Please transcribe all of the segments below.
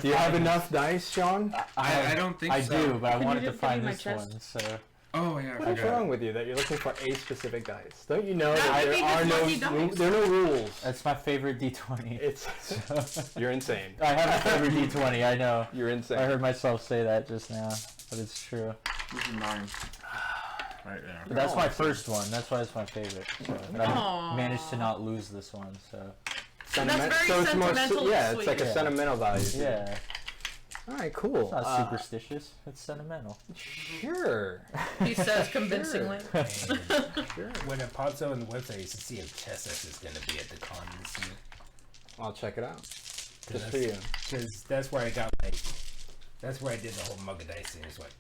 to. Do you have enough dice, Sean? I don't think so. I do, but I Can wanted you to just give me find my this chest? one. So Oh yeah. What is wrong with you that you're looking for a specific dice? Don't you know That that would be there are just no lucky dice. there are no rules? that's my favorite D20. It's you're insane. I have a favorite D20. I know. You're insane. I heard myself say that just now, but it's true. This is mine. Right there. But that's my first one. That's why it's my favorite. So, but I Aw. managed to not lose this one. So Sentiment- very so it's more, sentimental yeah, and it's like a sweet. senimental value. yeah, All right, cool. it's not superstitious. It's sentimental. Sure. He says convincingly. Sure. When it pops up on the website, you should see if Chessex is going to be at the con this year. I'll check it out. Just for you. Because that's where I got that's where I did the whole mug of dice thing. It's like,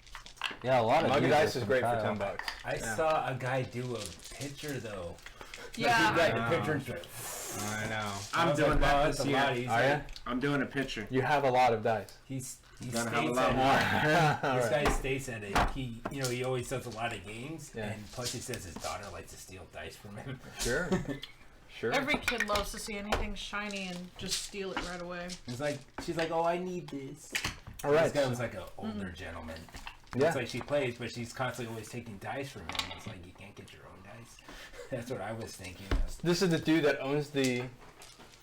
Yeah, a lot of Mug of users Dice is from great for Kyle. $10. I saw a guy do a picture though. Yeah. He got I the picture and like, I know. I'm was doing like, that wow, this that's a year. lot. He's Are like- ya? I'm doing a picture. You have a lot of dice. He Gotta states have a lot that more. this guy states that he he always does a lot of games, Yeah. and plus he says his daughter likes to steal dice from him. Sure. Sure. Every kid loves to see anything shiny and just steal it right away. He's like, she's like, oh, I need this. All right. This guy was like an older gentleman. Yeah. It's like she plays, but she's constantly always taking dice from him. It's like you can't get your own dice. That's what I was thinking. This is the dude that owns the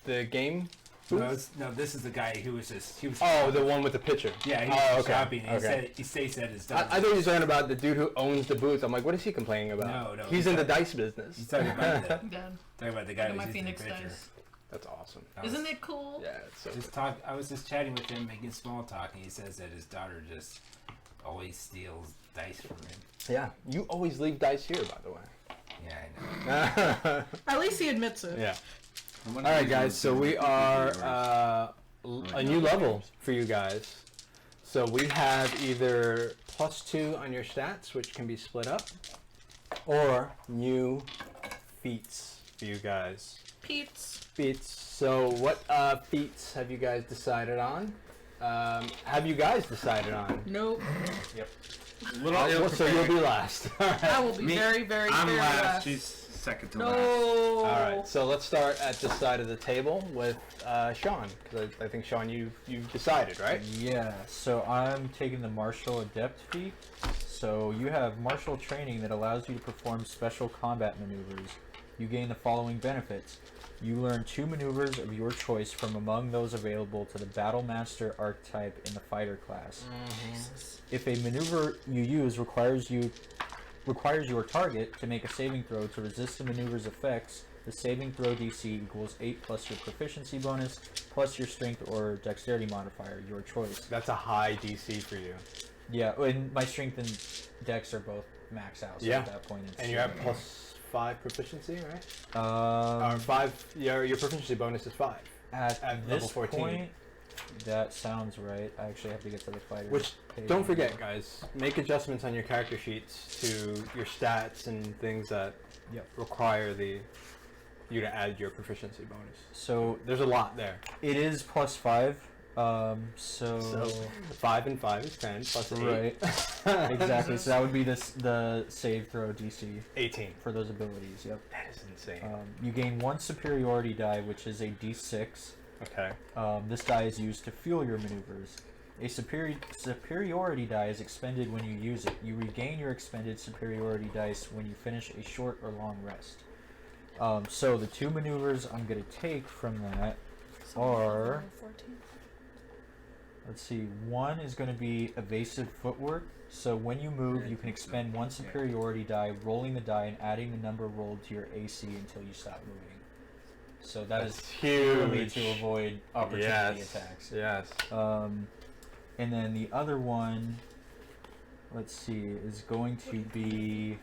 game. No, this is the guy who was just he was. Oh, the one with the picture. Yeah, he was Oh, okay. shopping. And Okay. he states that his I daughter. thought you were talking about the dude who owns the booth. I'm like, what is he complaining about? No, He's in the dice business. He's talking about the, Dad, talking about the guy look at who's my using the Phoenix picture. dice. That's awesome. I was Isn't it cool? Yeah, it's so Just talk. I was just chatting with him, making small talk, and he says that his daughter just always steals dice from him. yeah. You always leave dice here, by the way. Yeah, I know. At least he admits it. Yeah. All right, guys. So we are a new level for you guys. So we have either +2 on your stats, which can be split up, or new feats for you guys. Pete's. Feats. So what feats have you guys decided on? Have you guys decided on? Nope. Yep. Little So you'll be last. All right. I will be Me- very, very, I'm very last. last. She's second to last. No. All right, so let's start at this side of the table with Sean, because I think Sean, you've decided, right? Yeah, so I'm taking the Martial Adept feat. So you have martial training that allows you to perform special combat maneuvers. You gain the following benefits. You learn 2 maneuvers of your choice from among those available to the Battle Master archetype in the fighter class. If a maneuver you use requires your target to make a saving throw to resist the maneuver's effects, the saving throw DC equals 8 plus your proficiency bonus plus your strength or dexterity modifier, your choice. That's a high DC for you. Yeah, and my strength and dex are both max out, so Yeah. at that point it's... And you're at +5 proficiency, right? Or Um, 5. Your proficiency bonus is 5. at at this level 14. point, that sounds right. I actually have to get to the fighter. Which, page. don't forget, guys, make adjustments on your character sheets to your stats and things that require you to add your proficiency bonus. So There's a lot there. it is +5. So 5 and 5 is 10 plus 8. right, exactly. So that would be the save throw DC 18. for those abilities. Yep. That is insane. You gain 1 superiority die, which is a D6. Okay. This die is used to fuel your maneuvers. A superiority die is expended when you use it. You regain your expended superiority dice when you finish a short or long rest. So the 2 maneuvers I'm going to take from that are... Let's see, 1 is going to be evasive footwork. So when you move, you can expend 1 superiority die, rolling the die and adding the number rolled to your AC until you stop moving. So that's purely huge. to avoid opportunity attacks. Yes. And then the other one, let's see, is going to be...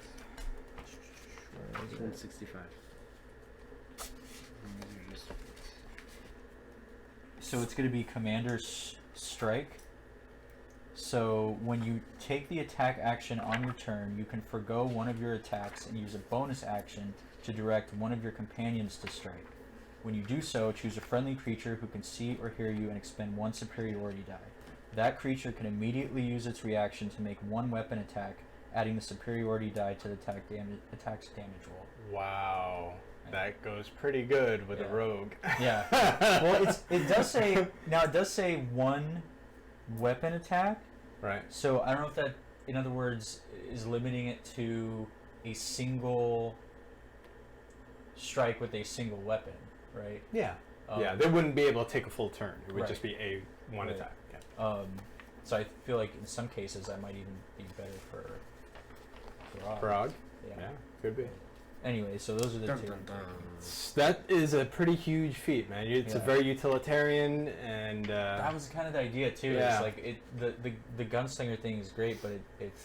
Where is it? 165. So it's going to be Commander's Strike. So when you take the attack action on your turn, you can forgo one of your attacks and use a bonus action to direct one of your companions to strike. When you do so, choose a friendly creature who can see or hear you and expend 1 superiority die. That creature can immediately use its reaction to make 1 weapon attack, adding the superiority die to the attack's damage roll. Wow. That goes pretty good with Yeah. a rogue. Yeah. Well, it does say one weapon attack. Right. So I don't know if that, in other words, is limiting it to a single strike with a single weapon, right? Yeah. Um, Yeah, they wouldn't be able to take a full turn. It would Right. just be a one Right. attack. Yeah. So I feel like in some cases that might even be better for Barag. Barag? Yeah. Yeah, could be. Anyway, so those are the Dun, two. dun, dun. That is a pretty huge feat, man. It's a Yeah. very utilitarian and That was kind of the idea too. Yeah. It's like the gunslinger thing is great, but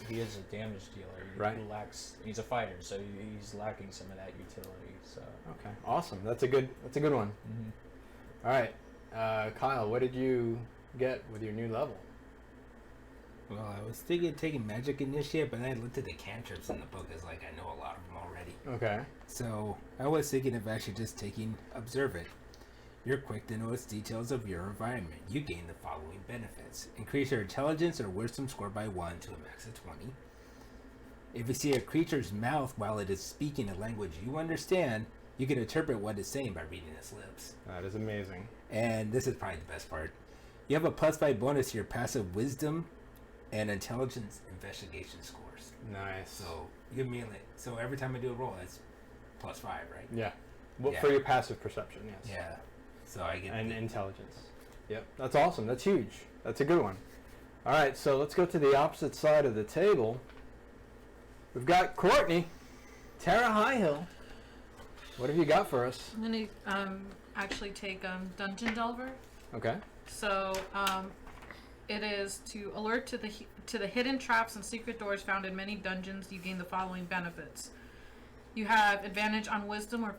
he is a damage dealer. Right. He lacks. He's a fighter, so he's lacking some of that utility. So. okay. Awesome. That's a good one. Mm-hmm. All right, Kyle, what did you get with your new level? Well, I was thinking taking magic initiate, but then I looked at the cantrips in the book. It's like I know a lot of them already. Okay. So I was thinking of actually just taking observe it. You're quick to notice details of your environment. You gain the following benefits: increase your intelligence or wisdom score by 1 to a max of 20. If you see a creature's mouth while it is speaking a language you understand, you can interpret what it's saying by reading its lips. That is amazing. And this is probably the best part. You have a +5 bonus to your passive wisdom and intelligence investigation scores. Nice. So you immediately. So every time I do a roll, it's +5, right? Yeah. Well, Yeah. for your passive perception, yes. Yeah. So I get. And intelligence. Yep. That's awesome. That's huge. That's a good one. All right, so let's go to the opposite side of the table. We've got Courtney, Terra Highhill. What have you got for us? I'm gonna actually take Dungeon Delver. Okay. So it is to alert to the hidden traps and secret doors found in many dungeons. You gain the following benefits. You have advantage on wisdom or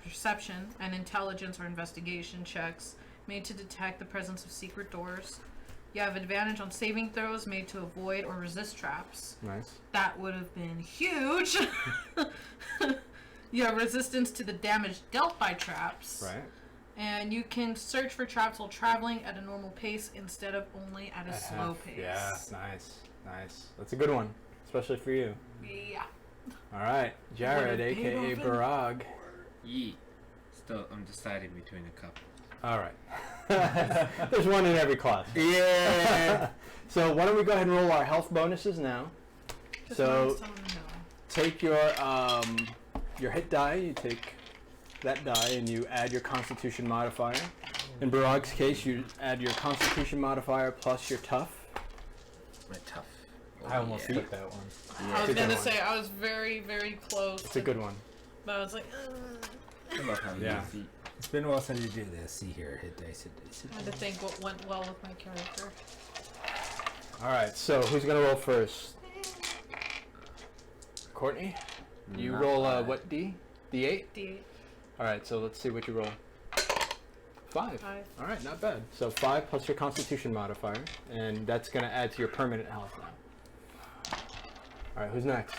perception and intelligence or investigation checks made to detect the presence of secret doors. You have advantage on saving throws made to avoid or resist traps. Nice. That would have been huge. You have resistance to the damage dealt by traps. Right. And you can search for traps while traveling at a normal pace instead of only at a slow pace. Yeah, nice. Nice. That's a good one, especially for you. Yeah. All right, Jared, What a aka big oven. Barag. Yeet. Still, I'm deciding between a couple. All right. There's one in every class. Yeah. So why don't we go ahead and roll our health bonuses now? Just So wanted someone to know. take your hit die. You take that die and you add your Constitution modifier. In Barag's case, you add your Constitution modifier plus your tough. My tough. I almost yeah. took that one. I was It's a good gonna one. say I was very, very close. It's a good one. But I was like, I love how Yeah. easy. It's been a while since you do this. See here, hit dice, hit dice. Hit I had to think what went well with my character. All right. So who's gonna roll first? Courtney, you Not roll bad. what D? D8. D8. All right. So let's see what you roll. 5. 5. All right, not bad. So 5 plus your Constitution modifier, and that's going to add to your permanent health now. All right, who's next?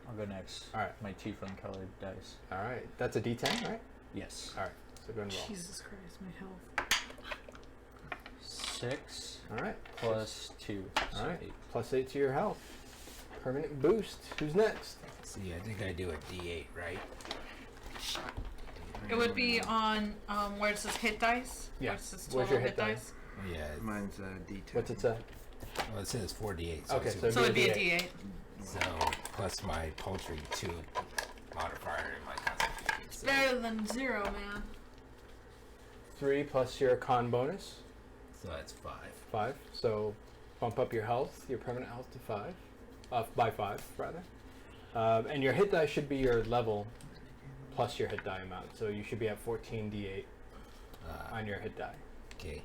I'll go next. All right. My tiefling colored dice. All right, that's a D10, right? Yes. All right, so go and roll. Jesus Christ, my health. 6 All right, plus 2. So all right, 8. plus 8 to your health. Permanent boost. Who's next? See, I think I do a D8, right? It would be on where it says hit dice. Yeah. Where it says Where's total your hit hit die? dice. Oh, yeah. Mine's D10. What's it say? Well, it says 4D8. Okay, it's so So it'd be a D8. D8. so plus my paltry 2 modifier and my constitution. So Better than 0, man. 3 plus your con bonus, that's 5. 5. So bump up your health, your permanent health to 5, by 5 rather. And your hit die should be your level plus your hit die amount. So you should be at 14 D8 on your hit die. Okay.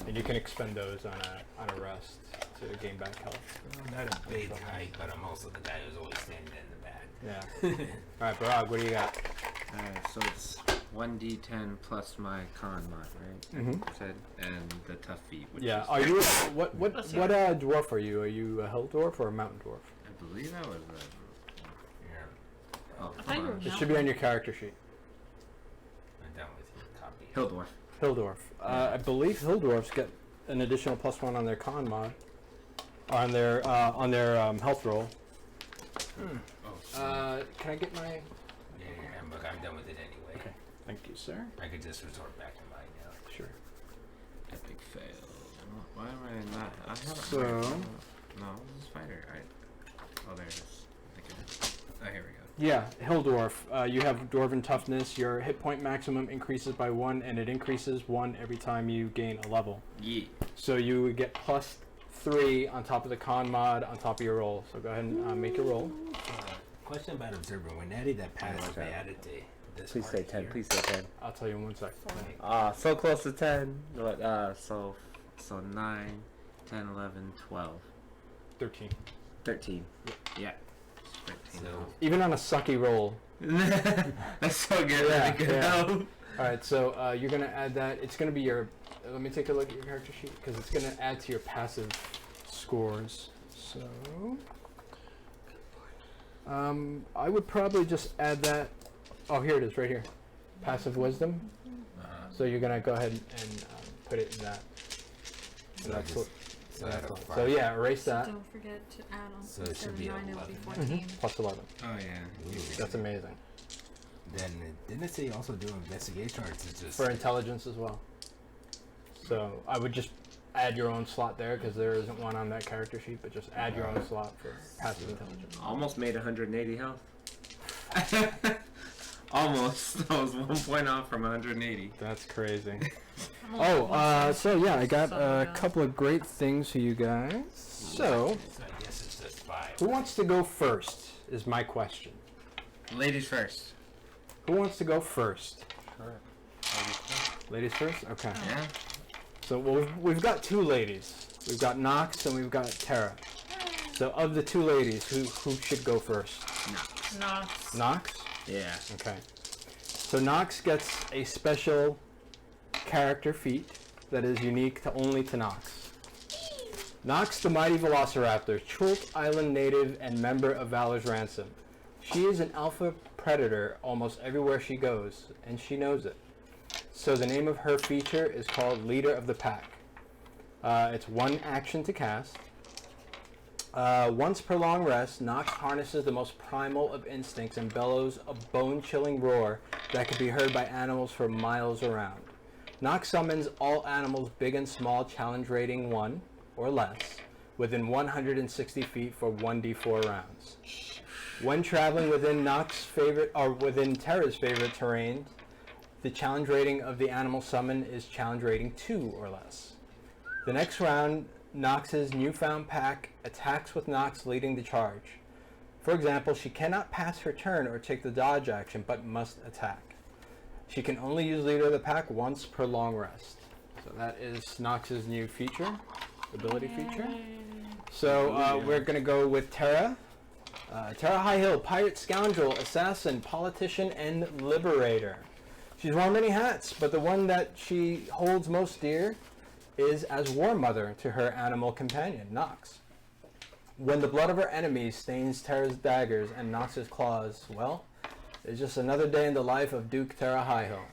And you can expend those on a rest to gain back health. Well, not a big height, but I'm also the guy who's always standing in the back. Yeah. All right, Barag, what do you got? So it's 1d10 plus my con mod, right? Mm-hmm. Said, and the tough feat. Which Yeah. is, Are you what Let's hear dwarf are you? Are you a hill dwarf or a mountain dwarf? I believe I was. Yeah. Oh, I thought you were It should be on your character sheet. I'm done with you. Copy. Hildorf. Hill dwarf. I believe hill dwarfs get an additional +1 on their con mod, on their health roll. Oh, Can I get my? Yeah, your handbook. Look, I'm done with it anyway. Okay. Thank you, sir. I could just resort back to mine now. Sure. Epic fail. Why am I not? I haven't. So- No, this is fighter. Oh, there it is. I think it is. Oh, here we go. Yeah, Hill Dwarf. You have Dwarven toughness. Your hit point maximum increases by 1, and it increases 1 every time you gain a level. Yeah. So you would get +3 on top of the con mod on top of your roll. So go ahead and make your roll. Question about observer. When adding that passive, I added this Please part say 10. here. Please say 10. I'll tell you in 1 sec. So close to 10. So 9, 10, 11, 12, 13. 13. Yeah. 13. So Even on a sucky roll. That's so good. Yeah, Really good yeah. help. All right, so you're gonna add that. It's gonna be your. Let me take a look at your character sheet because it's gonna add to your passive scores. So, I would probably just add that. Oh, here it is, right here. Passive wisdom. So you're gonna go ahead and put it in that. So And I that's just- what- so I have a so 5. yeah, erase that. Don't forget to add on. So it should be 9, it'll be 11. 14. Plus 11. Oh yeah. That's amazing. Then didn't it say you also do investigation, or is it just For intelligence as well. So I would just add your own slot there because there isn't one on that character sheet, but just add your own slot for passive intelligence. Almost made 180 health. Almost. I was 1 point off from 180. That's crazy. I'm only one side. So yeah, I got So, a yeah. couple of great things for you guys. So, So I guess it's just 5. who wants to go first is my question. Ladies first. Who wants to go first? Ladies first? Okay. Yeah. So we've got 2 ladies. We've got Nox and we've got Terra. So of the 2 ladies, who should go first? No. Nox? Yeah. Okay. So Nox gets a special character feat that is unique to only to Nox. Nox, the mighty velociraptor, Chult Island native and member of Valor's Ransom. She is an alpha predator almost everywhere she goes, and she knows it. So the name of her feature is called Leader of the Pack. It's 1 action to cast. Once per long rest, Nox harnesses the most primal of instincts and bellows a bone-chilling roar that can be heard by animals for miles around. Nox summons all animals big and small challenge rating 1 or less within 160 feet for 1d4 rounds. When traveling within within Terra's favorite terrain, the challenge rating of the animal summon is challenge rating 2 or less. The next round, Nox's newfound pack attacks with Nox leading the charge. For example, she cannot pass her turn or take the dodge action, but must attack. She can only use Leader of the Pack once per long rest. So that is Nox's new feature, ability feature. So we're going to go with Terra. Terra High Hill, pirate, scoundrel, assassin, politician, and liberator. She's worn many hats, but the one that she holds most dear is as war mother to her animal companion, Nox. When the blood of her enemies stains Terra's daggers and Nox's claws, well, it's just another day in the life of Duke Terra High Hill.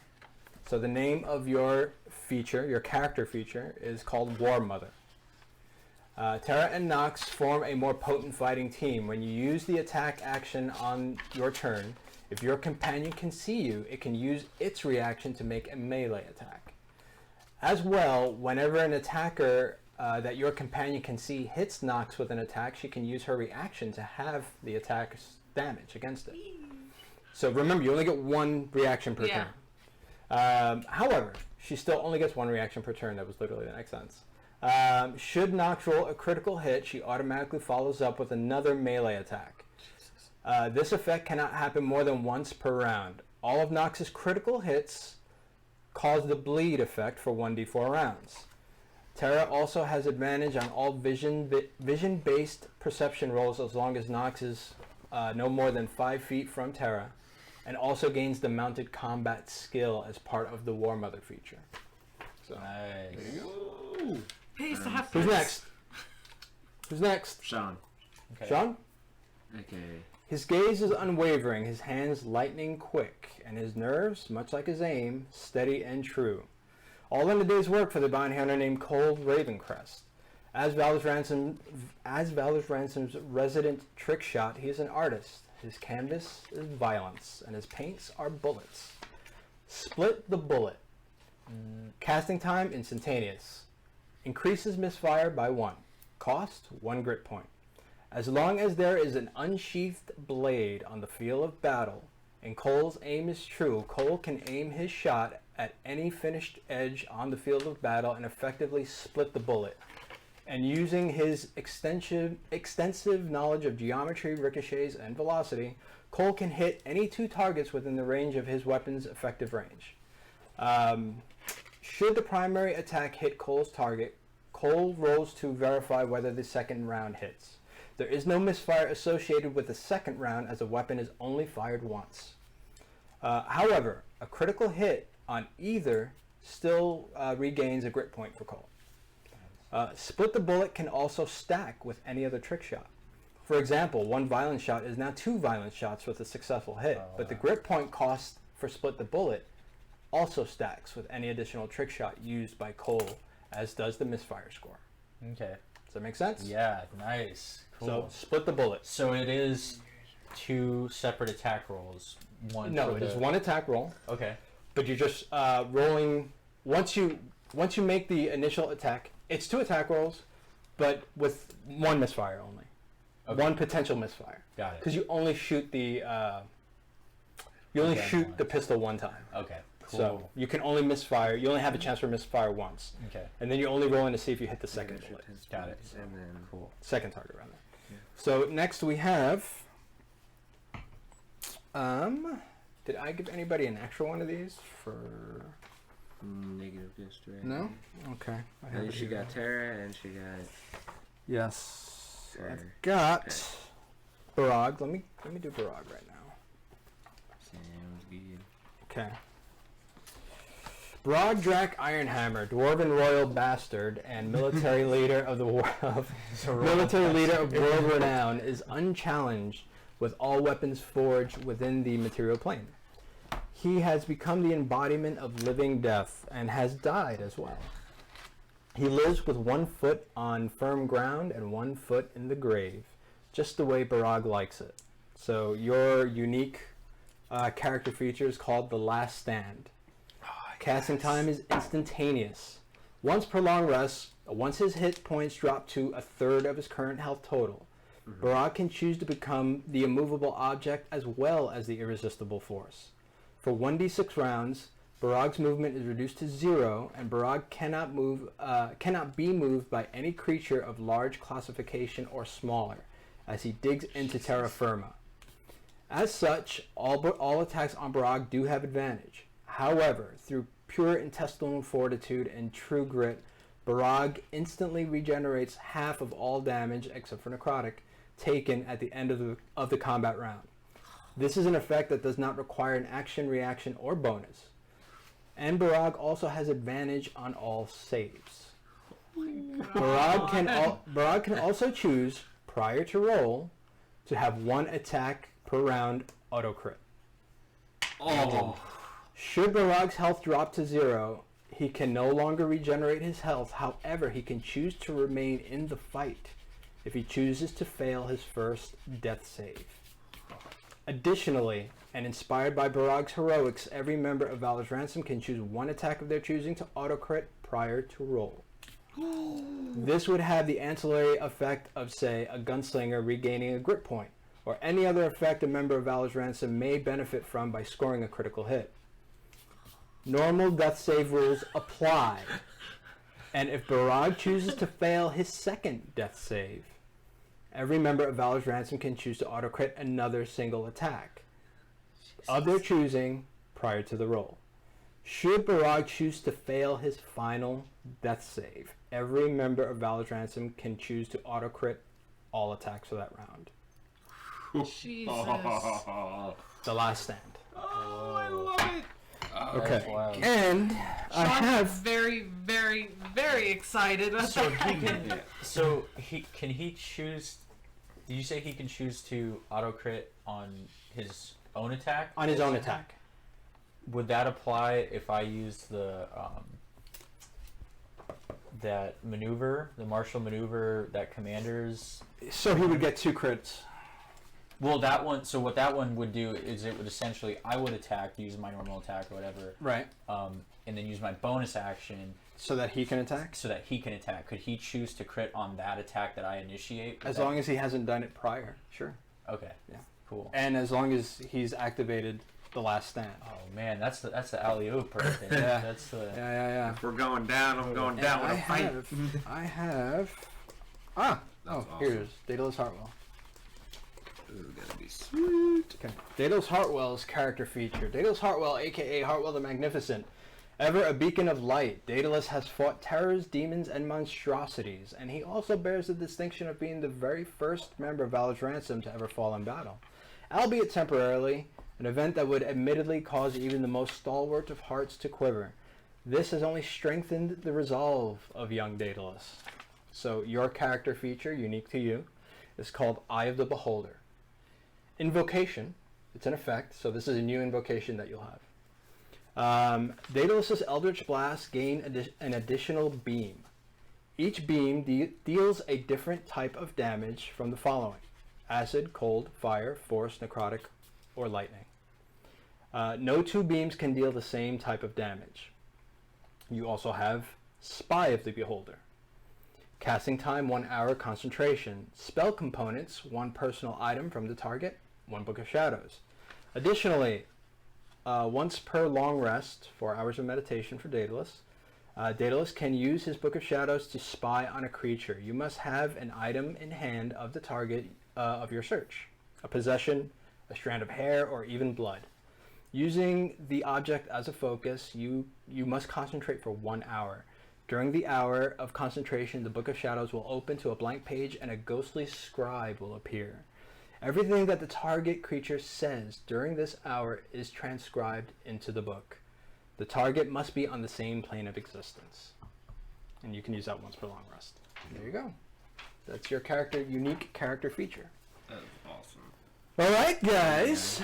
So the name of your feature, your character feature, is called War Mother. Terra and Nox form a more potent fighting team. When you use the attack action on your turn, if your companion can see you, it can use its reaction to make a melee attack. As well, whenever an attacker that your companion can see hits Nox with an attack, she can use her reaction to have the attack's damage against it. So remember, you only get 1 reaction per Yeah. turn. However, she still only gets 1 reaction per turn. That was literally the next sentence. Should Nox roll a critical hit, she automatically follows up with another melee attack. This effect cannot happen more than once per round. All of Nox's critical hits cause the bleed effect for 1d4 rounds. Terra also has advantage on all vision-based perception rolls as long as Nox is no more than 5 feet from Terra, and also gains the mounted combat skill as part of the War Mother feature. So, Nice. there you go. I used to have Who's pets. next? Who's next? Sean. Okay. Sean? Okay. His gaze is unwavering, his hands lightning quick, and his nerves, much like his aim, steady and true. All in a day's work for the bounty hunter named Kohl Ravencrest. As Valor's Ransom's resident trick shot, he is an artist. His canvas is violence, and his paints are bullets. Split the bullet. Casting time instantaneous. Increases misfire by 1. Cost 1 grit point. As long as there is an unsheathed blade on the field of battle and Kohl's aim is true, Kohl can aim his shot at any finished edge on the field of battle and effectively split the bullet. And using his extensive knowledge of geometry, ricochets, and velocity, Kohl can hit any 2 targets within the range of his weapon's effective range. Should the primary attack hit Kohl's target, Kohl rolls to verify whether the second round hits. There is no misfire associated with the second round as the weapon is only fired once. However, a critical hit on either still regains a grit point for Kohl. Split the bullet can also stack with any other trick shot. For example, 1 violent shot is now 2 violent shots with a successful hit, but the grit point cost for split the bullet also stacks with any additional trick shot used by Kohl, as does the misfire score. Okay. Does that make sense? Yeah, nice. Cool. So split the bullet. So it is 2 separate attack rolls. One. No, for it is the- 1 attack roll, Okay. but you're just rolling. Once you make the initial attack, it's 2 attack rolls, but with 1 misfire only. Okay. 1 potential misfire. Got it. Because you only shoot the Okay, shoot once. the pistol 1 time. Okay. Cool. So you can only misfire. You only have a chance for misfire once, Okay. and then you're only rolling to see if you hit the second bullet. Got it. And then Cool. Second target rather. Yeah. So next we have. Did I give anybody an extra one of these for? negative yesterday. No. Okay. I have And it she here. got Terra and she got Yes. Sure. I've got Okay. Barag. Let me do Barag right now. Sounds good. Okay. Broaddrak Ironhammer, dwarven royal bastard, and military leader of the military leader of world renown, is unchallenged with all weapons forged within the material plane. He has become the embodiment of living death and has died as well. He lives with 1 foot on firm ground and 1 foot in the grave, just the way Barag likes it. So your unique character feature is called the Last Stand. Casting time is instantaneous. Once per long rest, once his hit points drop to 1/3 of his current health total, Barag can choose to become the immovable object as well as the irresistible force. For 1d6 rounds, Barag's movement is reduced to 0, and Barag cannot be moved by any creature of large classification or smaller, as he digs into terra firma. As such, all attacks on Barag do have advantage. However, through pure intestinal fortitude and true grit, Barag instantly regenerates half of all damage, except for necrotic, taken at the end of the combat round. This is an effect that does not require an action, reaction, or bonus. And Barag also has advantage on all saves. Barag can also choose, prior to roll, to have 1 attack per round auto crit. Oh. Should Barag's health drop to 0, he can no longer regenerate his health. However, he can choose to remain in the fight if he chooses to fail his first death save. Additionally, and inspired by Barag's heroics, every member of Valor's Ransom can choose 1 attack of their choosing to auto-crit prior to roll. This would have the ancillary effect of, say, a gunslinger regaining a grit point, or any other effect a member of Valor's Ransom may benefit from by scoring a critical hit. Normal death save rules apply, and if Barag chooses to fail his second death save, every member of Valor's Ransom can choose to auto-crit another single attack of their choosing prior to the roll. Should Barag choose to fail his final death save, every member of Valor's Ransom can choose to auto-crit all attacks for that round. Jesus. The Last Stand. Oh, I love it. Okay. Wow. And I Sean's have... very, very, very excited. So he can. So can he choose? Did you say he can choose to auto crit on his own attack? On his own attack. Would that apply if I use the that maneuver, the martial maneuver that commanders? So he would get 2 crits. Well, that one. So what that one would do is it would essentially, I would attack using my normal attack or whatever, Right. and then use my bonus action So that he can attack? so that he can attack. Could he choose to crit on that attack that I initiate? As long as he hasn't done it prior. Sure. Okay. Yeah. Cool. And as long as he's activated the last stand. Oh man, that's the alley oop right there. Yeah. That's the. Yeah. If we're going down, I'm going down with a fight. I have. That's here's Daedalus Hartwell. Ooh, gotta be sweet. Okay. Daedalus Hartwell's character feature. Daedalus Hartwell, aka Hartwell the Magnificent. Ever a beacon of light, Daedalus has fought terrors, demons, and monstrosities, and he also bears the distinction of being the very first member of Valor's Ransom to ever fall in battle. Albeit temporarily, an event that would admittedly cause even the most stalwart of hearts to quiver. This has only strengthened the resolve of young Daedalus. So your character feature, unique to you, is called Eye of the Beholder. Invocation, it's an effect, so this is a new invocation that you'll have. Daedalus's Eldritch Blast gain an additional beam. Each beam deals a different type of damage from the following: acid, cold, fire, force, necrotic, or lightning. No two beams can deal the same type of damage. You also have Spy of the Beholder. Casting time 1 hour, concentration. Spell components: 1 personal item from the target, 1 Book of Shadows. Additionally, once per long rest, 4 hours of meditation for Daedalus, Daedalus can use his Book of Shadows to spy on a creature. You must have an item in hand of the target of your search: a possession, a strand of hair, or even blood. Using the object as a focus, you must concentrate for 1 hour. During the hour of concentration, the Book of Shadows will open to a blank page and a ghostly scribe will appear. Everything that the target creature says during this hour is transcribed into the book. The target must be on the same plane of existence. And you can use that once per long rest. There you go. That's your unique character feature. That is awesome. All right, guys.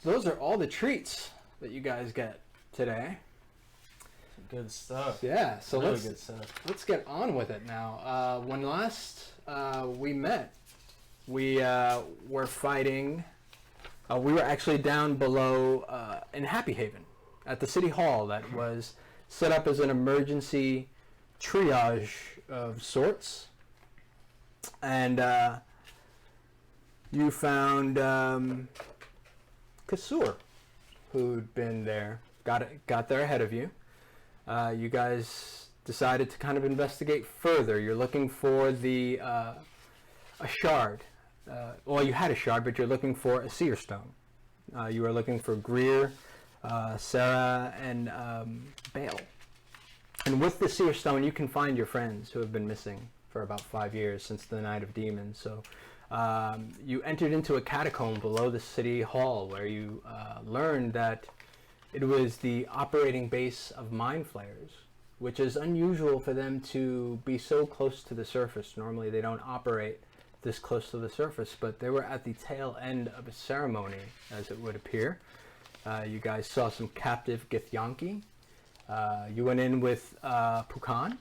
Those are all the treats that you guys get today. Good stuff. Yeah, so Really good stuff. let's get on with it now. When last we met, we were fighting. We were actually down below in Happy Haven at the city hall that was set up as an emergency triage of sorts, and you found Kasur, who'd been there, got there ahead of you. You guys decided to kind of investigate further. You're looking for a shard. Well, you had a shard, but you're looking for a seer stone. You were looking for Greer, Sarah, and Bale. And with the seer stone, you can find your friends who have been missing for about 5 years since the Night of Demons. So you entered into a catacomb below the city hall where you learned that it was the operating base of Mindflayers, which is unusual for them to be so close to the surface. Normally they don't operate this close to the surface, but they were at the tail end of a ceremony, as it would appear. You guys saw some captive Githyanki. You went in with Pukan,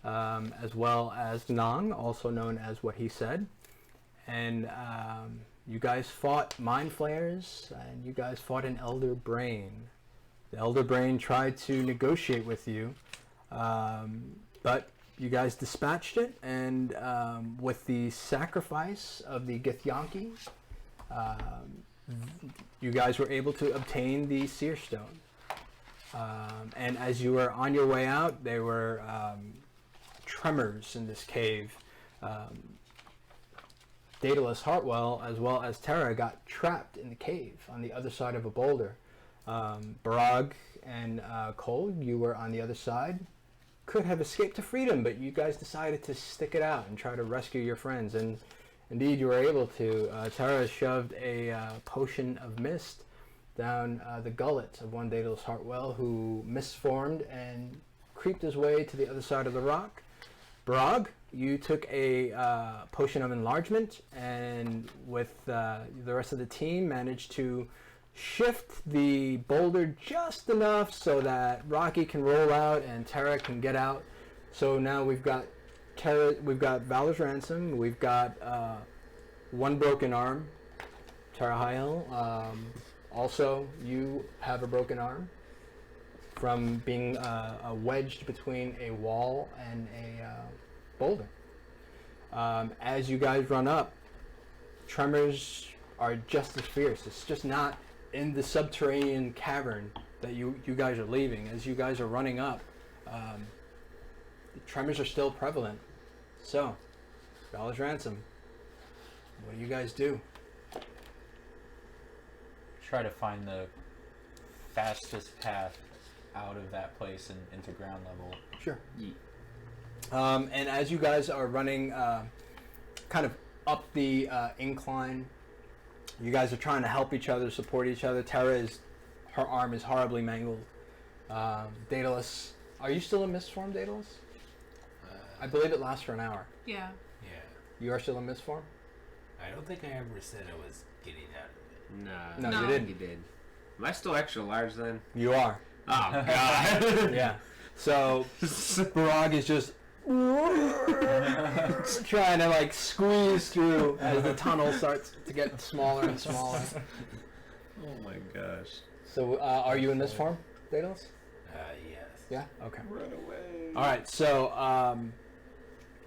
as well as Nang, also known as What He Said. And you guys fought Mindflayers, and you guys fought an Elder Brain. The Elder Brain tried to negotiate with you, but you guys dispatched it, and with the sacrifice of the Githyanki, you guys were able to obtain the Seer Stone. And as you were on your way out, there were tremors in this cave. Daedalus Hartwell, as well as Terra, got trapped in the cave on the other side of a boulder. Barag and Kohl, you were on the other side. Could have escaped to freedom, but you guys decided to stick it out and try to rescue your friends, and indeed you were able to. Terra shoved a potion of mist down the gullet of one Daedalus Hartwell, who misformed and creeped his way to the other side of the rock. Barag, you took a potion of enlargement, and with the rest of the team managed to shift the boulder just enough so that Rocky can roll out and Terra can get out. So now we've got Terra, we've got Valor's Ransom, we've got one broken arm, Terra. Also, you have a broken arm from being wedged between a wall and a boulder. As you guys run up, tremors are just as fierce. It's just not in the subterranean cavern that you guys are leaving. As you guys are running up, the tremors are still prevalent. So, Valor's Ransom, what do you guys do? Try to find the fastest path out of that place and into ground level. Sure. Yeet. And as you guys are running kind of up the incline, you guys are trying to help each other, support each other. Terra her arm is horribly mangled. Daedalus, are you still in mist form, Daedalus? I believe it lasts for an hour. Yeah. Yeah. You are still in mist form? I don't think I ever said I was getting out of it. No, No. you didn't. You did. Am I still extra large then? You are. Oh god. Yeah. So Barag is just trying to like squeeze through as the tunnel starts to get smaller and smaller. Oh my gosh. So are you in this form, Daedalus? Yes. Yeah. Okay. Run away. All right. So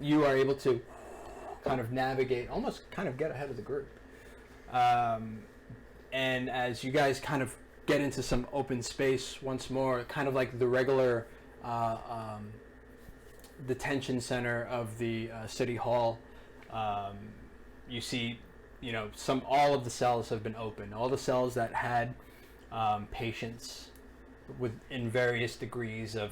you are able to kind of navigate, almost kind of get ahead of the group. And as you guys kind of get into some open space once more, kind of like the regular detention center of the city hall, you see, all of the cells have been opened. All the cells that had patients in various degrees of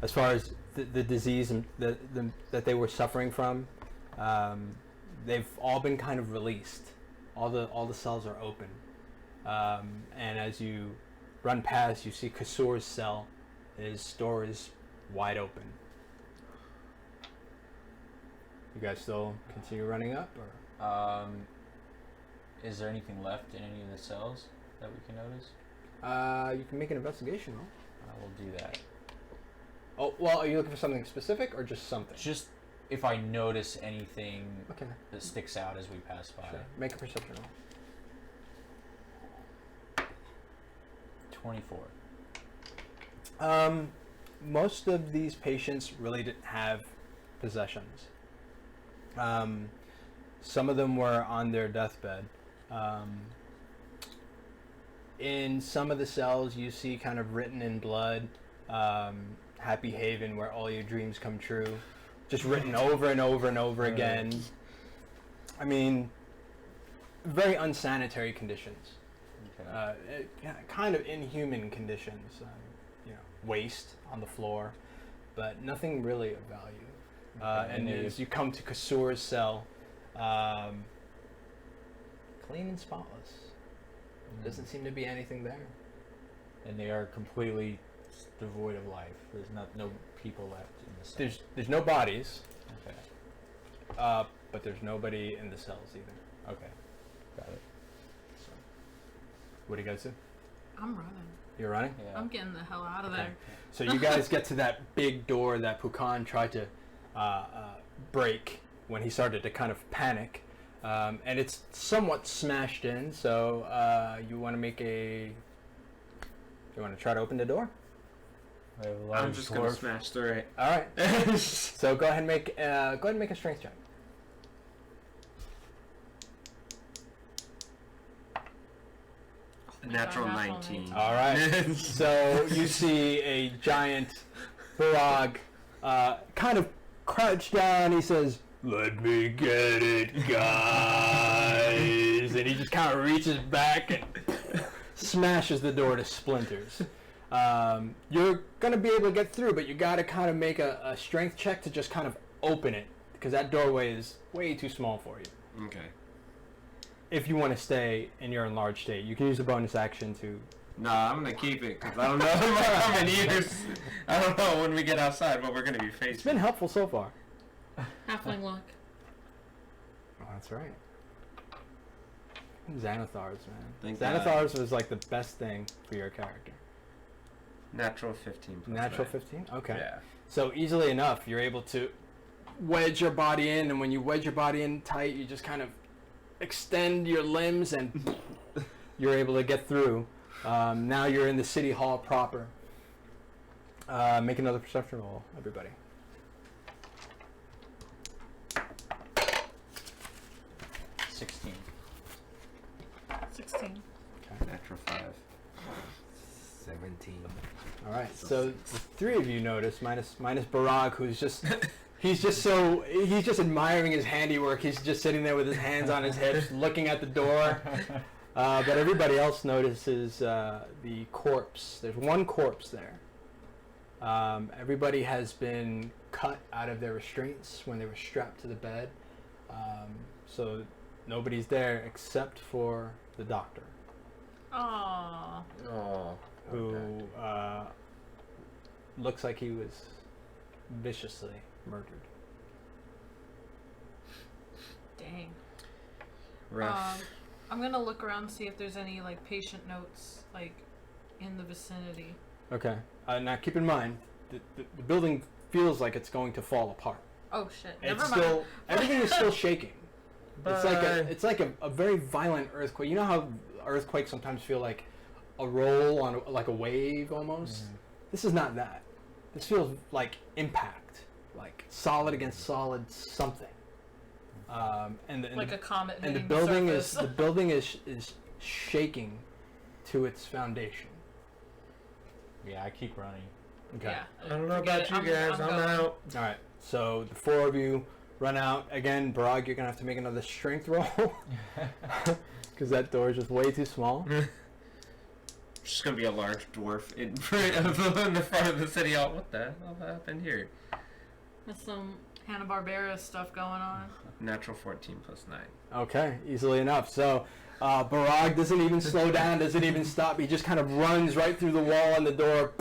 as far as the disease and that they were suffering from, they've all been kind of released. All the cells are open, and as you run past, you see Kasur's cell. His door is wide open. You guys still continue running up, or? Is there anything left in any of the cells that we can notice? You can make an investigation roll. I will do that. Oh, well, are you looking for something specific or just something? Just if I notice anything Okay. that sticks out as we pass by. Sure. Make a perception roll. 24. Most of these patients really didn't have possessions. Some of them were on their deathbed. In some of the cells, you see kind of written in blood, Happy Haven, where all your dreams come true. Just written over and over and over again. I mean, very unsanitary conditions. Okay. Kind of inhuman conditions. Waste on the floor, but nothing really of value. And as you come to Kasur's cell, clean and spotless. Doesn't seem to be anything there. And they are completely devoid of life. There's no people left in the cell. There's no bodies, Okay. but there's nobody in the cells either. Okay. Got it. So, what do you guys do? I'm running. You're running? Yeah. I'm getting the hell out of Okay. there. So you guys get to that big door that Pukan tried to break when he started to kind of panic. And it's somewhat smashed in, so you want to make a... You want to try to open the door? I have a I'm large just gonna dwarf. smash through it. All right. So go ahead and make a strength check. Natural Natural 19. All right. So you see a giant Barag kind of crouch down. He says, "Let me get it, guys." And he just kind of reaches back and smashes the door to splinters. You're going to be able to get through, but you got to kind of make a strength check to just kind of open it, because that doorway is way too small for you. Okay. If you want to stay in your enlarged state, you can use a bonus action to... Nah, I'm gonna keep it because I don't know how many years. I don't know when we get outside what we're gonna be facing. It's been helpful so far. Halfling luck. Oh, that's right. Xanathars, man. Thank Xanathars was like the best thing for your character. Natural 15. Plus Natural that. 15? Okay. Yeah. So easily enough, you're able to wedge your body in, and when you wedge your body in tight, you just kind of extend your limbs, and you're able to get through. Now you're in the city hall proper. Make another perception roll, everybody. 16. 16. Natural 5. 17. All right. So the three of you notice, minus Barag, who's just he's just admiring his handiwork. He's just sitting there with his hands on his hips, looking at the door. But everybody else notices the corpse. There's one corpse there. Everybody has been cut out of their restraints when they were strapped to the bed. So nobody's there except for the doctor, Aww. Oh. who looks like he was viciously murdered. Dang. Rough. I'm gonna look around and see if there's any like patient notes like in the vicinity. Okay. Now keep in mind, the building feels like it's going to fall apart. Oh shit. It's Never mind. still everything is still shaking. It's like a very violent earthquake. You know how earthquakes sometimes feel like a roll on like a wave almost? Mhm. This is not that. This feels like impact, like solid against solid something. Like a comet and the hitting building surface. the building is shaking to its foundation. Yeah, I keep running. Okay. Yeah. I don't know Forget about it. you guys. I'm going. out. All right. So the four of you run out again. Barag, you're gonna have to make another strength roll because that door is just way too small. Just gonna be a large dwarf in front of the city hall. What the hell happened here? There's some Hanna-Barbera stuff going on. Natural 14 plus 9. Okay, easily enough. So Barag doesn't even slow down, doesn't even stop. He just kind of runs right through the wall, and the door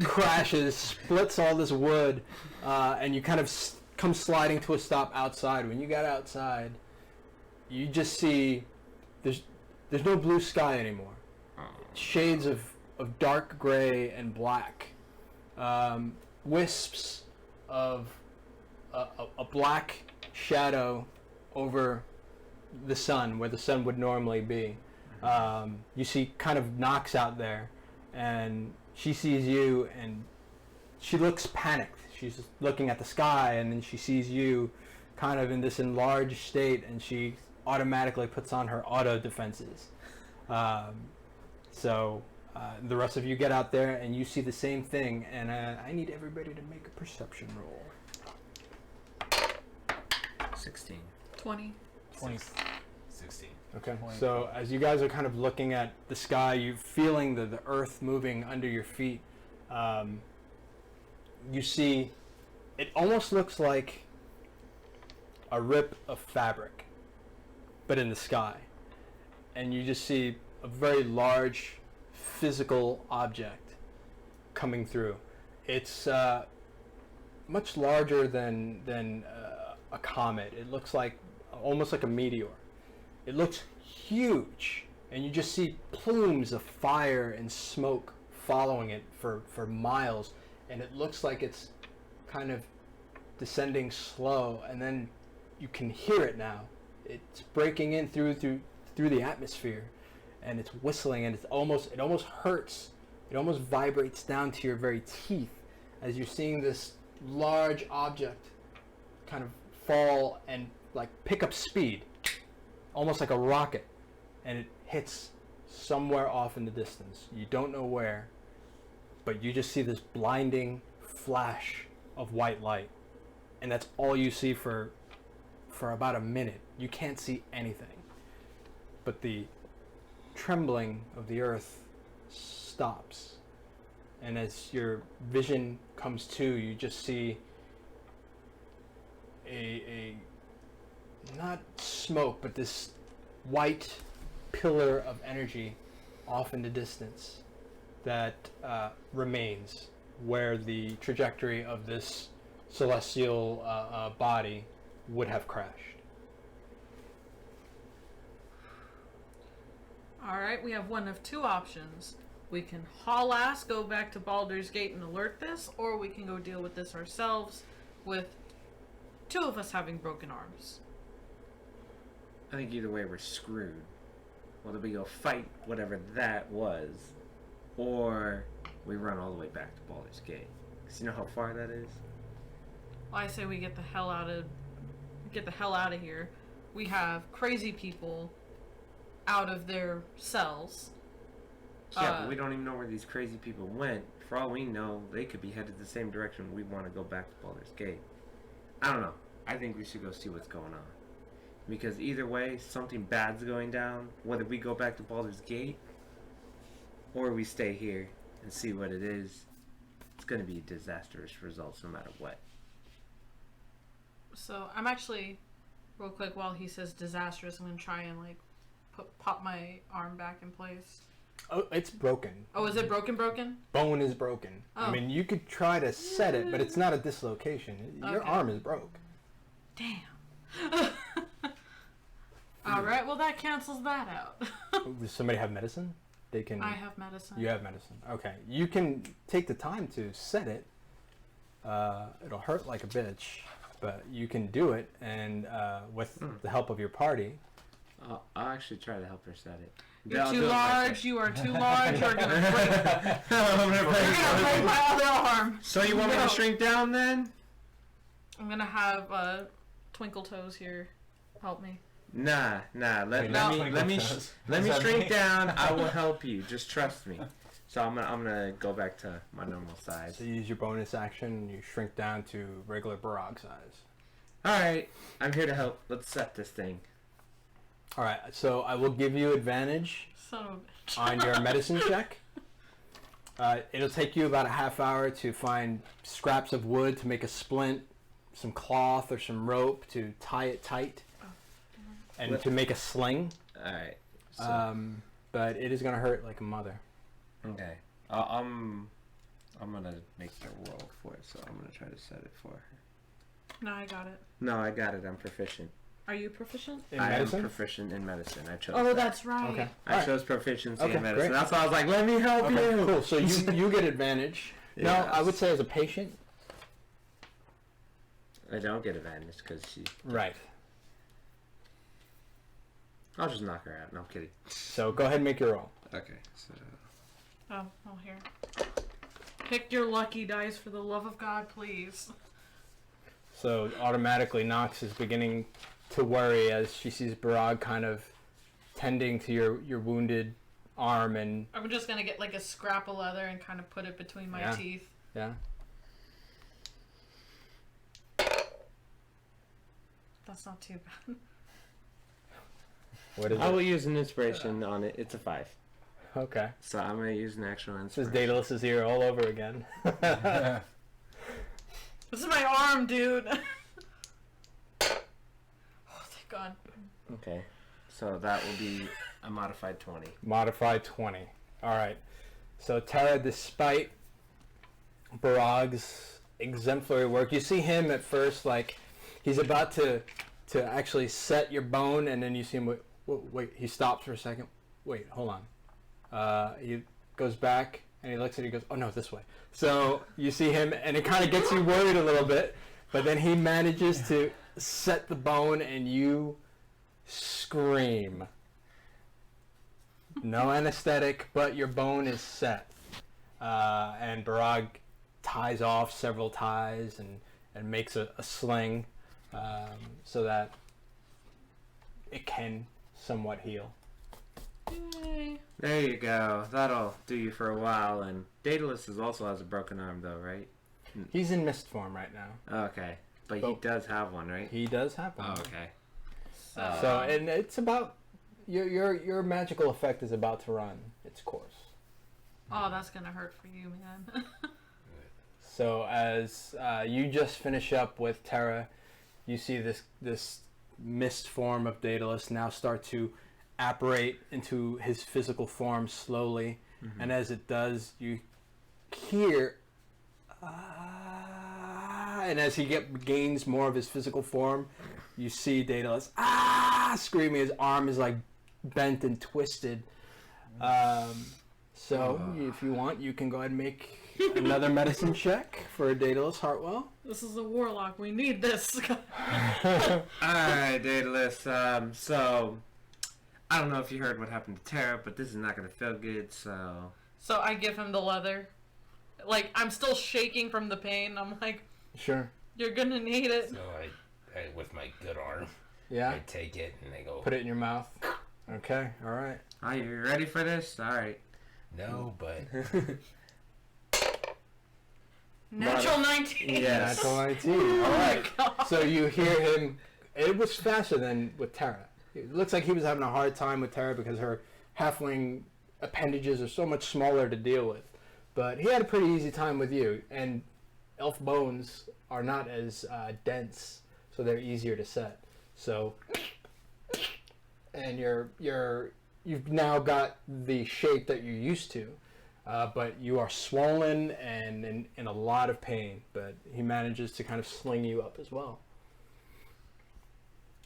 crashes, splits all this wood, and you kind of come sliding to a stop outside. When you get outside, you just see there's no blue sky anymore. Oh. Shades of dark gray and black, wisps of a black shadow over the sun where the sun would normally be. You see kind of Nox out there, and she sees you, and she looks panicked. She's just looking at the sky, and then she sees you kind of in this enlarged state, and she automatically puts on her auto defenses. So the rest of you get out there, and you see the same thing, and I need everybody to make a perception roll. 16. 20. 20. 16. Okay. 20. So as you guys are kind of looking at the sky, you're feeling the earth moving under your feet. You see, it almost looks like a rip of fabric, but in the sky. And you just see a very large physical object coming through. It's much larger than a comet. It looks like almost like a meteor. It looks huge, and you just see plumes of fire and smoke following it for miles, and it looks like it's kind of descending slow, and then you can hear it now. It's breaking in through the atmosphere, and it's whistling, and it almost hurts. It almost vibrates down to your very teeth as you're seeing this large object kind of fall and like pick up speed, almost like a rocket, and it hits somewhere off in the distance. You don't know where, but you just see this blinding flash of white light, and that's all you see for about a minute. You can't see anything, but the trembling of the earth stops, and as your vision comes to, you just see a not smoke, but this white pillar of energy off in the distance that remains where the trajectory of this celestial body would have crashed. Alright, we have one of two options. We can haul ass, go back to Baldur's Gate and alert this, or we can go deal with this ourselves with two of us having broken arms. I think either way we're screwed. Whether we go fight whatever that was, or we run all the way back to Baldur's Gate. 'Cause you know how far that is? Well, I say we get the hell out of here. We have crazy people out of their cells. Yeah, but we don't even know where these crazy people went. For all we know, they could be headed the same direction we want to go back to Baldur's Gate. I don't know. I think we should go see what's going on. Because either way, something bad's going down. Whether we go back to Baldur's Gate, or we stay here and see what it is, it's going to be disastrous results no matter what. So I'm actually, real quick, while he says disastrous, I'm gonna try and like pop my arm back in place. Oh, it's broken. Oh, is it broken? Bone is broken. Oh. I mean, you could try to set it, but it's not a dislocation. Your Okay. arm is broke. Damn. All right, well that cancels that out. Does somebody have medicine? They can. I have medicine. You have medicine. Okay. You can take the time to set it. It'll hurt like a bitch, but you can do it, and with the help of your party. I'll actually try to help her set it. You're I'll too do it large. You are too large. You're gonna break. myself. I'm gonna You're gonna break my other arm. So you want me No. to shrink down then? I'm gonna have Twinkle Toes here help me. Nah. Let Wait, me Does shrink that mean- down. I will help you. Just trust me. So I'm gonna go back to my normal size. So you use your bonus action, you shrink down to regular Barag size. All right, I'm here to help. Let's set this thing. All right. So I will give you advantage Son of a bitch. on your medicine check. It'll take you about a half hour to find scraps of wood to make a splint, some cloth or some rope to tie it tight, and to make a sling. All right. So, But it is going to hurt like a mother. okay. I'm gonna make her roll for it. So I'm gonna try to set it for her. No, I got it. No, I got it. I'm proficient. Are you proficient? In I medicine? am proficient in medicine. I chose. Oh, that. that's right. Okay. I Alright. chose proficiency Okay, in medicine. great. That's why I was like, let me help Okay, you. cool. So you get advantage. Now, I would say as a patient. I don't get advantage because she. Right. I'll just knock her out. No, I'm kidding. So go ahead and make your roll. Okay. So. Oh, here. Pick your lucky dice for the love of God, please. So automatically Nox is beginning to worry as she sees Barag kind of tending to your wounded arm and I'm just gonna get like a scrap of leather and kind of put it between my Yeah. teeth. yeah. That's not too bad. What is I it? will use an inspiration on it. It's a 5. Okay. So I'm gonna use an actual This is inspiration. Daedalus' ear all over again. This is my arm, dude. Oh, thank God. Okay. So that will be a modified 20. Modified 20. All right. So Terra, despite Barag's exemplary work, you see him at first like he's about to actually set your bone, and then you see him wait. He stops for a second. Wait, hold on. He goes back and he looks at it. He goes, "Oh no, this way." So you see him, and it kind of gets you worried a little bit. But then he manages to set the bone, and you scream. No anesthetic, but your bone is set. And Barag ties off several ties and makes a sling so that it can somewhat heal. Yay. There you go. That'll do you for a while. And Daedalus also has a broken arm, though, right? He's in mist form right now. Okay. But he Oh. does have one, right? He does have one. Oh, okay. So and it's about your magical effect is about to run its course. Oh, that's gonna hurt for you, man. So as you just finish up with Terra, you see this mist form of Daedalus now start to apparate into his physical form slowly, and as it does, you hear, and as he gains more of his physical form, you see Daedalus screaming. His arm is like bent and twisted. So if you want, you can go ahead and make Another medicine check for Daedalus Hartwell. This is a warlock. We need this. Alright, Daedalus. So, I don't know if you heard what happened to Terra, but this is not going to feel good, so... So I give him the leather. Like, I'm still shaking from the pain. I'm like, Sure. you're gonna need it. So I with my good arm, Yeah. I take it and I go. Put it in your mouth. Okay. All right. Are you ready for this? Alright. No, but Natural 19. Yes. Natural 19. All right. So you hear him. It was faster than with Terra. It looks like he was having a hard time with Terra because her halfling appendages are so much smaller to deal with. But he had a pretty easy time with you. And elf bones are not as dense, so they're easier to set. So, and you've now got the shape that you're used to. But you are swollen and in a lot of pain. But he manages to kind of sling you up as well.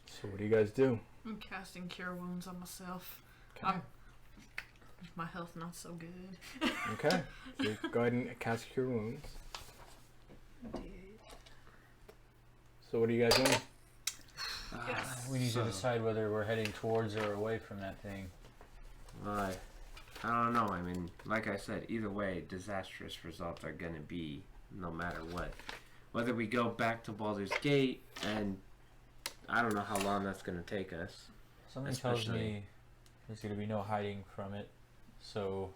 So what do you guys do? I'm casting cure wounds on myself. Okay. My health not so good. Okay. So go ahead and cast Cure Wounds. So what are you guys doing? Yes. We need to decide whether we're heading towards or away from that thing. I don't know. I mean, like I said, either way, disastrous results are going to be no matter what. Whether we go back to Baldur's Gate, and I don't know how long that's going to take us. Something tells Especially- me there's going to be no hiding from it. So,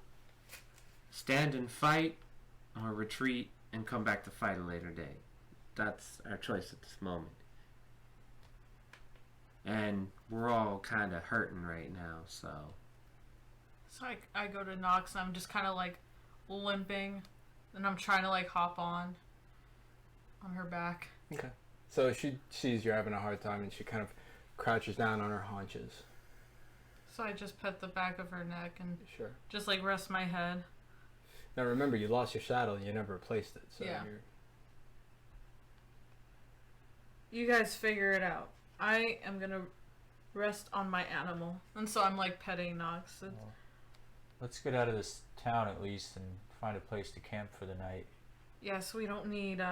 Stand and fight, or retreat and come back to fight a later day. That's our choice at this moment. And we're all kind of hurting right now, so... So I go to Nox and I'm just kind of like limping, and I'm trying to like hop on her back. Okay. So she sees you're having a hard time and she kind of crouches down on her haunches. So I just pet the back of her neck and Sure. just like rest my head. Now remember, you lost your saddle and you never replaced it. So Yeah. you're... You guys figure it out. I am gonna rest on my animal, and so I'm like petting Nox. well, let's get out of this town at least and find a place to camp for the night. Yes, we don't need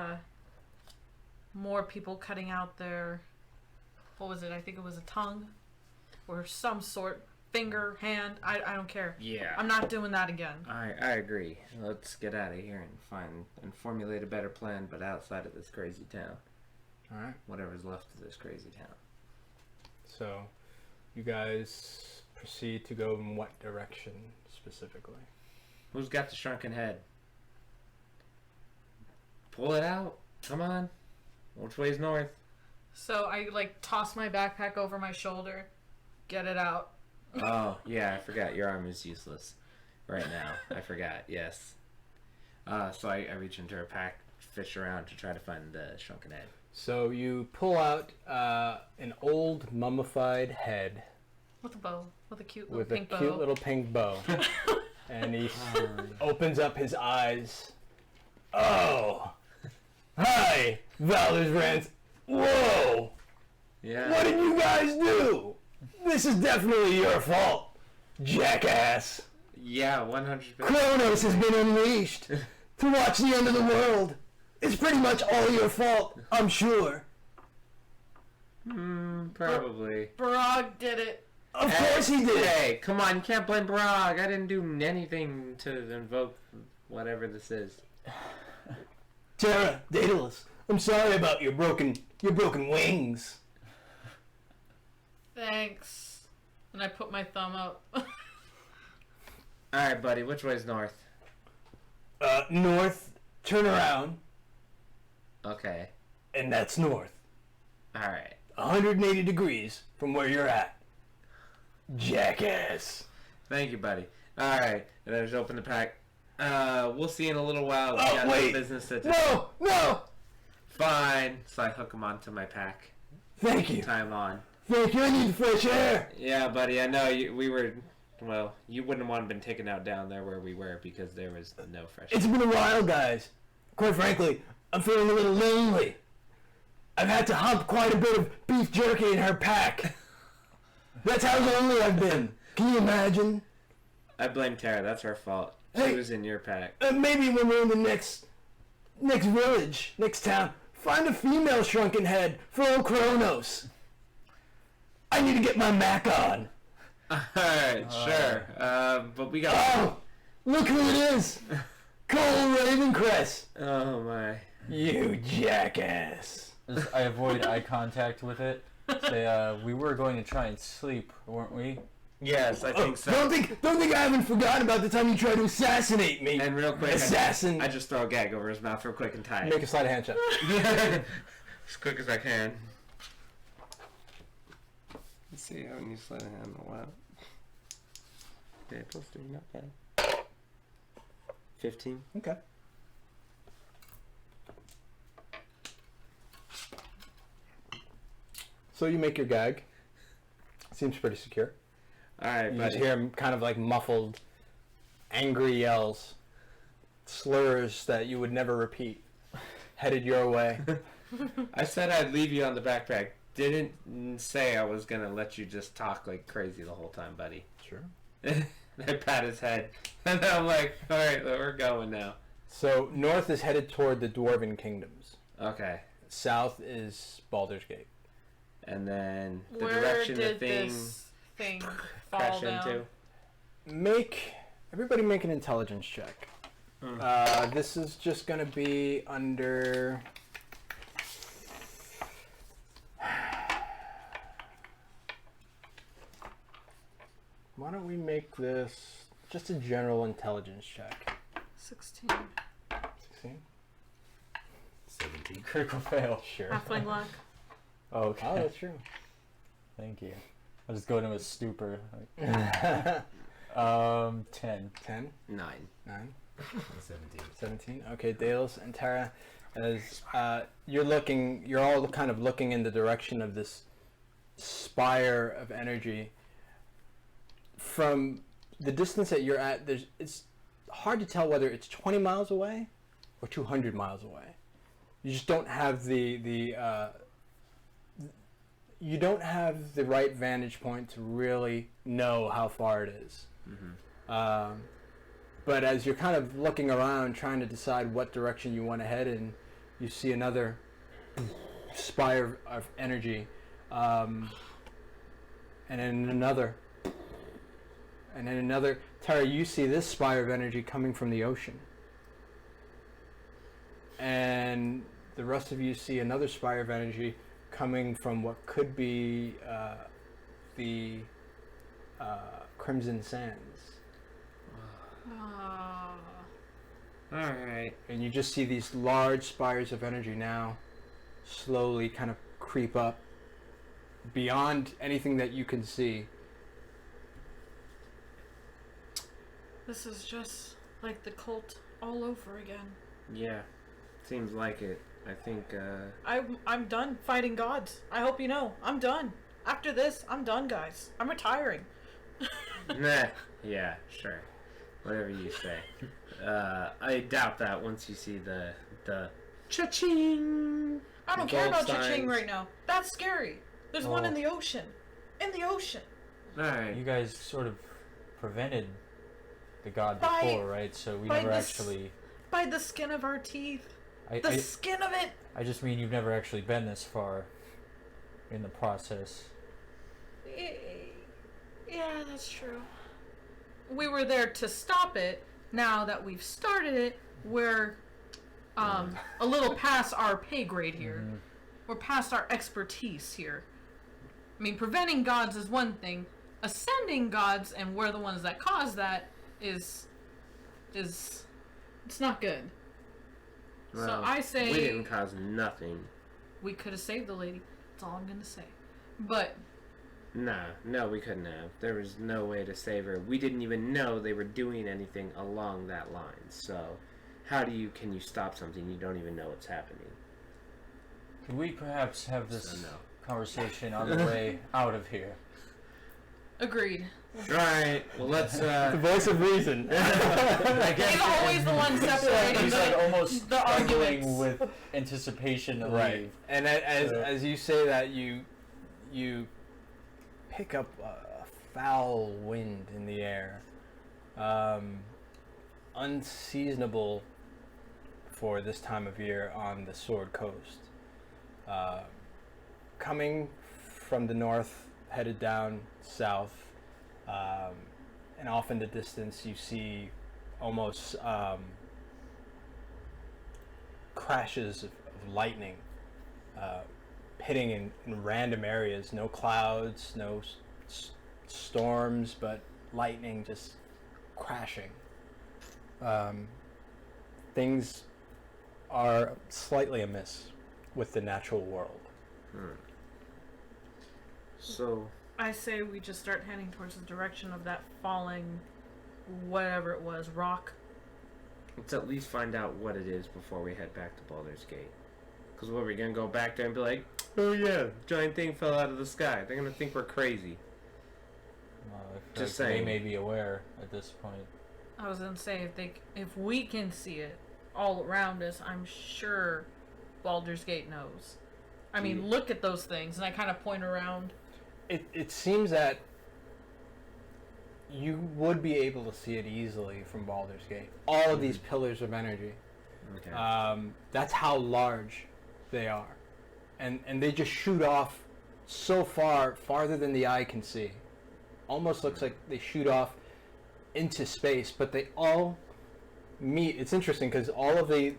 more people cutting out their, what was it? I think it was a tongue or some sort, finger, hand. I don't care. Yeah. I'm not doing that again. I agree. Let's get out of here and find and formulate a better plan, but outside of this crazy town. All right. Whatever's left of this crazy town. So you guys proceed to go in what direction specifically? Who's got the shrunken head? Pull it out. Come on. Which way's north? So I like toss my backpack over my shoulder, get it out. Oh, yeah, I forgot. Your arm is useless right now. I forgot, yes. So I reach into her pack, fish around to try to find the shrunken head. So you pull out an old mummified head With a bow. With a cute little with a pink bow. cute little pink bow. And he opens up his eyes. Oh! Hi! Valor's Ransom. Whoa! Yeah. What did you guys do? This is definitely your fault, jackass. Yeah, 100%. Kronos has been unleashed to watch the end of the world. It's pretty much all your fault, I'm sure. Probably. Barag did it. Of course he did. Hey, come on, you can't blame Barag. I didn't do anything to invoke whatever this is. Terra, Daedalus, I'm sorry about your broken wings. Thanks. And I put my thumb up. Alright, buddy, which way's north? North, turn around, Okay. and that's north. Alright. 180 degrees from where you're at. Jackass. Thank you, buddy. Alright, and I just open the pack. We'll see in a little while. We Oh, got wait. no business to do. No! Fine. So I hook him onto my pack. Thank you. Time on. Thank you, I need fresh air. Yeah, buddy, I know we were... Well, you wouldn't want to have been taken out down there where we were because there was no fresh It's been a while, guys. Quite frankly, I'm feeling a little lonely. I've had to hump quite a bit of beef jerky in her pack. That's how lonely I've been. Can you imagine? I blame Terra. That's her fault. She was in your pack. Maybe when we're in the next village, next town, find a female shrunken head for old Kronos. I need to get my Mac on. Alright, sure. But we got... Oh! Look who it is! Kohl Ravencrest! Oh my. You jackass! I avoid eye contact with it. Say, we were going to try and sleep, weren't we? Yes, I think so. Don't think I haven't forgotten about the time you tried to assassinate me. And real quick, Assassin! I just throw a gag over his mouth real quick and tie it. Make a sleight of hand check. As quick as I can. Let's see, I haven't used sleight of hand in a while. Okay, +3, not bad. 15. Okay. So you make your gag. Seems pretty secure. Alright, You buddy. just hear him kind of like muffled, angry yells, slurs that you would never repeat, headed your way. I said I'd leave you on the backpack. Didn't say I was gonna let you just talk like crazy the whole time, buddy. Sure. I pat his head, and I'm like, alright, we're going now. So north is headed toward the Dwarven Kingdoms. Okay. South is Baldur's Gate. And then the Where direction the did thing this thing fall crash down? into. Everybody make an intelligence check. This is just gonna be under. Why don't we make this just a general intelligence check? 16. 16? 17. Critical fail. Sure. Halfling luck. Okay. Oh, that's true. Thank you. I'll just go into a stupor. 10. 10, 9. 9, 17. 17. Okay, Daedalus and Terra, as you're all kind of looking in the direction of this spire of energy. From the distance that you're at, it's hard to tell whether it's 20 miles away or 200 miles away. You just don't have the right vantage point to really know how far it is. But as you're kind of looking around, trying to decide what direction you want to head in, you see another spire of energy, and then another. And then another. Terra, you see this spire of energy coming from the ocean. And the rest of you see another spire of energy coming from what could be the Crimson Sands. Alright. And you just see these large spires of energy now slowly kind of creep up beyond anything that you can see. This is just like the cult all over again. Yeah. Seems like it. I think, I'm done fighting gods. I hope you know. I'm done. After this, I'm done, guys. I'm retiring. nah. Yeah, sure. Whatever you say. I doubt that once you see the cha-ching. I don't care about Gold cha-ching signs. right now. That's scary. There's one Oh. in the ocean. In the ocean. Alright. You guys sort of prevented the god By- before, right? So we by never this- actually. By the skin of our teeth. I, The I, skin of it. I just mean you've never actually been this far in the process. Yeah, that's true. We were there to stop it. Now that we've started it, we're a little past our pay grade here. We're past our expertise here. I mean, preventing gods is one thing. Ascending gods, and we're the ones that cause that, is it's not good. So Well, I say we didn't cause nothing. we could have saved the lady. That's all I'm gonna say. But No, we couldn't have. There was no way to save her. We didn't even know they were doing anything along that line. So, can you stop something you don't even know what's happening? Could we perhaps have this So no. conversation on the way out of here? agreed. Right. Well, let's. The voice of reason. I guess. He's always the one separating He's like almost the struggling arguments. with anticipation to Right. leave. And as you say that, you pick up a foul wind in the air. unseasonable for this time of year on the Sword Coast. Coming from the north, headed down south, and off in the distance you see almost crashes of lightning hitting in random areas. No clouds, no storms, but lightning just crashing. Things are slightly amiss with the natural world. So I say we just start heading towards the direction of that falling, whatever it was, rock. let's at least find out what it is before we head back to Baldur's Gate. Because what, we're going to go back there and be like, oh yeah, giant thing fell out of the sky. They're going to think we're crazy. I feel Just like saying. they may be aware at this point. I was gonna say if we can see it all around us, I'm sure Baldur's Gate knows. I mean, look at those things, and I kind of point around. It seems that you would be able to see it easily from Baldur's Gate. All of these pillars of energy. Okay. That's how large they are. And they just shoot off so far, farther than the eye can see. Almost looks like they shoot off into space, but they all meet. It's interesting because all of the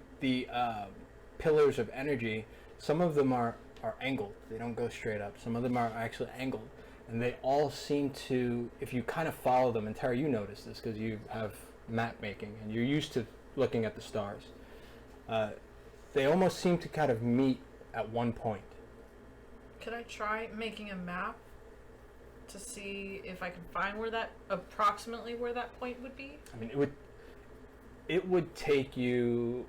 pillars of energy, some of them are angled. They don't go straight up. Some of them are actually angled. And they all seem to, if you kind of follow them, and Terra, you notice this because you have map making and you're used to looking at the stars. They almost seem to kind of meet at one point. Could I try making a map to see if I can find approximately where that point would be? I mean, it would take you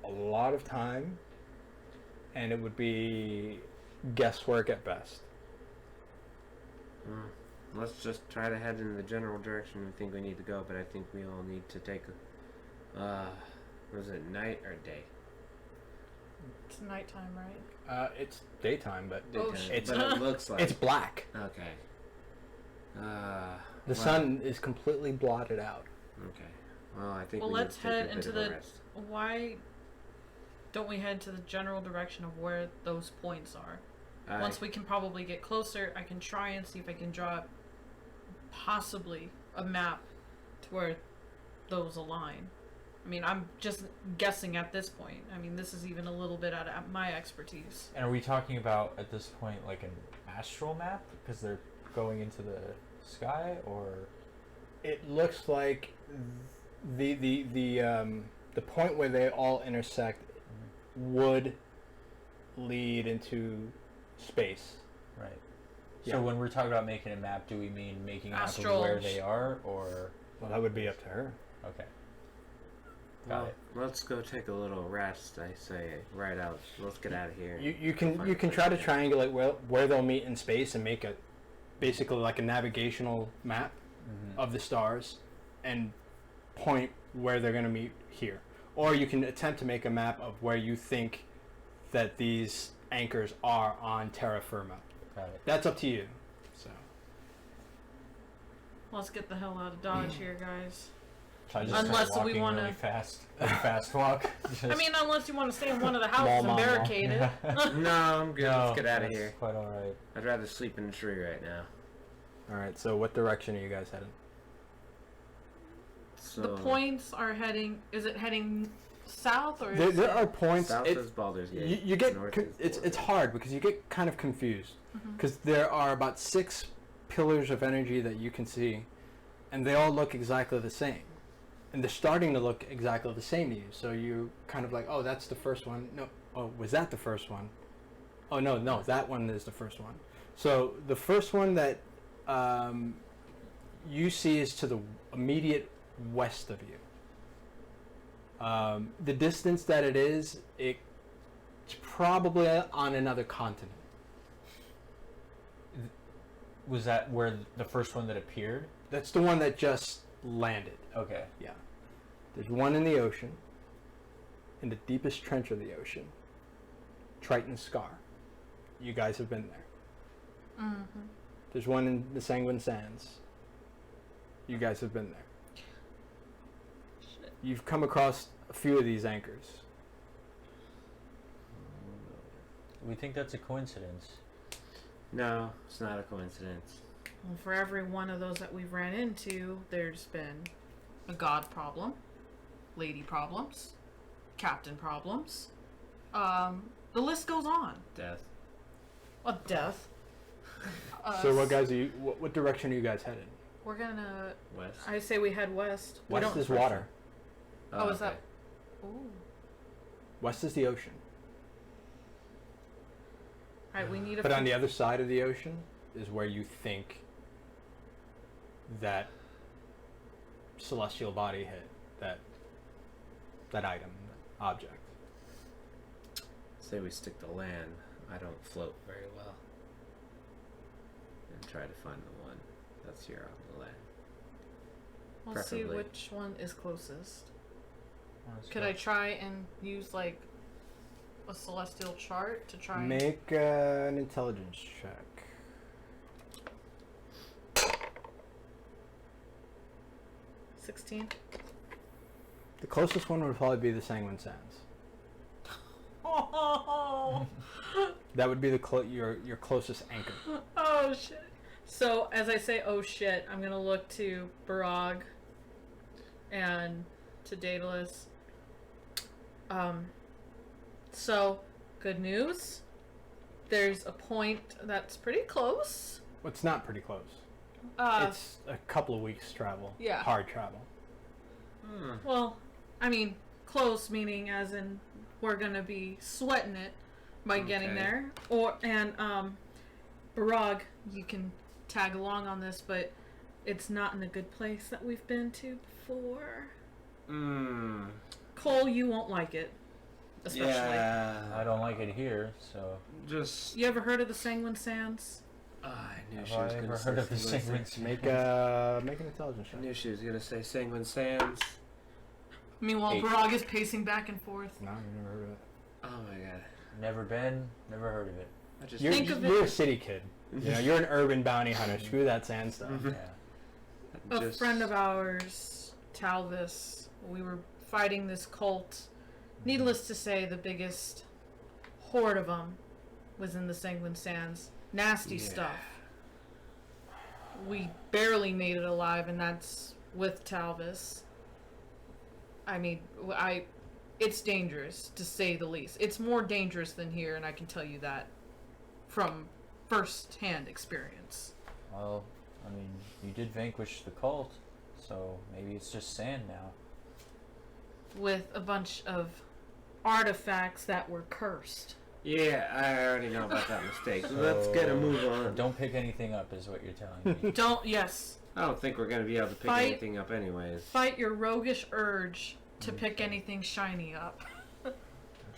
a lot of time, and it would be guesswork at best. Let's just try to head in the general direction we think we need to go, but I think we all need to take was it night or day? It's nighttime, right? It's daytime, but Oh, Daytime, shit. but it looks like it's black. okay. The sun is completely blotted out. Okay. Well, I think Well, we need let's to take head a bit into of a the. rest. Why don't we head to the general direction of where those points are? Aye. Once we can probably get closer, I can try and see if I can draw possibly a map to where those align. I mean, I'm just guessing at this point. I mean, this is even a little bit out of my expertise. And are we talking about at this point like an astral map because they're going into the sky, or It looks like the point where they all intersect would lead into space. right? Yeah. So when we're talking about making a map, do we mean making a map of Astral where they are, or Well, that would be up to her. okay? Got Well, it. let's go take a little rest. I say, right out. Let's get out of here. You Find can a you can place try to get. triangulate where they'll meet in space and make a basically like a navigational map of the stars and point where they're going to meet here. Or you can attempt to make a map of where you think that these anchors are on terra firma. Got it. That's up to you. So Let's get the hell out of Dodge here, guys. Should I just Unless start we walking wanna- really fast, like fast walk. I mean, unless you want to stay in one of the houses Mall, and mall, mall. barricade it. No, I'm good. Let's get out of that's here. Quite all right. I'd rather sleep in a tree right now. all right. So what direction are you guys heading? So The points are heading. Is it heading south or? There, is there it, are points. south it- is Baldur's Gate. you get north con- is it's hard because you get kind of confused Mhm. because there are about 6 pillars of energy that you can see, and they all look exactly the same, and they're starting to look exactly the same to you. So you kind of like, oh, that's the first one. No, oh, was that the first one? Oh no, that one is the first one. So the first one that you see is to the immediate west of you. The distance that it is, it's probably on another continent. Was that where the first one that appeared? That's the one that just landed. Okay. Yeah. There's one in the ocean, in the deepest trench of the ocean. Triton Scar. You guys have been there. Mhm. There's one in the Sanguine Sands. You guys have been there. Shit. you've come across a few of these anchors. We think that's a coincidence. No, it's not a coincidence. Well, for every one of those that we've ran into, there's been a god problem, lady problems, captain problems. The list goes on. Death. A death. So what guys are you? What direction are you guys headed? We're gonna. West. I say we head west. We West don't- is water. Oh, is that? Ooh. West is the ocean. All right, we need a. But on the other side of the ocean is where you think that celestial body hit, that item, object. Say we stick to land. I don't float very well. And try to find the one that's here on the land. We'll see preferably. which one is closest. Let's Could go. I try and use like a celestial chart to try? Make an intelligence check. 16. The closest one would probably be the Sanguine Sands. Oh, That would be your closest anchor. oh shit. So as I say, oh shit, I'm gonna look to Barag and to Daedalus. So good news. There's a point that's pretty close. Well, it's not pretty close. It's a couple of weeks travel. Yeah. Hard travel. Well, I mean, close meaning as in we're gonna be sweating it by getting Okay. there. Barag, you can tag along on this, but it's not in a good place that we've been to before. Kohl, you won't like it, especially. Yeah. I don't like it here, so. Just. You ever heard of the Sanguine Sands? I knew Have she I was ever gonna heard of the say Sanguine Make an intelligence I check. knew she was gonna say Sanguine Sands. Meanwhile, 8. Barag is pacing back and forth. No, you've never heard of it. Oh my god. Never been, never heard of it. I just You're, Think of you're it- a city kid. You know, you're an urban bounty hunter. Screw that sand stuff. Mhm. Yeah. A friend of ours, Talvis, we were fighting this cult. Needless to say, the biggest horde of them was in the Sanguine Sands. Nasty Yeah. stuff. We barely made it alive, and that's with Talvis. I mean, it's dangerous, to say the least. It's more dangerous than here, and I can tell you that from first-hand experience. Well, I mean, you did vanquish the cult, so maybe it's just sand now. With a bunch of artifacts that were cursed. Yeah, I already know about that mistake. Let's get a move on. Don't pick anything up, is what you're telling me. Yes. I don't think we're gonna be able to pick Fight. anything up anyways. Fight your roguish urge to pick anything shiny up.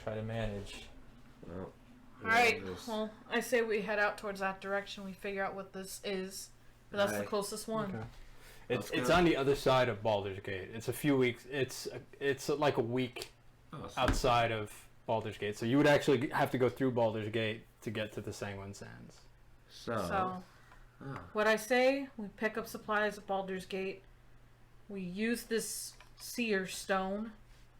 Try to manage. Well, Alright, just- well, I say we head out towards that direction. We figure out what this is. But that's the Alright. closest one. Okay. Let's It's go. on the other side of Baldur's Gate. It's a few weeks. It's like a week Oh, so- outside of Baldur's Gate. So you would actually have to go through Baldur's Gate to get to the Sanguine Sands. So, Oh. what I say, we pick up supplies at Baldur's Gate. We use this seer stone.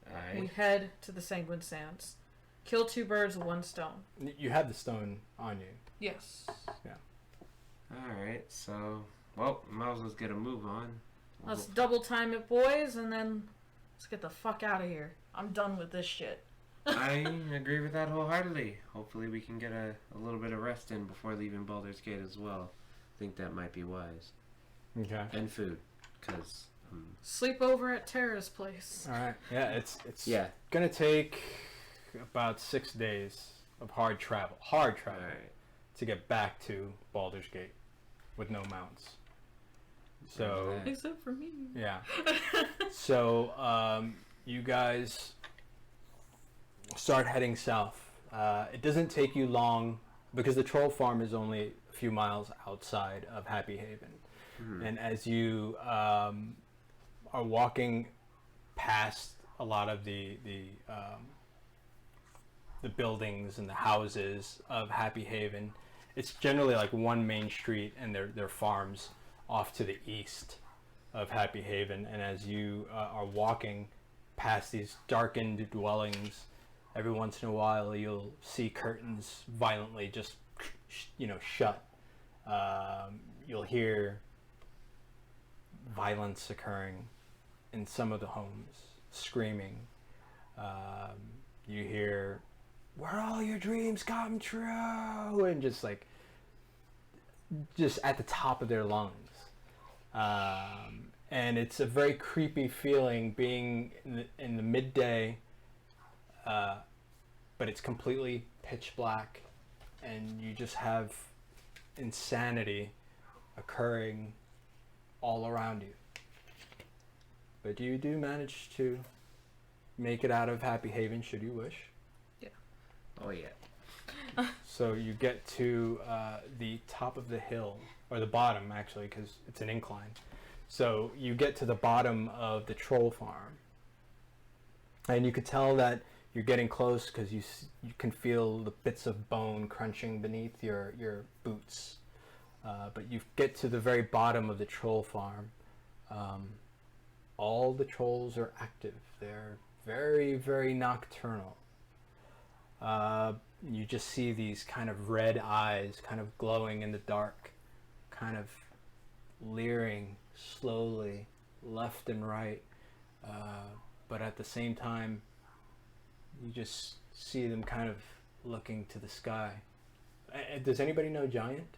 We Alright. head to the Sanguine Sands. Kill 2 birds with 1 stone. You have the stone on you. Yes. Alright, so well, might as well get a move on. Let's double time it, boys, and then let's get the fuck out of here. I'm done with this shit. I agree with that wholeheartedly. Hopefully we can get a little bit of rest in before leaving Baldur's Gate as well. I think that might be wise. Okay. And food, because Sleep over at Terra's place. All right. Yeah. It's yeah. gonna take about 6 days of hard travel. Hard travel Alright. to get back to Baldur's Gate with no mounts. So Roger that. Except for me. yeah. So you guys start heading south. It doesn't take you long because the troll farm is only a few miles outside of Happy Haven. And as you are walking past a lot of the buildings and the houses of Happy Haven, it's generally like one main street, and they're farms off to the east of Happy Haven. And as you are walking past these darkened dwellings. Every once in a while, you'll see curtains violently just, shut. You'll hear violence occurring in some of the homes, screaming. You hear, "Where all your dreams come true," and just at the top of their lungs. And it's a very creepy feeling being in the midday, but it's completely pitch black, and you just have insanity occurring all around you. But you do manage to make it out of Happy Haven should you wish. Oh yeah. So you get to the top of the hill, or the bottom actually, because it's an incline. So you get to the bottom of the troll farm, and you could tell that you're getting close because you can feel the bits of bone crunching beneath your boots. But you get to the very bottom of the troll farm. All the trolls are active. They're very, very nocturnal. You just see these kind of red eyes kind of glowing in the dark, kind of leering slowly left and right. But at the same time, you just see them kind of looking to the sky. Does anybody know Giant?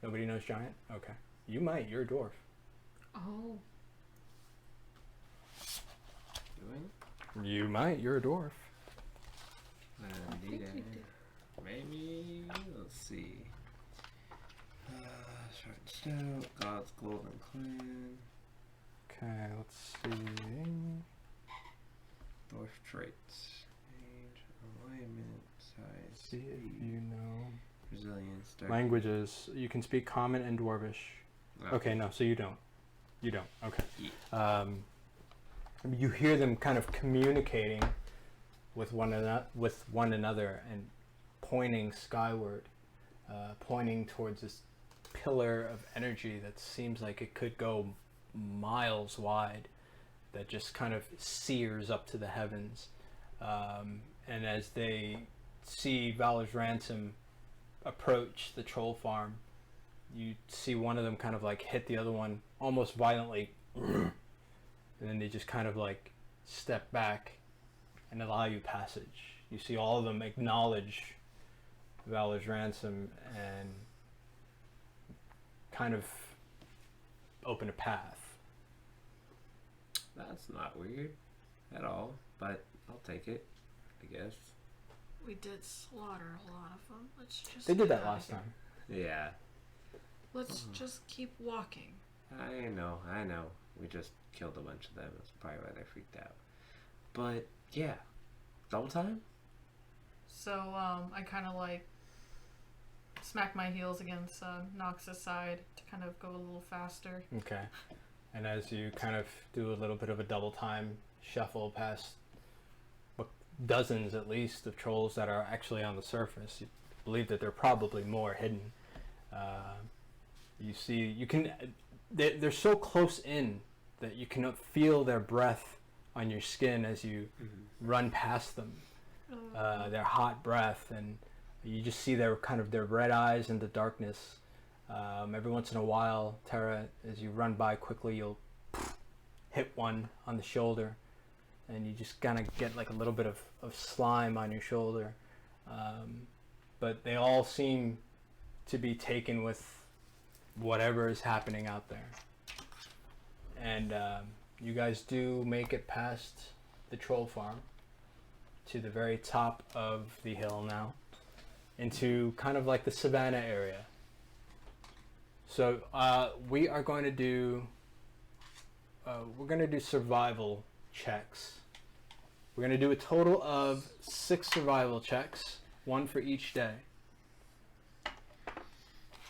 Nobody knows Giant? Okay. You might. You're a dwarf. Oh. Doing? You might. You're a dwarf. Maybe. Let's see. Short and stout. God's golden clan. Okay, let's see. Dwarf traits. Age, alignment, size, See if you know. resilience, dark. Languages. You can speak Common and Dwarvish. Okay, no, so you don't. You don't. Okay. Yeah. You hear them kind of communicating with one another and pointing skyward, pointing towards this pillar of energy that seems like it could go miles wide, that just kind of sears up to the heavens. And as they see Valor's Ransom approach the troll farm, you see one of them kind of like hit the other one almost violently, and then they just kind of like step back and allow you passage. You see all of them acknowledge Valor's Ransom and kind of open a path. That's not weird at all, but I'll take it, I guess. We did slaughter a lot of them. Let's just. They did get that outta last here. time. Yeah. Let's just keep walking. I know. We just killed a bunch of them. That's probably why they freaked out. But, yeah. Double time? So I kind of like smack my heels against Nox's side to kind of go a little faster. Okay. And as you kind of do a little bit of a double time shuffle past dozens at least of trolls that are actually on the surface, you believe that there are probably more hidden. You see, they're so close in that you can feel their breath on your skin as you run past them. Their hot breath, and you just see their red eyes in the darkness. Every once in a while, Terra, as you run by quickly, you'll hit one on the shoulder, and you just kind of get like a little bit of slime on your shoulder. But they all seem to be taken with whatever is happening out there. And you guys do make it past the troll farm to the very top of the hill now, into kind of like the savannah area. So we are going to do survival checks. We're going to do a total of 6 survival checks, 1 for each day.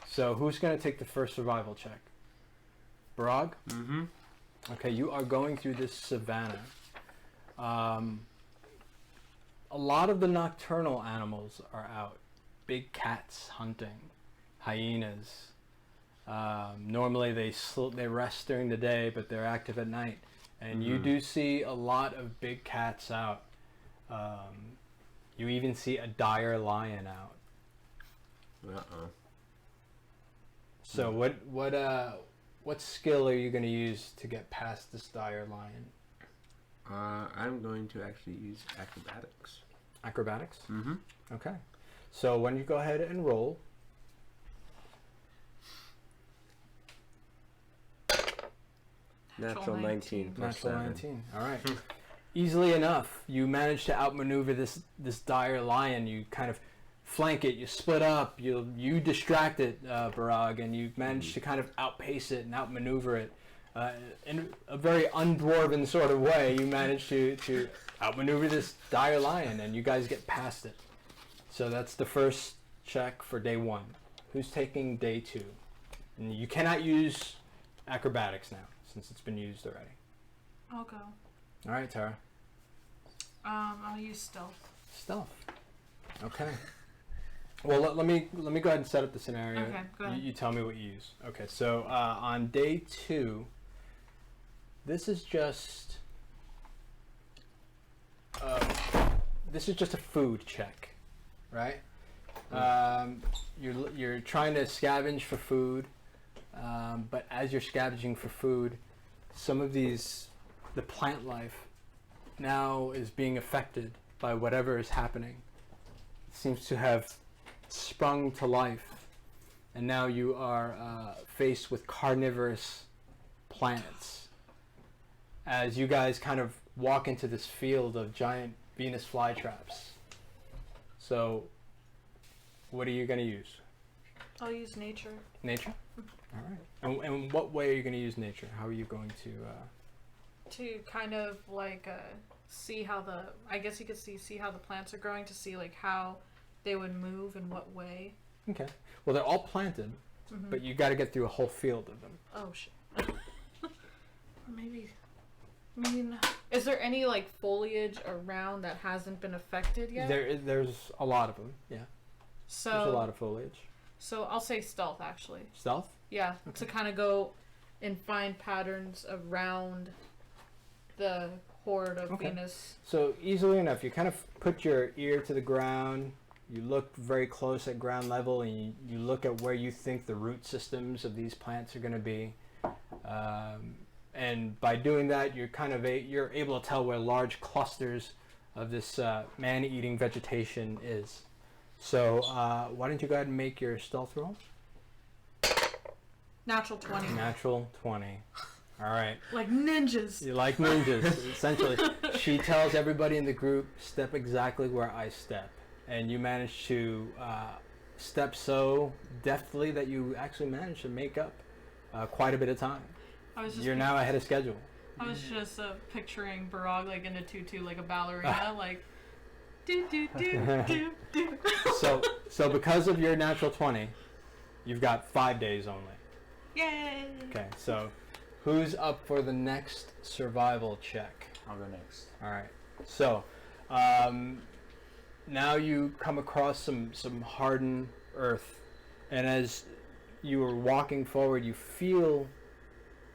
So who's going to take the first survival check? Barag? Mm-hmm. Okay, you are going through this savannah. A lot of the nocturnal animals are out. Big cats hunting, hyenas. Normally they rest during the day, but they're active at night. And you do see a lot of big cats out. You even see a dire lion out. Uh-oh. So what skill are you going to use to get past this dire lion? I'm going to actually use acrobatics. Acrobatics? Mm-hmm. Okay. So when you go ahead and roll. Natural 19 plus Natural 7. 19. All right. Easily enough, you manage to outmaneuver this dire lion. You kind of flank it. You split up. You distract it, Barag, and you manage to kind of outpace it and outmaneuver it in a very undwarven sort of way. You manage to outmaneuver this dire lion, and you guys get past it. So that's the first check for day 1. Who's taking day 2? And you cannot use acrobatics now, since it's been used already. I'll go. All right, Terra. I'll use stealth. Stealth. Okay. Well, let me go ahead and set up the scenario. Okay, go ahead. You tell me what you use. Okay, so on day 2, this is just a food check, right? You're trying to scavenge for food, but as you're scavenging for food, some of the plant life now is being affected by whatever is happening. It seems to have sprung to life, and now you are faced with carnivorous plants. As you guys kind of walk into this field of giant Venus flytraps. So, what are you going to use? I'll use nature. Nature? All right. And what way are you going to use nature? How are you going to kind of like see how I guess you could see how the plants are growing, to see like how they would move in what way. Okay. Well, they're all planted, but you got to get through a whole field of them. Oh shit. Maybe. I mean, is there any like foliage around that hasn't been affected yet? There's a lot of them. Yeah. So there's a lot of foliage. So I'll say stealth actually. Stealth? Yeah, to kind of go and find patterns around the horde of Venus. So easily enough, you kind of put your ear to the ground, you look very close at ground level, and you look at where you think the root systems of these plants are going to be. And by doing that, you're able to tell where large clusters of this man-eating vegetation is. So why don't you go ahead and make your stealth roll? Natural 20. Natural 20. All right. Like ninjas. You like ninjas, essentially. She tells everybody in the group, step exactly where I step. And you manage to step so deftly that you actually manage to make up quite a bit of time. You're now ahead of schedule. I was just picturing Barag like in a tutu, like a ballerina, like do do do do do. So because of your natural 20, you've got 5 days only. Yay! Okay, so who's up for the next survival check? I'll go next. All right. So now you come across some hardened earth, and as you are walking forward, you feel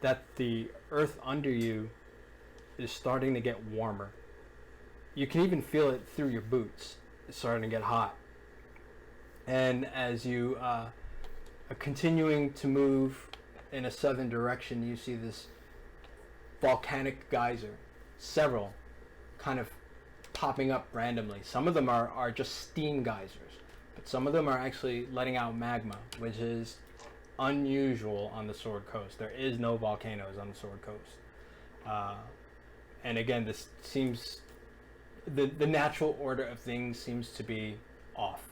that the earth under you is starting to get warmer. You can even feel it through your boots. It's starting to get hot. And as you are continuing to move in a southern direction, you see this volcanic geyser, several kind of popping up randomly. Some of them are just steam geysers, but some of them are actually letting out magma, which is unusual on the Sword Coast. There is no volcanoes on the Sword Coast. And again, this seems the natural order of things seems to be off,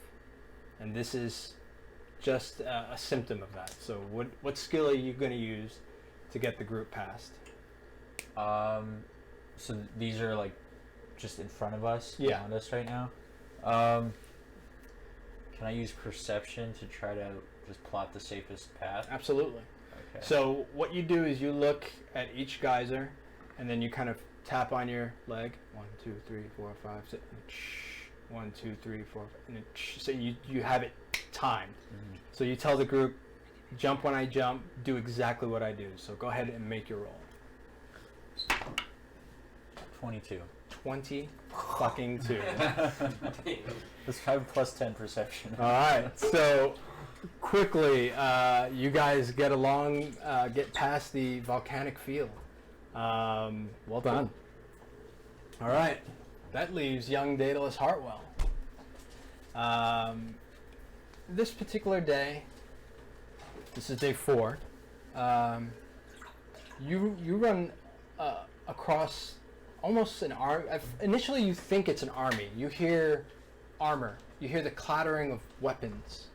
and this is just a symptom of that. So what skill are you going to use to get the group past? So these are like just in front of us, Yeah. around us right now. Can I use perception to try to just plot the safest path? Absolutely. Okay. So what you do is you look at each geyser, and then you kind of tap on your leg. 1, 2, 3, 4, 5, 6. 1, 2, 3, 4. And so you have it timed. Mhm. So you tell the group, jump when I jump, do exactly what I do. So go ahead and make your roll. 22. 20 fucking 2. Let's try plus 10 perception. All right, so quickly, you guys get along, get past the volcanic field. Well done. All right, that leaves young Daedalus Hartwell. This particular day, this is day 4. You run across almost an army. Initially, you think it's an army. You hear armor. You hear the clattering of weapons.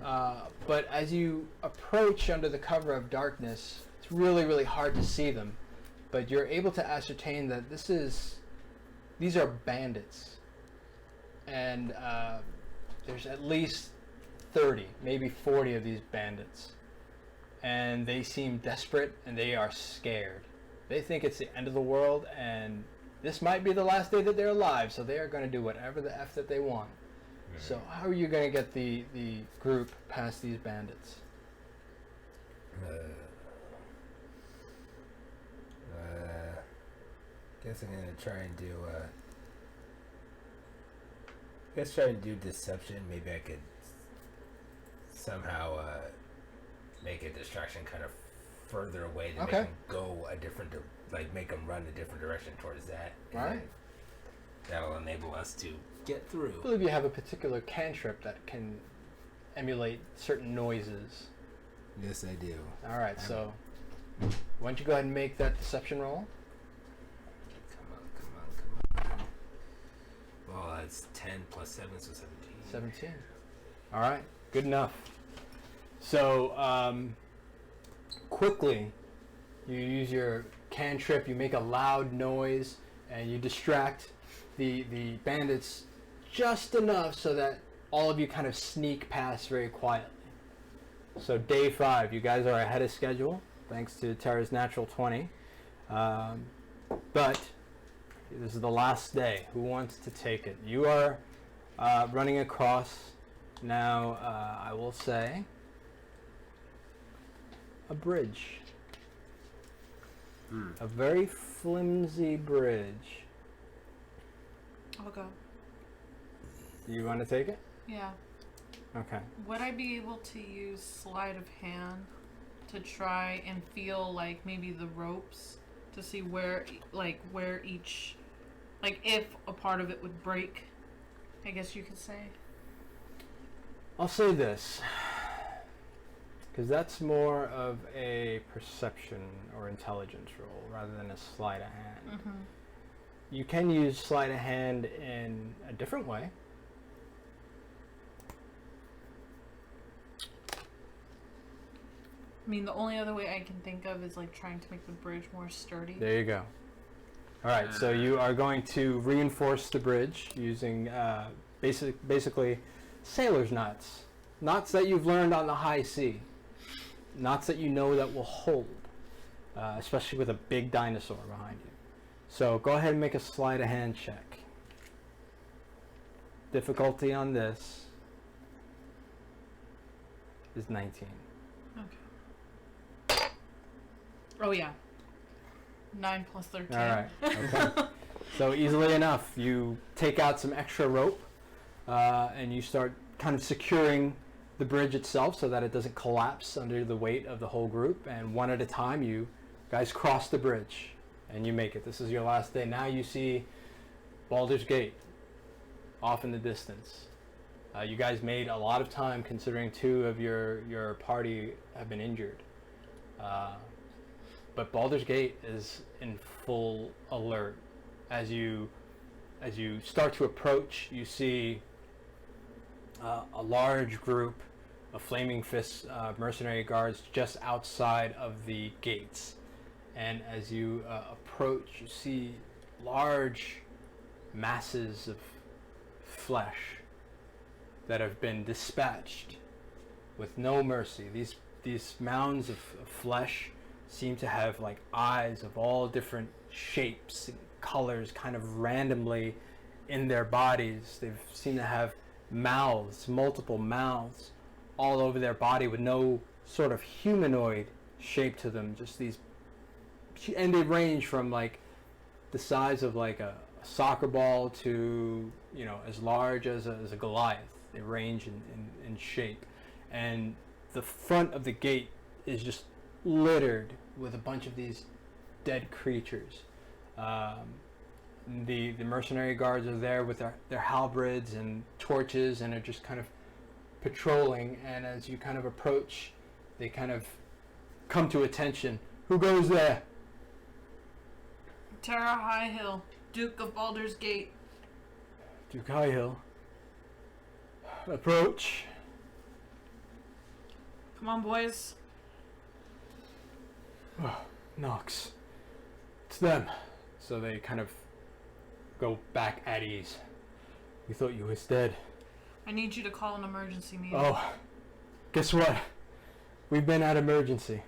But as you approach under the cover of darkness, it's really, really hard to see them. But you're able to ascertain that these are bandits. And there's at least 30, maybe 40 of these bandits. And they seem desperate and they are scared. They think it's the end of the world and this might be the last day that they're alive, so they are going to do whatever the F that they want. So how are you going to get the group past these bandits? Guess I'm gonna try and do deception. Maybe I could somehow make a distraction kind of further away to make them go a different, make them run a different direction towards that. All right. That'll enable us to get through. I believe you have a particular cantrip that can emulate certain noises. Yes, I do. All right, so why don't you go ahead and make that deception roll? Come on. Well, that's 10 plus 7, so 17. 17. All right, good enough. So quickly, you use your cantrip, you make a loud noise, and you distract the bandits just enough so that all of you kind of sneak past very quietly. So day 5, you guys are ahead of schedule, thanks to Terra's natural 20. But this is the last day. Who wants to take it? You are running across now, I will say, a bridge. A very flimsy bridge. I'll go. You want to take it? Yeah. Okay. Would I be able to use sleight of hand to try and feel maybe the ropes to see where each, if a part of it would break, I guess you could say? I'll say this, because that's more of a perception or intelligence roll rather than a sleight of hand. Mm-hmm. You can use sleight of hand in a different way. I mean, the only other way I can think of is trying to make the bridge more sturdy. There you go. All right, so you are going to reinforce the bridge using basically sailor's knots. Knots that you've learned on the high sea. Knots that you know that will hold, especially with a big dinosaur behind you. So go ahead and make a sleight of hand check. Difficulty on this is 19. Okay. Oh yeah. 9 plus 13. All right. Okay. So easily enough, you take out some extra rope and you start kind of securing the bridge itself so that it doesn't collapse under the weight of the whole group. And one at a time, you guys cross the bridge and you make it. This is your last day. Now you see Baldur's Gate off in the distance. You guys made a lot of time considering 2 of your party have been injured. But Baldur's Gate is in full alert. As you start to approach, you see a large group of Flaming Fists mercenary guards just outside of the gates. And as you approach, you see large masses of flesh that have been dispatched with no mercy. These mounds of flesh seem to have eyes of all different shapes and colors kind of randomly in their bodies. They seem to have mouths, multiple mouths all over their body with no sort of humanoid shape to them. Just these, and they range from the the size of like a soccer ball to, as large as a Goliath. They range in shape. And the front of the gate is just littered with a bunch of these dead creatures. The mercenary guards are there with their halberds and torches and are just kind of patrolling. And as you kind of approach, they kind of come to attention. Who goes there? Terra Highhill, Duke of Baldur's Gate. Duke Highhill. Approach. Come on, boys. Oh, Nox. It's them. So they kind of go back at ease. We thought you was dead. I need you to call an emergency meeting. Oh, guess what? We've been at emergency.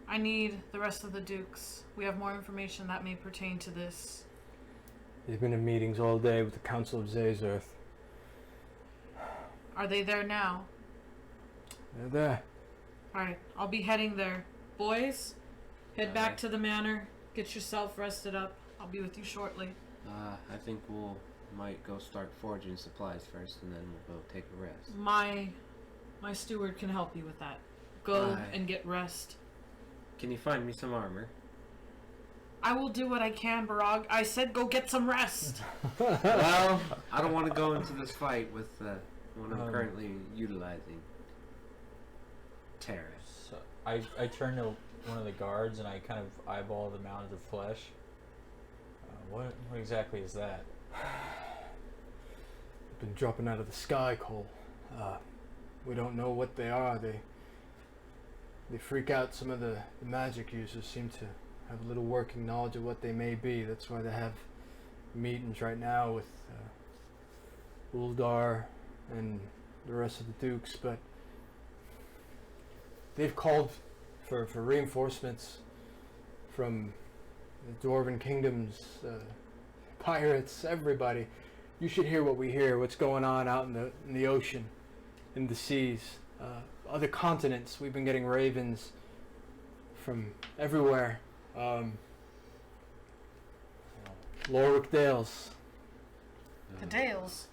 I need the rest of the Dukes. We have more information that may pertain to this. They've been in meetings all day with the Council of Zazerth. Are they there now? They're there. Alright, I'll be heading there. Boys, head back to the manor. Get yourself rested up. I'll be with you shortly. I think might go start foraging supplies first, and then we'll go take a rest. My steward can help you with that. Go Aye. and get rest. Can you find me some armor? I will do what I can, Barag. I said go get some rest. Well, I don't want to go into this fight with one I'm currently utilizing. Terra. So I turn to one of the guards and I kind of eyeball the mound of flesh. What exactly is that? Been dropping out of the sky, Kohl. We don't know what they are. They freak out some of the magic users. Seem to have little working knowledge of what they may be. That's why they have meetings right now with Uldar and the rest of the Dukes. But they've called for reinforcements from the Dwarven kingdoms, pirates, everybody. You should hear what we hear, what's going on out in the ocean, in the seas, other continents. We've been getting ravens from everywhere. Lorwick Dales. The Dales?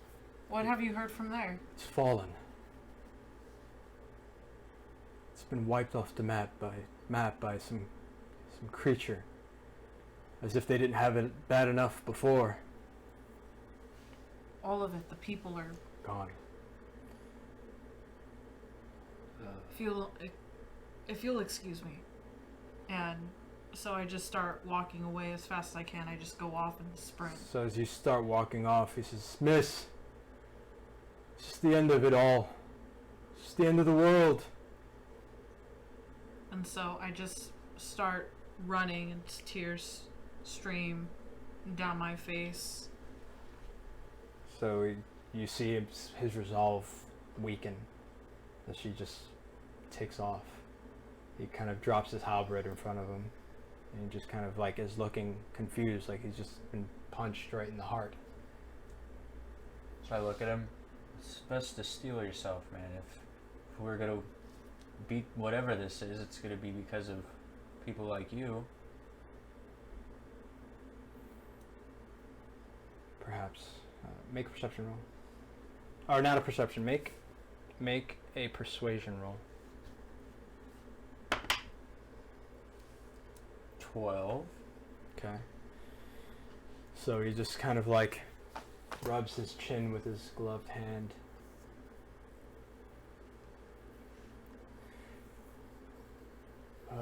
What have you heard from there? It's fallen. It's been wiped off the map by some creature. As if they didn't have it bad enough before. All of it. The people are. Gone. If you'll excuse me. And so I just start walking away as fast as I can. I just go off and sprint. So as you start walking off, he says, "Miss, it's just the end of it all. It's just the end of the world." And so I just start running and tears stream down my face. So you see his resolve weaken as she just takes off. He kind of drops his halberd in front of him, and he just kind of like is looking confused, like he's just been punched right in the heart. So I look at him. It's best to steel yourself, man. If we're gonna beat whatever this is, it's gonna be because of people like you. Perhaps make a perception roll, or not a perception. Make a persuasion roll. 12. Okay. So he just kind of like rubs his chin with his gloved hand.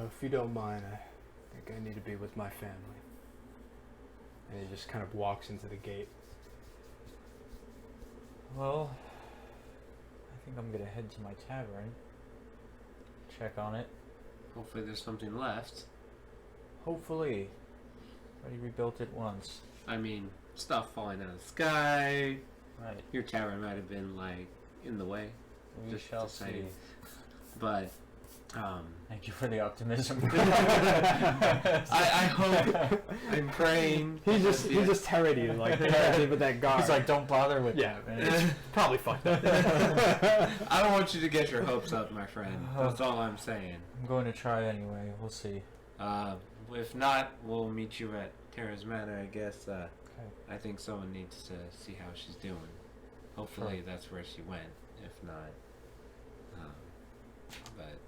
If you don't mind, I think I need to be with my family. And he just kind of walks into the gate. Well, I think I'm gonna head to my tavern. Check on it. Hopefully there's something left. Hopefully. Already rebuilt it once. I mean, stuff falling out of the sky. Right. Your tavern might have been, like, in the way. We Just shall saying. see. But, Thank you for the optimism. I hope, I'm praying. He just teared you like with that guard. He's like, don't bother with yeah, that, man. it's probably fucked up. I don't want you to get your hopes up, my friend. That's all I'm saying. I'm going to try anyway. We'll see. If not, we'll meet you at Terra's matter, I guess. I think someone needs to see how she's doing. Hopefully that's where she went. If not, but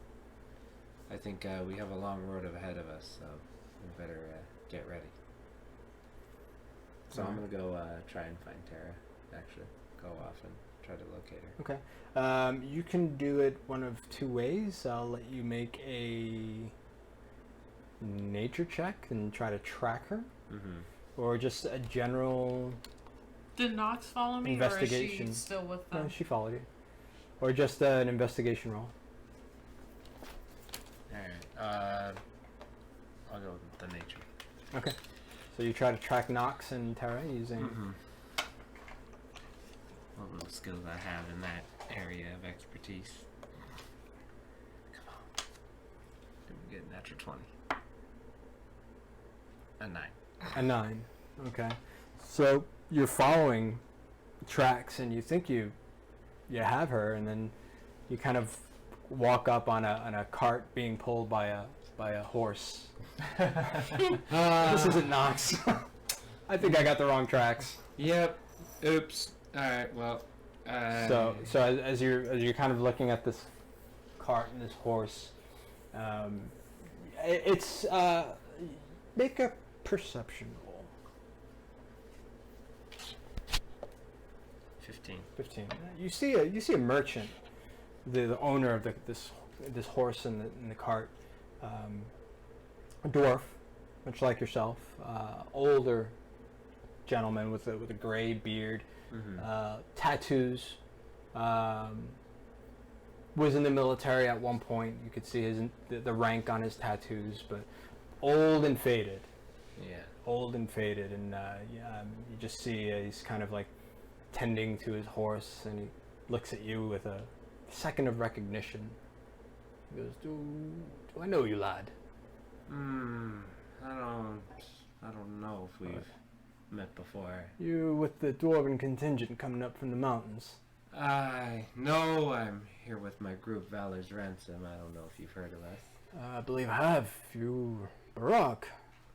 I think we have a long road ahead of us, so we better get ready. So I'm gonna go try and find Terra. Actually, go off and try to locate her. Okay. You can do it one of two ways. I'll let you make a nature check and try to track her, or just a general Did Nox follow me, or is investigation. she still with them? No, she followed you. Or just an investigation roll. Alright, I'll go with the nature. Okay. So you try to track Nox and Terra using... What little skills I have in that area of expertise. Come on. Didn't get a natural 20. A 9. A 9. Okay. So you're following tracks and you think you have her, and then you kind of walk up on a cart being pulled by a horse. This isn't Nox. I think I got the wrong tracks. Yep. Oops. Alright, well. So as you're kind of looking at this cart and this horse, it's make a perception roll. 15. You see a merchant, the owner of this horse and the cart, a dwarf, much like yourself, older gentleman with a gray beard, tattoos. Was in the military at one point. You could see the rank on his tattoos, but old and faded. Yeah. Old and faded, and you just see he's kind of like tending to his horse, and he looks at you with a second of recognition. He goes, "Do I know you, lad?" I don't know if we've met before. You with the dwarven contingent coming up from the mountains. I know I'm here with my group, Valor's Ransom. I don't know if you've heard of us. I believe I have. You, Barag.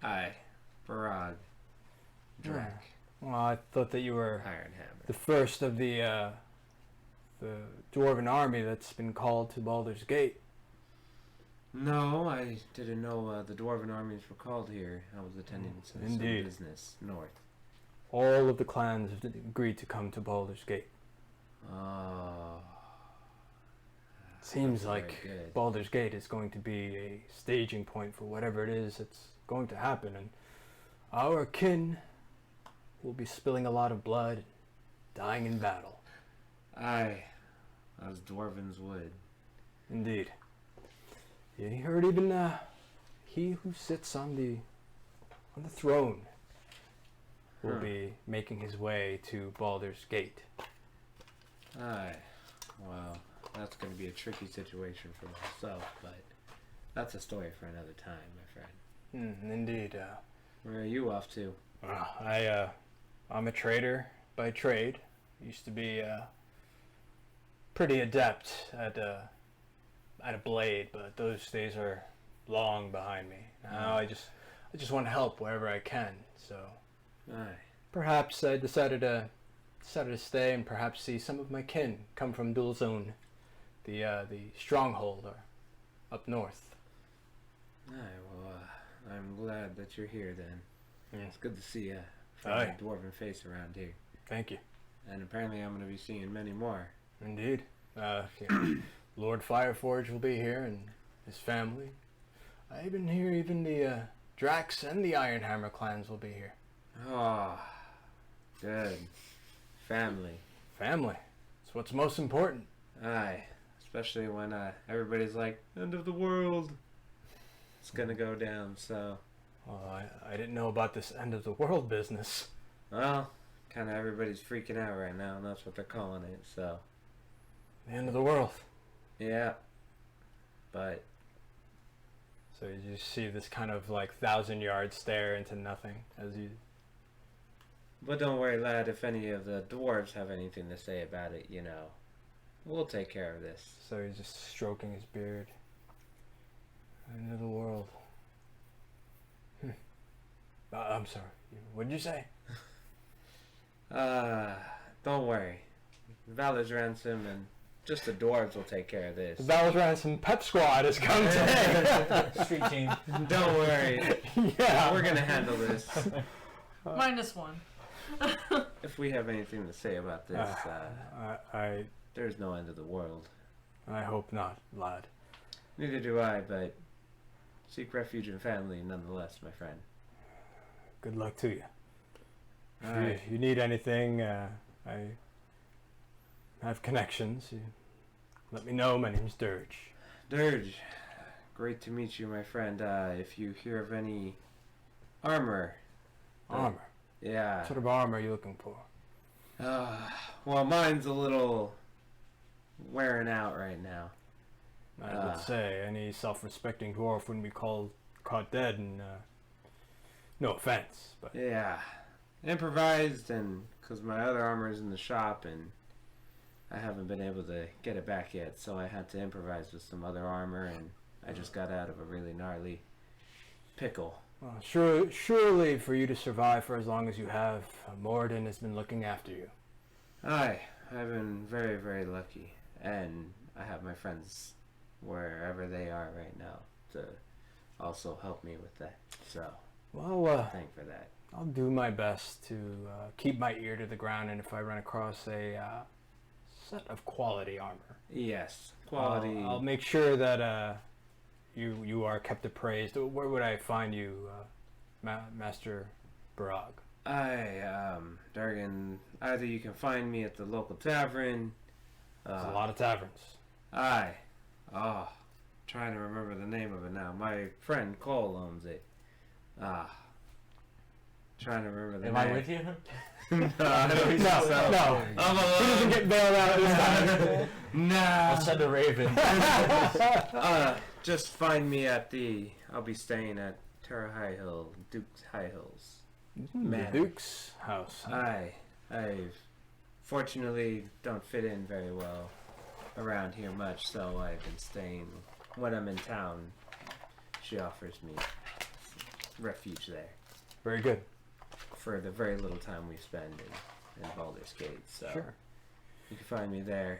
Aye, Barag. Drak. Well, I thought that you were Iron Hammer. the first of the dwarven army that's been called to Baldur's Gate. No, I didn't know the dwarven armies were called here. I was attending some Indeed. business north. All of the clans have agreed to come to Baldur's Gate. Oh. Seems Very like good. Baldur's Gate is going to be a staging point for whatever it is that's going to happen, and our kin will be spilling a lot of blood and dying in battle. Aye, as dwarvens would. Indeed. You heard even he who sits on the throne will be making his way to Baldur's Gate. Aye, well, that's going to be a tricky situation for myself, but that's a story for another time, my friend. Indeed. Where are you off to? I'm a trader by trade. Used to be pretty adept at a blade, but those days are long behind me. Now I just want to help wherever I can. So Aye. perhaps I decided to stay and perhaps see some of my kin come from Dulzone, the stronghold, or up north. Aye, well, I'm glad that you're here then. Yeah. It's good to see a Aye. dwarven face around here. Thank you. And apparently I'm going to be seeing many more. Indeed. Lord Fireforge will be here and his family. I even hear even the Drax and the Ironhammer clans will be here. Oh, good. Family. Family. It's what's most important. Aye. Especially when everybody's like, end of the world. It's going to go down, so... Well, I didn't know about this end of the world business. Well, kind of everybody's freaking out right now, and that's what they're calling it, so... The end of the world. Yeah. But... So you just see this kind of like 1,000-yard stare into nothing as you... But don't worry, lad, if any of the dwarves have anything to say about it, you know, we'll take care of this. So he's just stroking his beard. End of the world. I'm sorry. What did you say? Don't worry. Valor's Ransom and just the dwarves will take care of this. The Valor Ransom Pep Squad has come today. Street team. Don't worry. Yeah. We're gonna handle this. -1. If we have anything to say about this, I there's no end of the world. hope not, lad. Neither do I, but seek refuge in family nonetheless, my friend. Good luck to you. If Alright. you need anything, I have connections. You let me know. My name's Dirge. Dirge, great to meet you, my friend. If you hear of any armor. Armor. Yeah. What sort of armor are you looking for? Well, mine's a little wearing out right now. I would say any self-respecting dwarf wouldn't be caught dead, and no offense, but Yeah. Improvised, and because my other armor's in the shop, and I haven't been able to get it back yet, so I had to improvise with some other armor, and I just got out of a really gnarly pickle. well, surely for you to survive for as long as you have, Morden has been looking after you. I've been very, very lucky, and I have my friends wherever they are right now to also help me with that. So, Well, thank for that. I'll do my best to keep my ear to the ground, and if I run across a set of quality armor, Yes, quality. I'll make sure that you are kept appraised. Where would I find you, Master Barag? Dargan, either you can find me at the local tavern. There's a lot of taverns. Trying to remember the name of it now. My friend Kohl owns it. Trying to remember the Am name. I with you? No, I don't think so. No. I'm He doesn't alone. get bailed out this time. Nah. I'll send a raven. Just find me at I'll be staying at Terra High Hill, Duke's High Hills. The Man. Duke's house. I fortunately don't fit in very well around here much, so I've been staying when I'm in town. She offers me refuge there Very good. for the very little time we spend in Baldur's Gate. So Sure. you can find me there.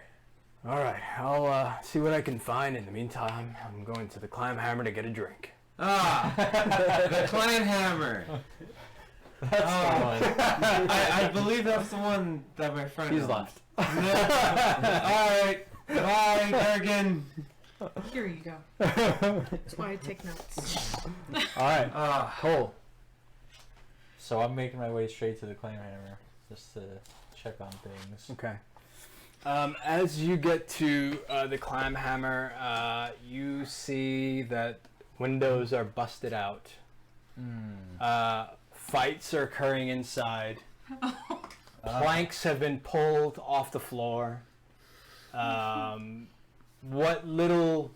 All right, I'll see what I can find. In the meantime, I'm going to the Clam Hammer to get a drink. The Clan Hammer. That's the one. I believe that's the one that my friend He's owns. left. Alright. Bye, Bergen. Here you go. That's why I take notes. All right, Kohl. So I'm making my way straight to the Claim Hammer just to check on things. Okay. As you get to the Clam Hammer, you see that windows are busted out. Fights are occurring inside. Planks have been pulled off the floor. What little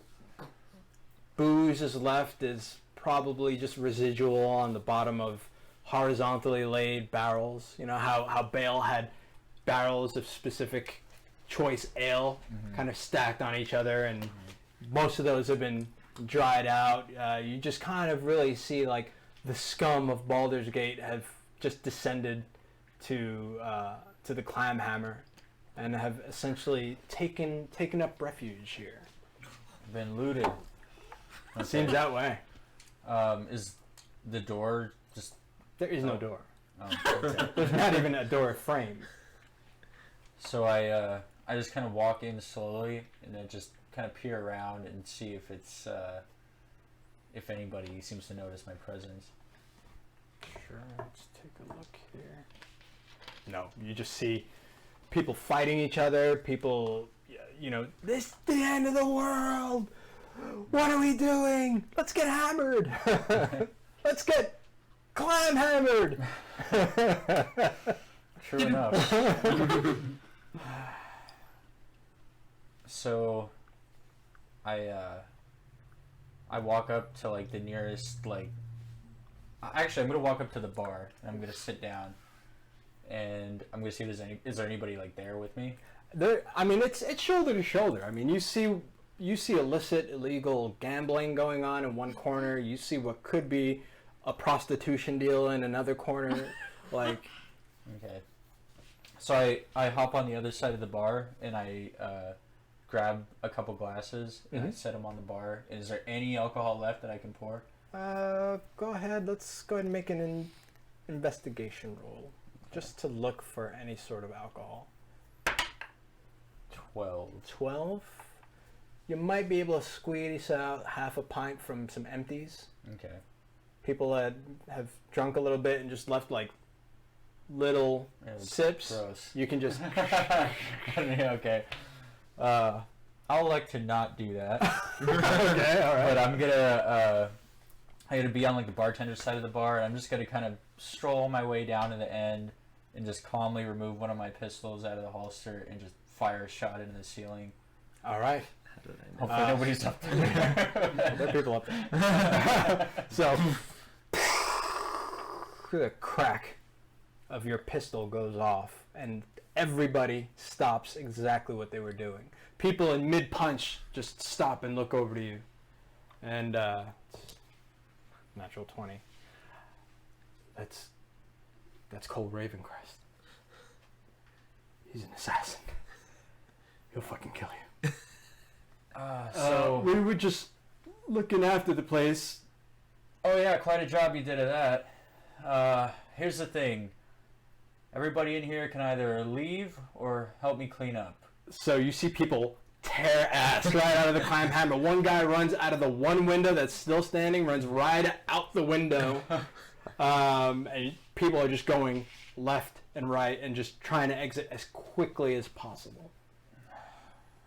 booze is left is probably just residual on the bottom of horizontally laid barrels. You know how Bale had barrels of specific choice ale kind of stacked on each other, and most of those have been dried out. You just kind of really see like the scum of Baldur's Gate have just descended to the Clam Hammer and have essentially taken up refuge here. Been looted. It seems that way. Is the door just? There is no door. Oh, okay. There's not even a door frame. So I just kind of walk in slowly and then just kind of peer around and see if it's if anybody seems to notice my presence. Sure, let's take a look here. No, you just see people fighting each other, people, you know, this is the end of the world! What are we doing? Let's get hammered! Let's get clam hammered! True enough. So I walk up to like the nearest like actually I'm gonna walk up to the bar and I'm gonna sit down and I'm gonna see if is there anybody like there with me? I mean, it's shoulder to shoulder. I mean, you see illicit, illegal gambling going on in one corner. You see what could be a prostitution deal in another corner. Like, Okay. So I hop on the other side of the bar and I grab a couple glasses and I set them on the bar. Is there any alcohol left that I can pour? go ahead. Let's go ahead and make an investigation roll, just to look for any sort of alcohol. 12. 12. You might be able to squeeze out half a pint from some empties. Okay. People that have drunk a little bit and just left like little sips. Gross. You can just. Okay. I'll like to not do that. Okay, all right. But I'm gonna be on like the bartender's side of the bar, and I'm just gonna kind of stroll my way down to the end and just calmly remove one of my pistols out of the holster and just fire a shot into the ceiling. All right. Hopefully nobody's up there. There are people up there. So, the crack of your pistol goes off, and everybody stops exactly what they were doing. People in mid-punch just stop and look over to you. And, natural 20. That's Kohl Ravencrest. He's an assassin. He'll fucking kill you. So we were just looking after the place. oh yeah, quite a job you did of that. Here's the thing. Everybody in here can either leave or help me clean up. So you see people tear ass right out of the climb hammer. One guy runs out of the one window that's still standing, runs right out the window. And people are just going left and right and just trying to exit as quickly as possible.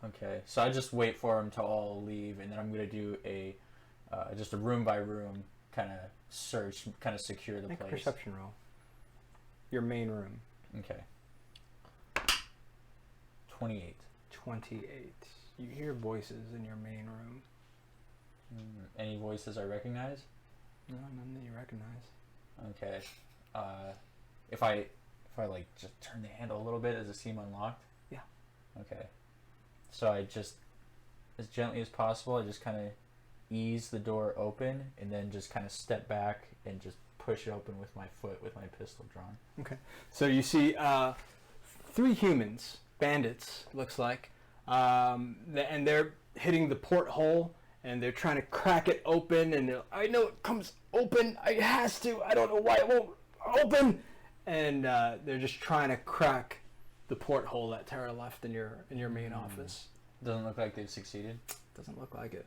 Okay, so I just wait for them to all leave, and then I'm gonna do just a room by room kind of search, kind of secure the Make a place. perception roll. Your main room. Okay. 28. 28. You hear voices in your main room. Any voices I recognize? No, none that you recognize. Okay. If I like just turn the handle a little bit, does it seem unlocked? Yeah. Okay. So I just, as gently as possible, I just kind of ease the door open and then just kind of step back and just push it open with my foot with my pistol drawn. Okay. So you see 3 humans, bandits, looks like, and they're hitting the porthole and they're trying to crack it open. And I know it comes open. It has to. I don't know why it won't open. And they're just trying to crack the porthole that Terra left in your main office. Doesn't look like they've succeeded. Doesn't look like it.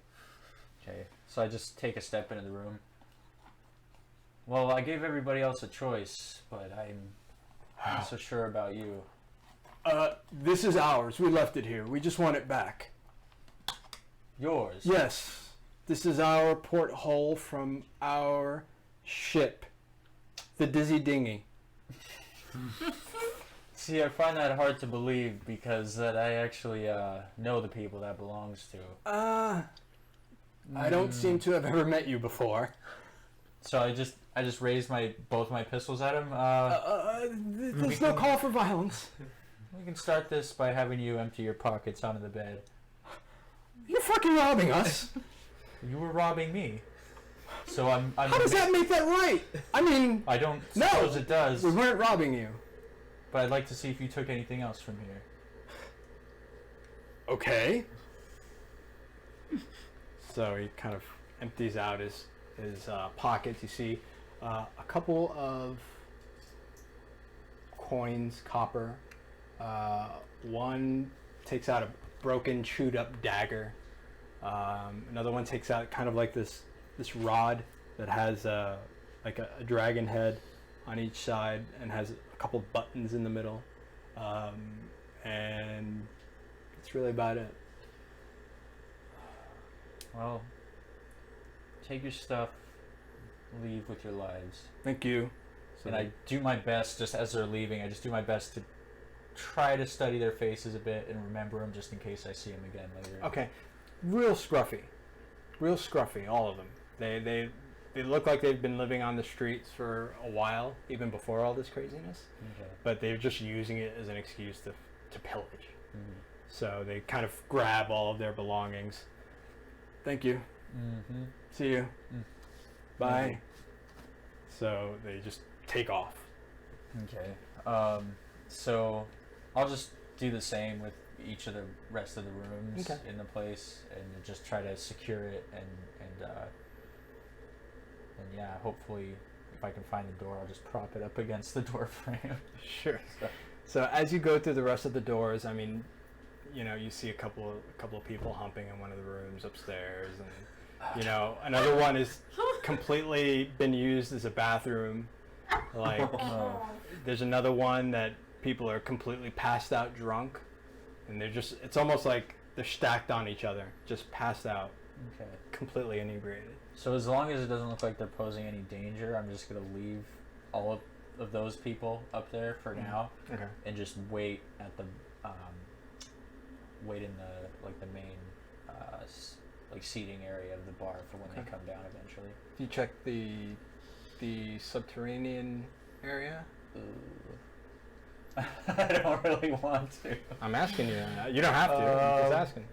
Okay. So I just take a step into the room. Well, I gave everybody else a choice, but I'm not so sure about you. This is ours. We left it here. We just want it back. Yours? Yes. This is our porthole from our ship. The Dizzy Dinghy. See, I find that hard to believe because that I actually know the people that belongs to. I don't seem to have ever met you before. So I just raised both my pistols at him. There's no call for violence. We can start this by having you empty your pockets onto the bed. You're fucking robbing us. You were robbing me. So I'm How does that make that right? I mean, I don't No! suppose it does. we weren't robbing you. But I'd like to see if you took anything else from here. Okay. So he kind of empties out his pockets. You see a couple of coins, copper. One takes out a broken, chewed up dagger. Another one takes out kind of like this rod that has like a dragon head on each side and has a couple buttons in the middle. And that's really about it. Well, take your stuff, leave with your lives. Thank you. And I do my best, just as they're leaving, I just do my best to try to study their faces a bit and remember them just in case I see them again later. Okay, real scruffy, all of them. They look like they've been living on the streets for a while, even before all this craziness. Okay. But they're just using it as an excuse to pillage. Mm-hmm. So they kind of grab all of their belongings. Thank you. Mm-hmm. See you. Mm. Bye. So they just take off. Okay. So I'll just do the same with each of the rest of the rooms in the place, and just try to secure it, and yeah, hopefully if I can find the door, I'll just prop it up against the door frame. Sure. So as you go through the rest of the doors, I mean, you know, you see a couple of people humping in one of the rooms upstairs, and you know, another one is completely been used as a bathroom. Like, there's another one that people are completely passed out drunk, and they're just, it's almost like they're stacked on each other, just passed out, Okay. completely inebriated. So as long as it doesn't look like they're posing any danger, I'm just gonna leave all of those people up there for now, Okay. and just wait at the wait in the main seating area of the bar for when they come down eventually. Do you check the subterranean area? I don't really want to. I'm asking you. You don't have to. I'm just asking.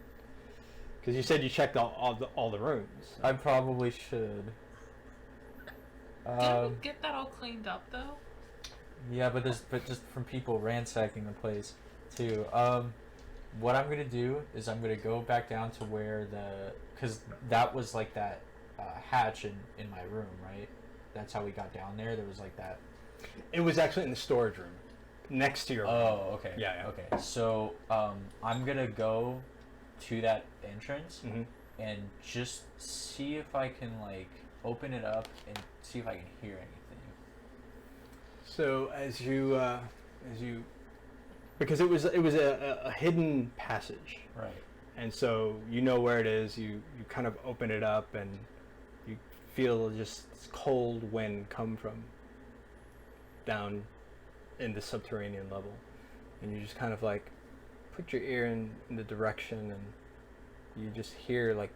Because you said you checked all the rooms. I probably should. Didn't we get that all cleaned up though? Yeah, but just from people ransacking the place too. What I'm gonna do is I'm gonna go back down to where because that was like that hatch in my room, right? That's how we got down there. There was like that. It was actually in the storage room, next to your room. Oh, okay. Yeah. Okay. So I'm gonna go to that entrance Mm-hmm. and just see if I can like open it up and see if I can hear anything. So as you because it was a hidden passage, Right. and so you know where it is. You kind of open it up and you feel just this cold wind come from down in the subterranean level, and you just kind of like put your ear in the direction, and you just hear like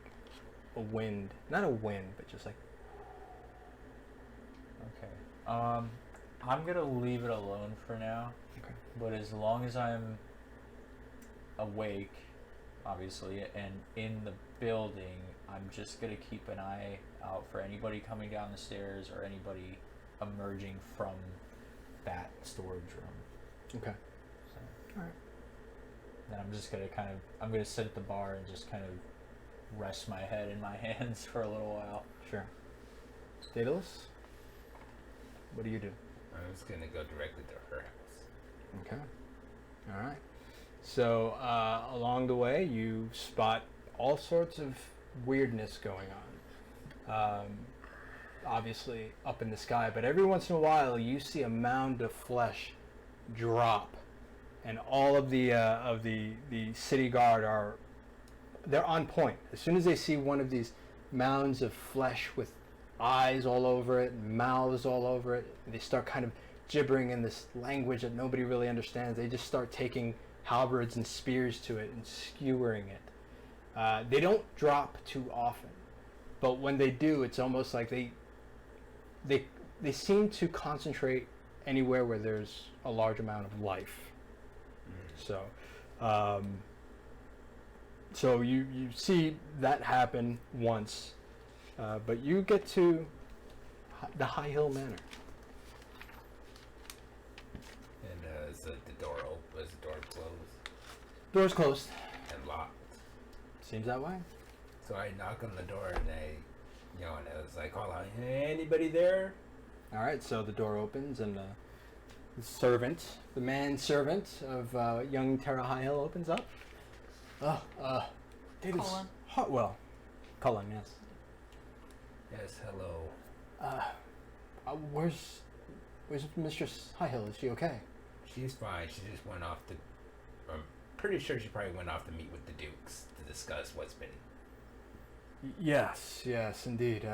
a wind, not a wind, but just like. Okay. I'm gonna leave it alone for now. Okay. But as long as I'm awake, obviously, and in the building, I'm just gonna keep an eye out for anybody coming down the stairs or anybody emerging from that storage room. Okay. So, All right. then I'm just gonna I'm gonna sit at the bar and just kind of rest my head in my hands for a little while. Sure. Daedalus, what do you do? I was gonna go directly to her house. Okay. All right. So along the way, you spot all sorts of weirdness going on. Obviously up in the sky, but every once in a while, you see a mound of flesh drop, and all of the city guard they're on point. As soon as they see one of these mounds of flesh with eyes all over it, and mouths all over it, they start kind of gibbering in this language that nobody really understands. They just start taking halberds and spears to it and skewering it. They don't drop too often, but when they do, it's almost like they seem to concentrate anywhere where there's a large amount of life. So you see that happen once, but you get to the High Hill Manor. And is the door open? Is the door closed Door's closed. and locked? Seems that way. So I knock on the door and and I was like, call out, anybody there? All right, so the door opens and the manservant of young Terra High Hill opens up. David's Cullen. Hartwell. Cullen, yes. Yes, hello. Where's Mistress High Hill? Is she okay? She's fine. She just went off to. I'm pretty sure she probably went off to meet with the Dukes to discuss what's been. Yes, indeed.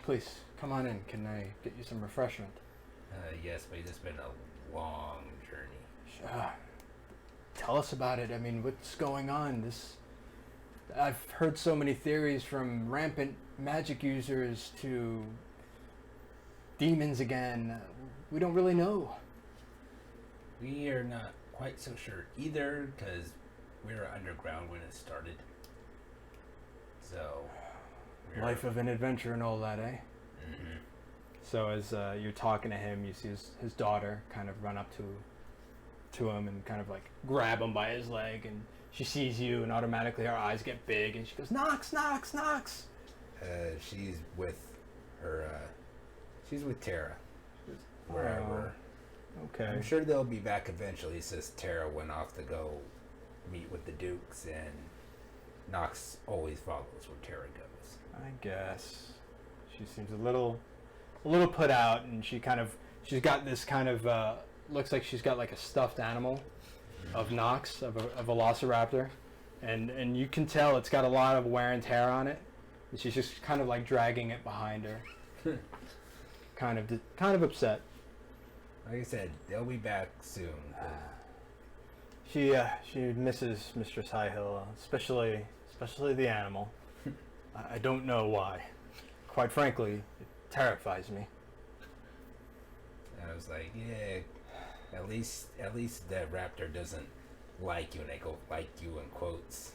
Please come on in. Can I get you some refreshment? Yes, but it's been a long journey. Tell us about it. I mean, what's going on? I've heard so many theories, from rampant magic users to demons again. We don't really know. We are not quite so sure either, because we were underground when it started. So. Life of an adventure and all that, eh? Mm-hmm. So as you're talking to him, you see his daughter kind of run up to him and kind of like grab him by his leg, and she sees you and automatically her eyes get big and she goes, Knox, Knox, Knox. She's with her. She's with Terra. Wherever. Okay. I'm sure they'll be back eventually, since Terra went off to go meet with the Dukes, and Knox always follows where Terra goes. I guess. She seems a little put out, and she's got this kind of looks like she's got like a stuffed animal of Knox, of a velociraptor, and you can tell it's got a lot of wear and tear on it, and she's just kind of like dragging it behind her. kind of upset. Like I said, they'll be back soon. She misses Mistress Highhill, especially the animal. I don't know why. Quite frankly, it terrifies me. And I was like, yeah, at least that raptor doesn't like you, and I go like you in quotes.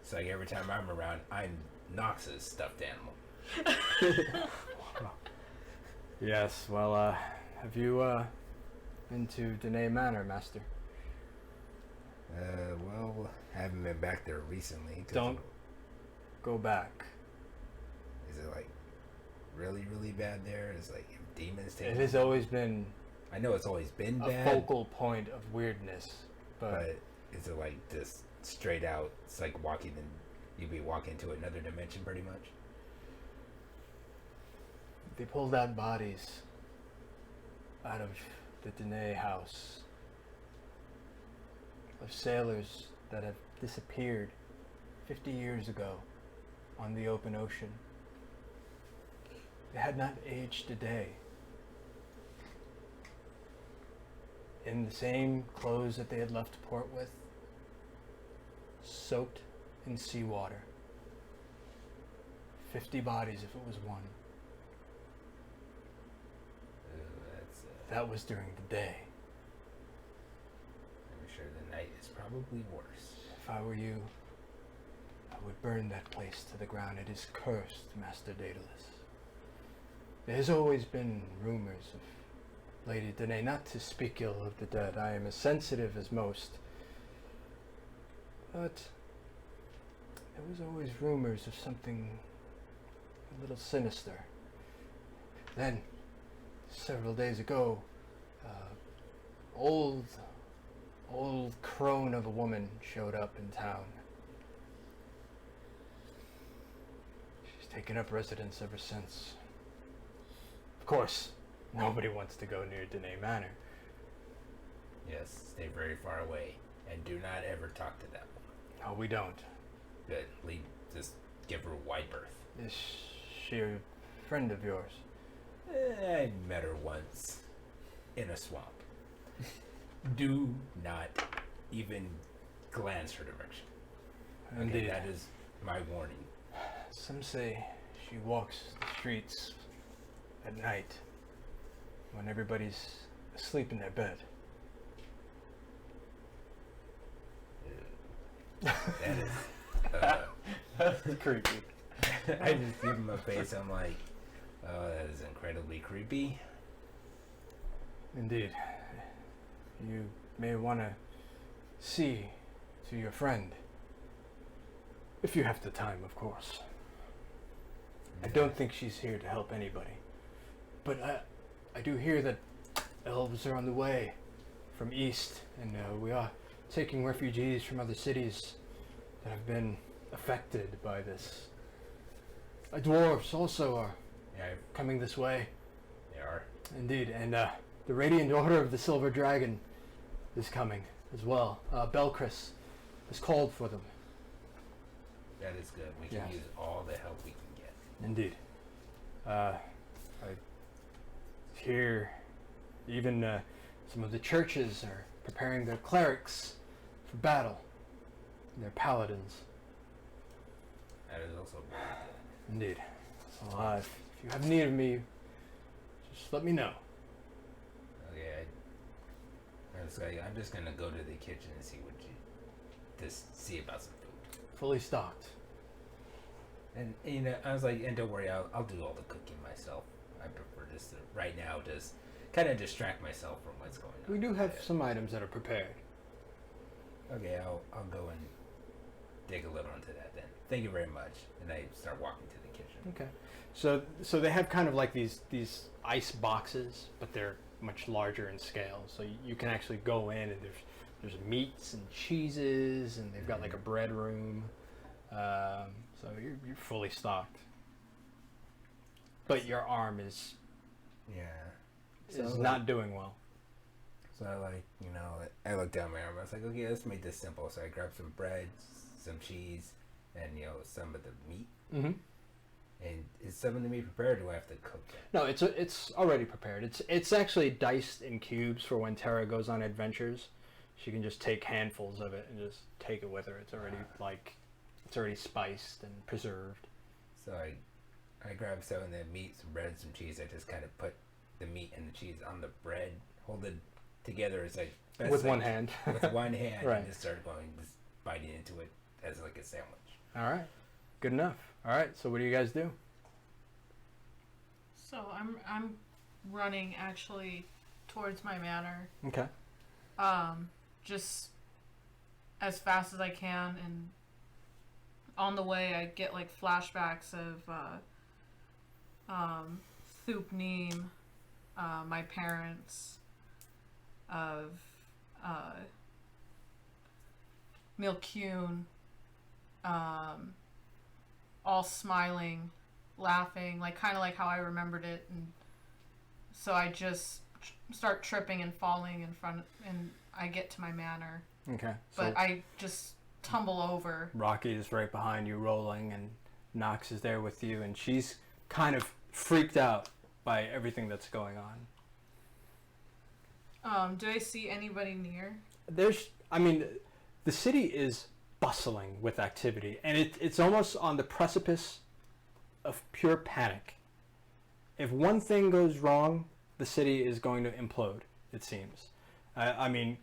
So like every time I'm around, I'm Knox's stuffed animal. Yes, well, have you been to Danae Manor, Master? Well, I haven't been back there recently. Don't go back. Is it like really, really bad there? Is like demons taking? It has always been I know it's always been a bad. focal point of weirdness, But is it like just straight out? It's like walking in. You'd be walking to another dimension, pretty much. they pulled out bodies out of the Danae house of sailors that have disappeared 50 years ago on the open ocean. They had not aged a day. In the same clothes that they had left port with, soaked in seawater. 50 bodies if it was one. That's. That was during the day. I'm sure the night is probably worse. If I were you, I would burn that place to the ground. It is cursed, Master Daedalus. There's always been rumors of Lady Danae, not to speak ill of the dead. I am as sensitive as most. But there was always rumors of something a little sinister. Then, several days ago, old crone of a woman showed up in town. She's taken up residence ever since. Of course, nobody wants to go near Danae Manor. Yes, stay very far away, and do not ever talk to that woman. No, we don't. Good. Just give her wide berth. Is she a friend of yours? I met her once in a swamp. Do not even glance her direction. Indeed. Okay, that is my warning. Some say she walks the streets at night when everybody's asleep in their bed. That is. That's creepy. I just give him a face. I'm like, oh, that is incredibly creepy. Indeed. You may want to see to your friend. If you have the time, of course. I don't think she's here to help anybody. But I do hear that elves are on the way from east, and we are taking refugees from other cities that have been affected by this. Dwarves also are coming this way. They are. Indeed, and the Radiant Order of the Silver Dragon is coming as well. Belchris has called for them. That is good. We can Yes. use all the help we can get. Indeed. I hear even some of the churches are preparing their clerics for battle. Their paladins. That is also very good. Indeed. So if you have need of me, just let me know. Okay, I'm just gonna go to the kitchen and see just see about some food. Fully stocked. And I was like, and don't worry, I'll do all the cooking myself. I prefer just to, right now, just kind of distract myself from what's going on. We do have some items that are prepared. Okay, I'll go and dig a little into that then. Thank you very much. And I start walking to the kitchen. Okay. So they have kind of like these ice boxes, but they're much larger in scale. So you can actually go in and there's meats and cheeses, and they've got like a bread room. So you're fully stocked. But your arm is So not doing well. So I looked down my arm. I was like, okay, let's make this simple. So I grabbed some bread, some cheese, and some of the meat. Mm-hmm. And is some of the meat prepared, or do I have to cook it? No, it's already prepared. It's actually diced in cubes for when Terra goes on adventures. She can just take handfuls of it and just take it with her. It's already spiced and preserved. So I grabbed some of the meat, some bread, some cheese. I just kind of put the meat and the cheese on the bread, hold it together as With one hand. with one hand, Right. and just started just biting into it as like a sandwich. All right. Good enough. All right. So what do you guys do? So I'm running actually towards my manor, Okay. just as fast as I can, and on the way I get like flashbacks of Thupneem, my parents, of Milcune, all smiling, laughing, like kind of like how I remembered it, and so I just start tripping and falling in front, and I get to my manor, Okay. but So I just tumble over. Rocky is right behind you rolling, and Nox is there with you, and she's kind of freaked out by everything that's going on. Do I see anybody near? The city is bustling with activity, and it's almost on the precipice of pure panic. If one thing goes wrong, the city is going to implode, it seems.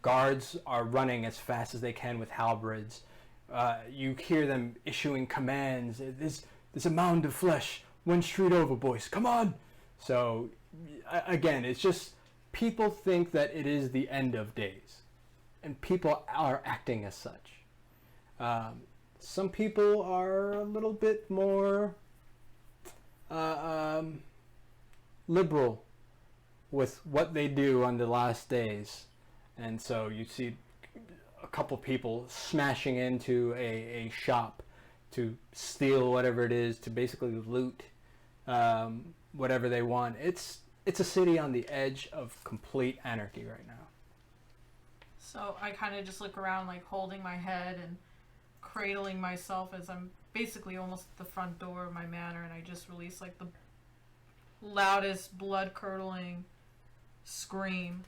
Guards are running as fast as they can with halberds. You hear them issuing commands. There's a mound of flesh, one street over, boys, come on! So, again, it's just people think that it is the end of days, and people are acting as such. Some people are a little bit more liberal with what they do on the last days, and so you see a couple people smashing into a shop to steal whatever it is, to basically loot whatever they want. It's a city on the edge of complete anarchy right now. So I kind of just look around, like holding my head and cradling myself as I'm basically almost at the front door of my manor, and I just release like the loudest blood-curdling scream.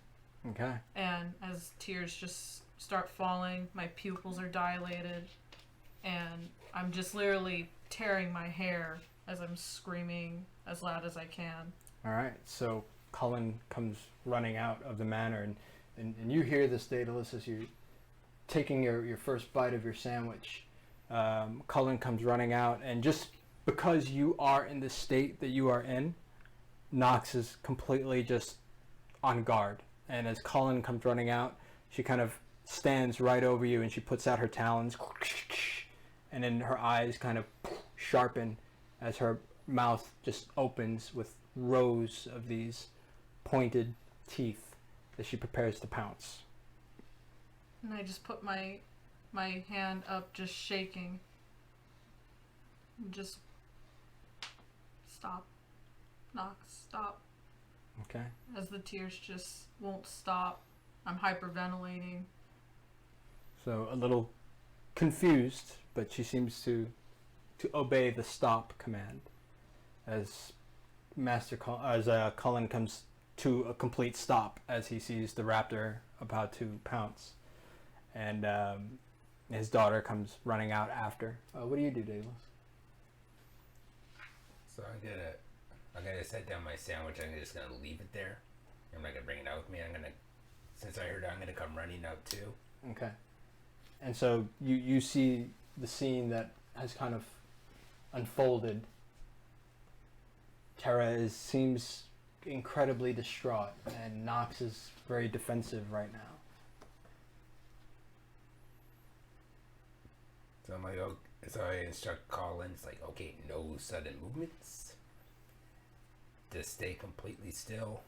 Okay. And as tears just start falling, my pupils are dilated, and I'm just literally tearing my hair as I'm screaming as loud as I can. All right. So Cullen comes running out of the manor, and you hear this, Daedalus, as you're taking your first bite of your sandwich. Cullen comes running out, and just because you are in the state that you are in, Nox is completely just on guard. And as Cullen comes running out, she kind of stands right over you, and she puts out her talons, and then her eyes kind of sharpen as her mouth just opens with rows of these pointed teeth as she prepares to pounce. And I just put my hand up, just shaking. And just stop. Nox, stop. Okay. As the tears just won't stop. I'm hyperventilating. So a little confused, but she seems to obey the stop command as Cullen comes to a complete stop as he sees the raptor about to pounce, and his daughter comes running out after. What do you do, Daedalus? So I'm gonna set down my sandwich. I'm just gonna leave it there. I'm not gonna bring it out with me. Since I heard it, I'm gonna come running out too. Okay. And so you see the scene that has kind of unfolded Terra seems incredibly distraught, and Nox is very defensive right now. So I'm like, oh, so I instruct Colin. It's like, okay, no sudden movements. Just stay completely still.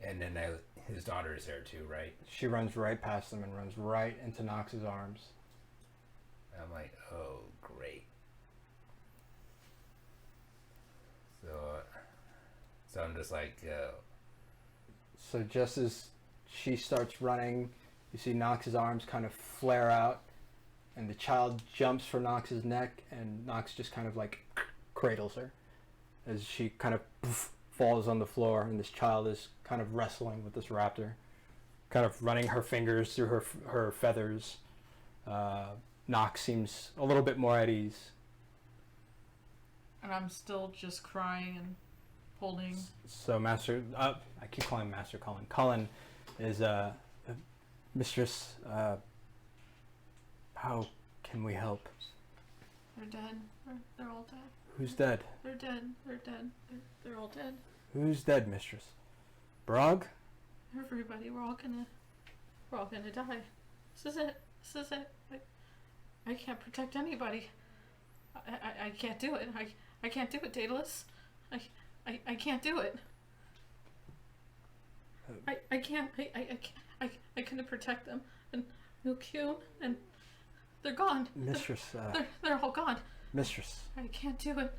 And then his daughter is there too, right? She runs right past them and runs right into Nox's arms. I'm like, oh, great. So I'm just like, So just as she starts running, you see Nox's arms kind of flare out, and the child jumps for Nox's neck, and Nox just kind of like cradles her as she kind of falls on the floor, and this child is kind of wrestling with this raptor, kind of running her fingers through her feathers. Nox seems a little bit more at ease. And I'm still just crying and holding. So Master, I keep calling him Master Cullen. Cullen is Mistress. How can we help? They're dead. They're all dead. Who's dead? They're dead. They're dead. They're all dead. Who's dead, Mistress? Barag? Everybody, we're all gonna die. This is it. This is it. I can't protect anybody. I can't do it. I can't do it, Daedalus. I can't do it. I can't. I couldn't protect them. And Milkyun, and they're gone. Mistress. They're all gone. Mistress. I can't do it.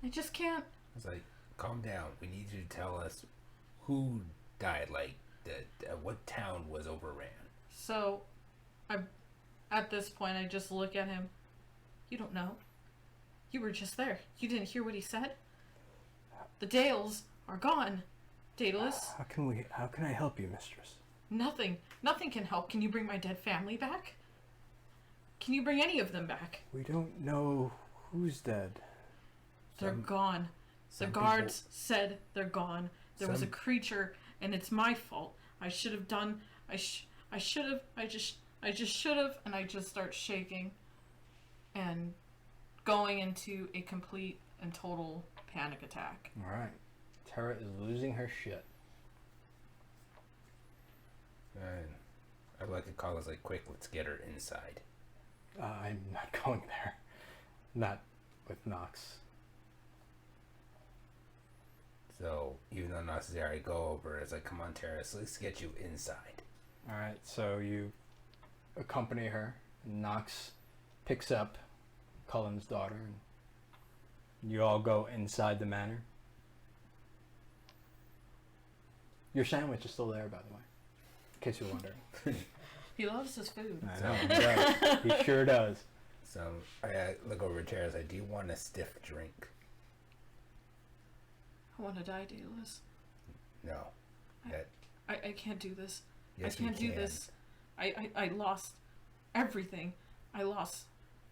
I just can't. I was like, calm down. We need you to tell us who died. Like, what town was overran? So, at this point, I just look at him. You don't know. You were just there. You didn't hear what he said? The Dales are gone, Daedalus. How can I help you, Mistress? Nothing. Nothing can help. Can you bring my dead family back? Can you bring any of them back? We don't know who's dead. They're gone. The guards said they're gone. There was a creature, and it's my fault. I should have done. I should have. I just should have. And I just start shaking, and going into a complete and total panic attack. All right. Terra is losing her shit. And I'd like to call us like, quick, let's get her inside. I'm not going there. Not with Nox. So even though Nox is there, I go over. It's like, come on, Terra, so let's get you inside. All right. So you accompany her. And Nox picks up Cullen's daughter, and you all go inside the manor. Your sandwich is still there, by the way, in case you're wondering. He loves his food. I know, he does. He sure does. So I look over at Terra. I say, do you want a stiff drink? I want to die, Daedalus. No. I can't do this. Yes, I can't we do can. this. I lost everything. I lost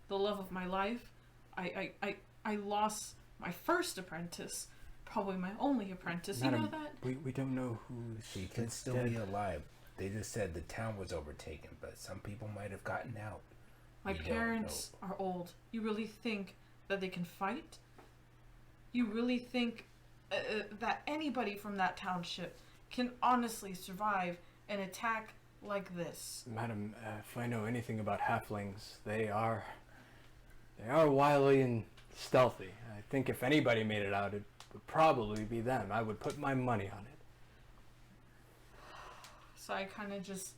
the love of my life. I lost my first apprentice. Probably my only apprentice. Madam, you know that? We don't know who She could still be alive. They just said the town was overtaken, but some people might have gotten out. My We don't parents are old. You really think that they can fight? You really think that anybody from that township can honestly survive an attack like this? Madam, if I know anything about halflings, they are wily and stealthy. I think if anybody made it out, it would probably be them. I would put my money on it. So I kind of just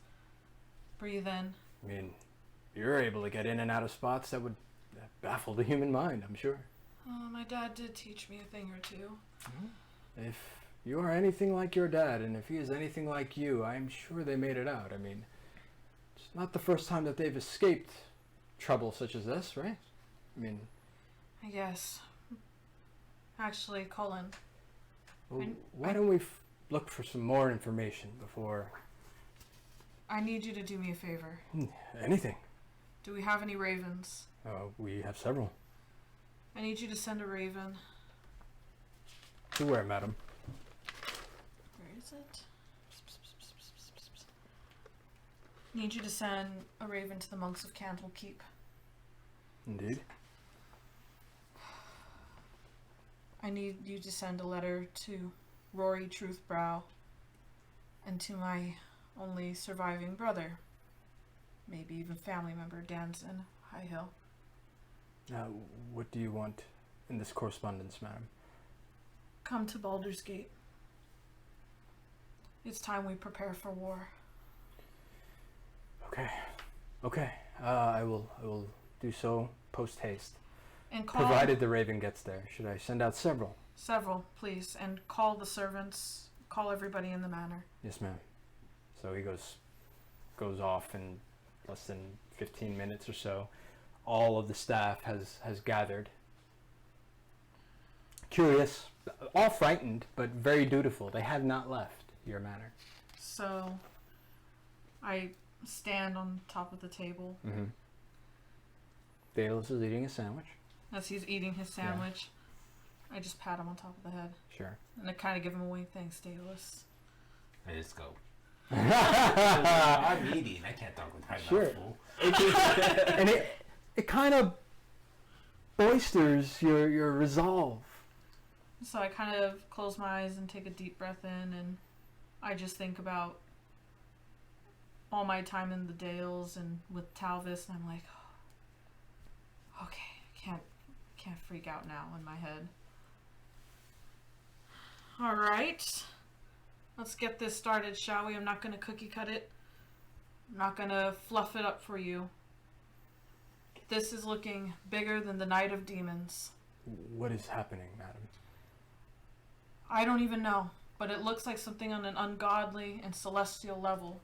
breathe in. I mean, you're able to get in and out of spots that would baffle the human mind, I'm sure. My dad did teach me a thing or two. If you are anything like your dad, and if he is anything like you, I'm sure they made it out. I mean, it's not the first time that they've escaped trouble such as this, right? I mean, I guess. Actually, Colin. well, why don't we look for some more information before I need you to do me a favor. anything? Do we have any ravens? We have several. I need you to send a raven. To where, madam? Where is it? Need you to send a raven to the monks of Candle Keep. Indeed. I need you to send a letter to Rory Truthbrow and to my only surviving brother, maybe even family member, Danson Highhill. What do you want in this correspondence, madam? Come to Baldur's Gate. It's time we prepare for war. Okay. I will do so post haste. And call Provided the Raven gets there. Should I send out several? several, please, and call the servants. Call everybody in the manor. Yes, ma'am. So he goes off in less than 15 minutes or so. All of the staff has gathered. Curious, all frightened, but very dutiful. They have not left your manor. So, I stand on top of the table Mm-hmm. Daedalus is eating a sandwich. as he's eating his sandwich. I just pat him on top of the head. Sure. And I kind of give him a wink. Thanks, Daedalus. I just go. I'm eating. I can't talk with my Sure. mouth full. And it kind of boisters your resolve. So I kind of close my eyes and take a deep breath in, and I just think about all my time in the Dales and with Talvis, and I'm like, oh, okay, can't freak out now in my head. All right, let's get this started, shall we? I'm not gonna cookie cut it. I'm not gonna fluff it up for you. This is looking bigger than the Night of Demons. What is happening, madam? I don't even know, but it looks like something on an ungodly and celestial level.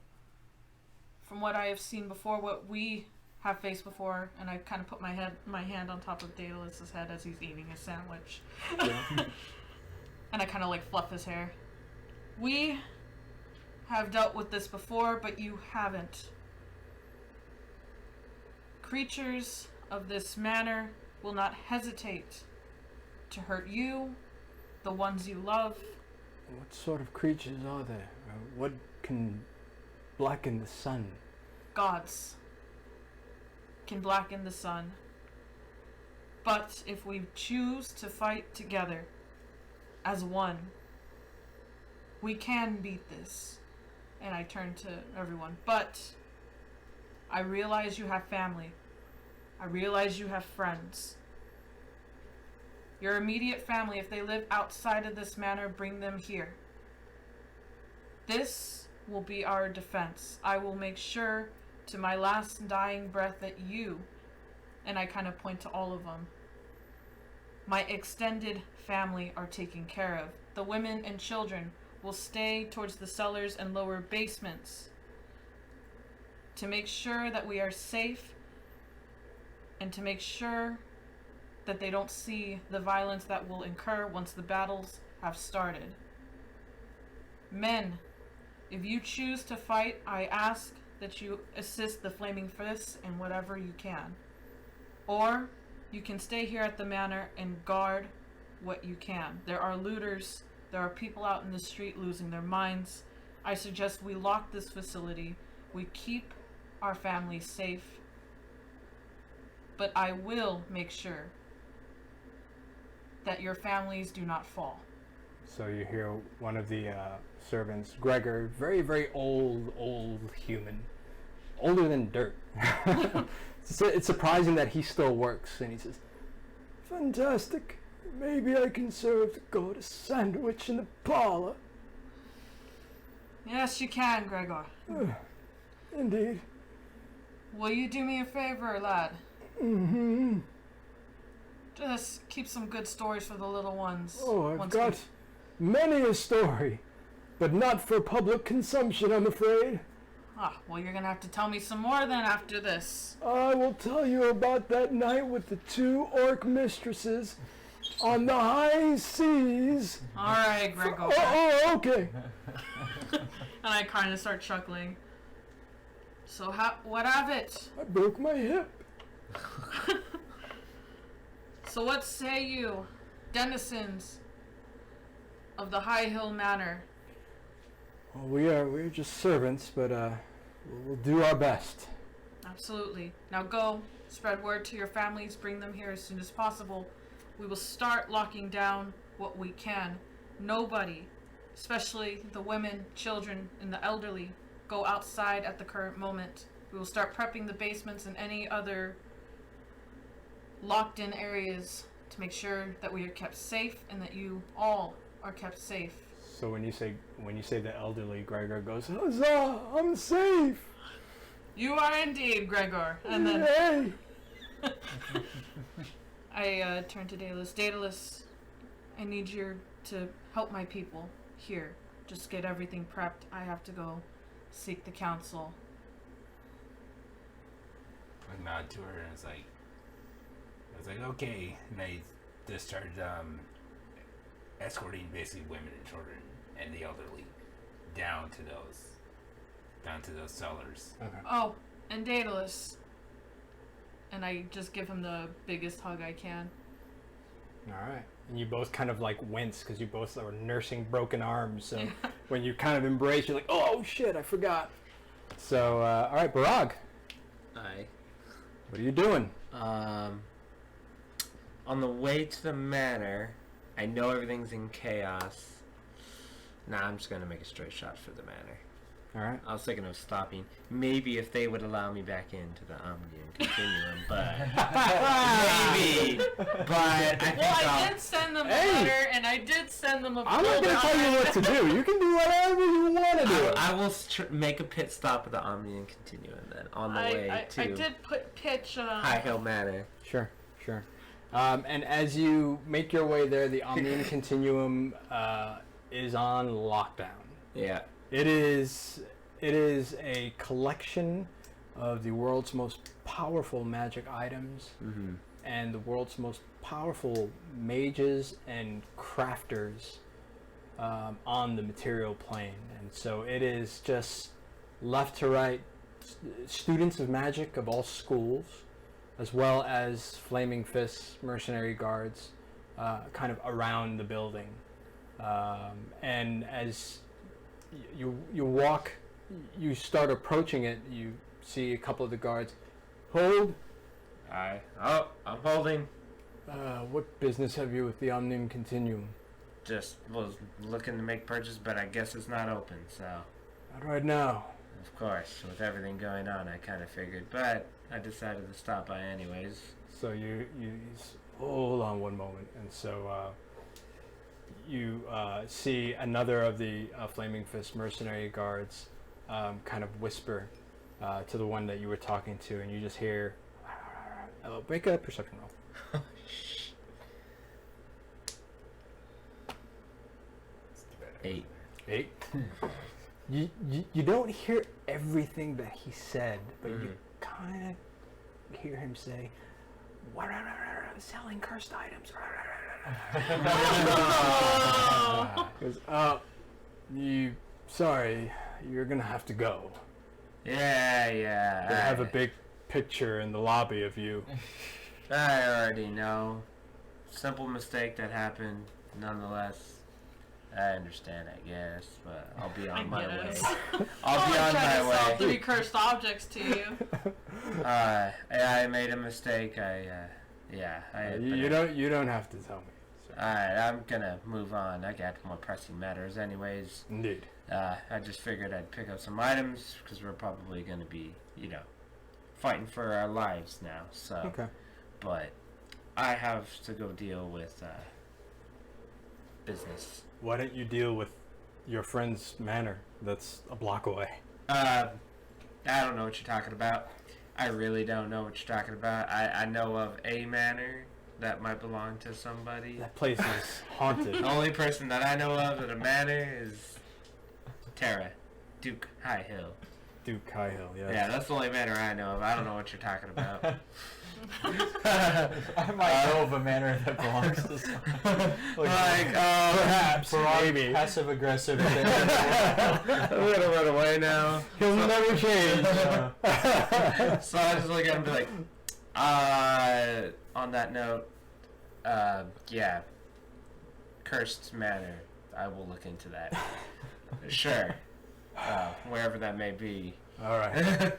From what I have seen before, what we have faced before, and I kind of put my hand on top of Daedalus's head as he's eating his sandwich. And I kind of like fluff his hair. We have dealt with this before, but you haven't. Creatures of this manor will not hesitate to hurt you, the ones you love. What sort of creatures are there? What can blacken the sun? Gods can blacken the sun. But if we choose to fight together as one, we can beat this. And I turn to everyone. But I realize you have family. I realize you have friends. Your immediate family, if they live outside of this manor, bring them here. This will be our defense. I will make sure to my last dying breath that you, and I kind of point to all of them, my extended family are taken care of. The women and children will stay towards the cellars and lower basements to make sure that we are safe and to make sure that they don't see the violence that will incur once the battles have started. Men, if you choose to fight, I ask that you assist the Flaming Fists in whatever you can. Or you can stay here at the manor and guard what you can. There are looters, there are people out in the street losing their minds. I suggest we lock this facility, we keep our families safe, but I will make sure that your families do not fall. So you hear one of the servants, Gregor, very, very old human, older than dirt. It's surprising that he still works, and he says, "Fantastic. Maybe I can serve the god a sandwich in the parlor." Yes, you can, Gregor. Indeed. Will you do me a favor, lad? Mm-hmm. Just keep some good stories for the little ones. Oh, I've Once got many a story, but not for public consumption, I'm afraid. well, you're gonna have to tell me some more then after this. I will tell you about that night with the 2 orc mistresses on the high seas. Alright, Gregor. Oh, okay. And I kind of start chuckling. So, what of it? I broke my hip. So what say you, denizens of the High Hill Manor? Well, we're just servants, but we'll do our best. Absolutely. Now go, spread word to your families, bring them here as soon as possible. We will start locking down what we can. Nobody, especially the women, children, and the elderly, go outside at the current moment. We will start prepping the basements and any other locked-in areas to make sure that we are kept safe and that you all are kept safe. So when you say the elderly, Gregor goes, "Huzzah! I'm safe." You are indeed, Gregor. And then Hey! I turn to Daedalus. Daedalus, I need you to help my people here. Just get everything prepped. I have to go seek the council. I nod to her and I was like, okay. And I just started escorting basically women and children and the elderly down to those cellars. Okay. Oh, and Daedalus. And I just give him the biggest hug I can. All right. And you both kind of like wince because you both are nursing broken arms. So when you kind of embrace, you're like, "Oh shit, I forgot." So all right, Barag, Aye. what are you doing? On the way to the manor, I know everything's in chaos. Nah, I'm just gonna make a straight shot for the manor. All right. I was thinking of stopping. Maybe if they would allow me back into the Omnium Continuum, but maybe. But I think I did send them a letter, and I did send them a I'm not gonna tell you what to do. You can do whatever you want to do. I will make a pit stop at the Omnium Continuum then on the way to I did pitch. High Hill Manor. Sure. And as you make your way there, the Omnium Continuum is on lockdown. Yeah. It is a collection of the world's most powerful magic items Mm-hmm. and the world's most powerful mages and crafters on the material plane. And so it is just left to right students of magic of all schools, as well as Flaming Fists mercenary guards kind of around the building. And as you walk, you start approaching it, you see a couple of the guards. Hold! Oh, I'm holding. What business have you with the Omnium Continuum? Just was looking to make purchase, but I guess it's not open, so. Not right now. Of course, with everything going on, I kind of figured, but I decided to stop by anyways. So you hold on one moment, and so you see another of the Flaming Fist mercenary guards kind of whisper to the one that you were talking to, and you just hear, make a perception roll. 8. 8. You don't hear everything that he said, but you kind of hear him say, selling cursed items. Goes, sorry, you're gonna have to go. Yeah. They have a big picture in the lobby of you. I already know. Simple mistake that happened, nonetheless. I understand, I guess, but I'll be on my way. I'll be on my way. Sell 3 cursed objects to you. I made a mistake. You don't have to tell me. So. Alright, I'm gonna move on. I got more pressing matters anyways. Indeed. I just figured I'd pick up some items, because we're probably gonna be, fighting for our lives now, so. Okay. But I have to go deal with, business. Why don't you deal with your friend's manor that's a block away? I don't know what you're talking about. I really don't know what you're talking about. I know of a manor that might belong to somebody. That place is haunted. The only person that I know of at a manor is Terra, Duke High Hill. Duke High Hill, yeah. Yeah, that's the only manor I know of. I don't know what you're talking about. I might know of a manor that belongs to someone. Perhaps, maybe. Passive aggressive. I'm gonna run away now. He'll never change. So I just look at him and be like, on that note, yeah, cursed manor. I will look into that. Sure. Wherever that may be. All right.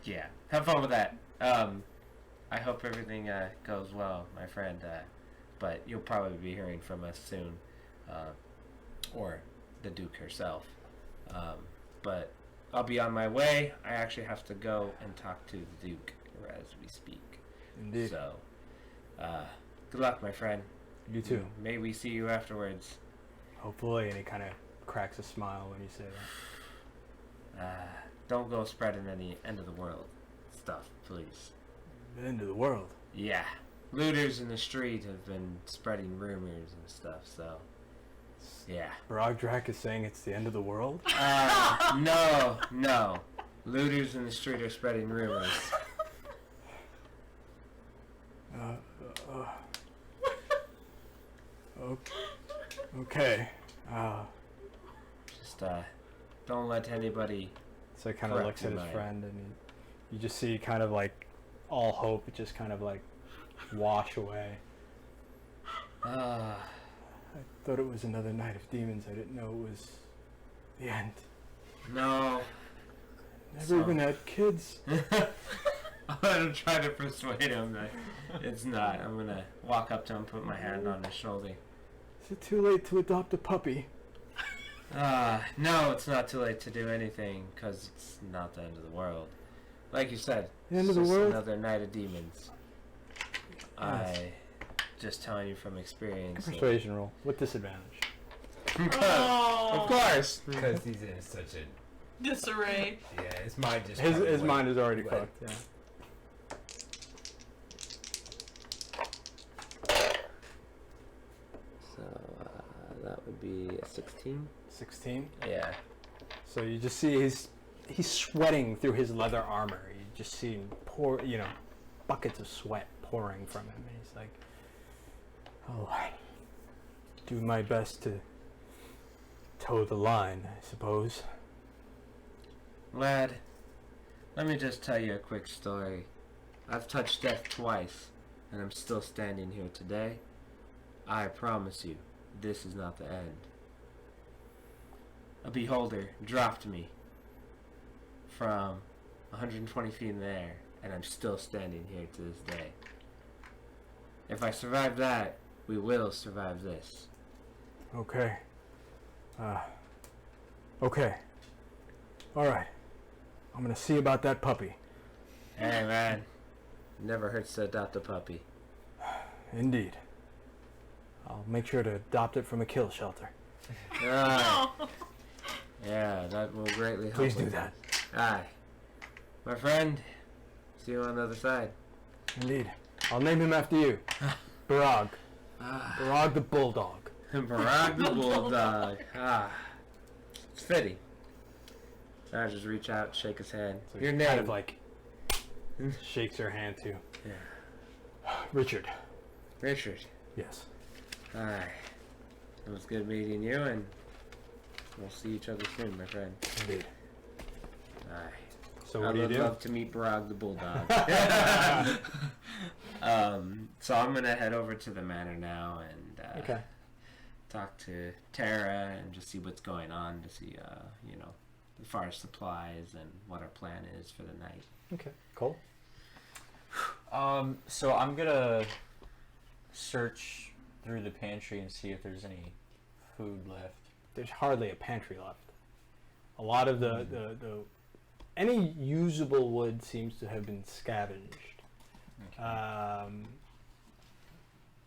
Yeah. Have fun with that. I hope everything goes well, my friend. but you'll probably be hearing from us soon, or the Duke herself. But I'll be on my way. I actually have to go and talk to the Duke as we speak. Indeed. So, good luck, my friend. You too. May we see you afterwards. Hopefully, and he kind of cracks a smile when you say that. Don't go spreading any end of the world stuff, please. The end of the world. Yeah. Looters in the street have been spreading rumors and stuff, so... Yeah. Barag is saying it's the end of the world? No. Looters in the street are spreading rumors. Okay. Just, don't let anybody... So he kind of looks at his friend, and you just see kind of like all hope just kind of like wash away. I thought it was another night of demons. I didn't know it was the end. No. Never even had kids. I'm gonna try to persuade him that it's not. I'm gonna walk up to him, put my hand on his shoulder. Is it too late to adopt a puppy? No, it's not too late to do anything, because it's not the end of the world. Like you said, The end it's of the just world? another night of demons. Yes. I just telling you from experience. Persuasion roll with disadvantage. Of course. Because he's in such a Disarray. yeah. His mind just His mind is already What? fucked. Yeah. So that would be a 16. 16. Yeah. So you just see he's sweating through his leather armor. You just see him buckets of sweat pouring from him. And he's like, "Oh, I do my best to toe the line, I suppose." Lad, let me just tell you a quick story. I've touched death twice, and I'm still standing here today. I promise you, this is not the end. A beholder dropped me from 120 feet in the air, and I'm still standing here to this day. If I survive that, we will survive this. Okay. Okay. All right. I'm gonna see about that puppy. Hey man, never hurts to adopt a puppy. Indeed. I'll make sure to adopt it from a kill shelter. Alright. Yeah, that will greatly help. Please do with that. it. Aye. My friend, see you on the other side. Indeed. I'll name him after you. Barag. Barag the Bulldog. Barag the Bulldog. It's fitting. I just reach out, shake his hand. So Your he name. kind of like shakes her hand too. Yeah. Richard. Richard. Yes. Aye. It was good meeting you, and we'll see each other soon, my friend. Indeed. Aye. So I what do you would do? love to meet Barag the Bulldog. So I'm gonna head over to the manor now and Okay. talk to Terra and just see what's going on, to see as far as supplies and what our plan is for the night. Okay. Cool. So I'm gonna search through the pantry and see if there's any food left. There's hardly a pantry left. A lot of the any usable wood seems to have been scavenged. Okay.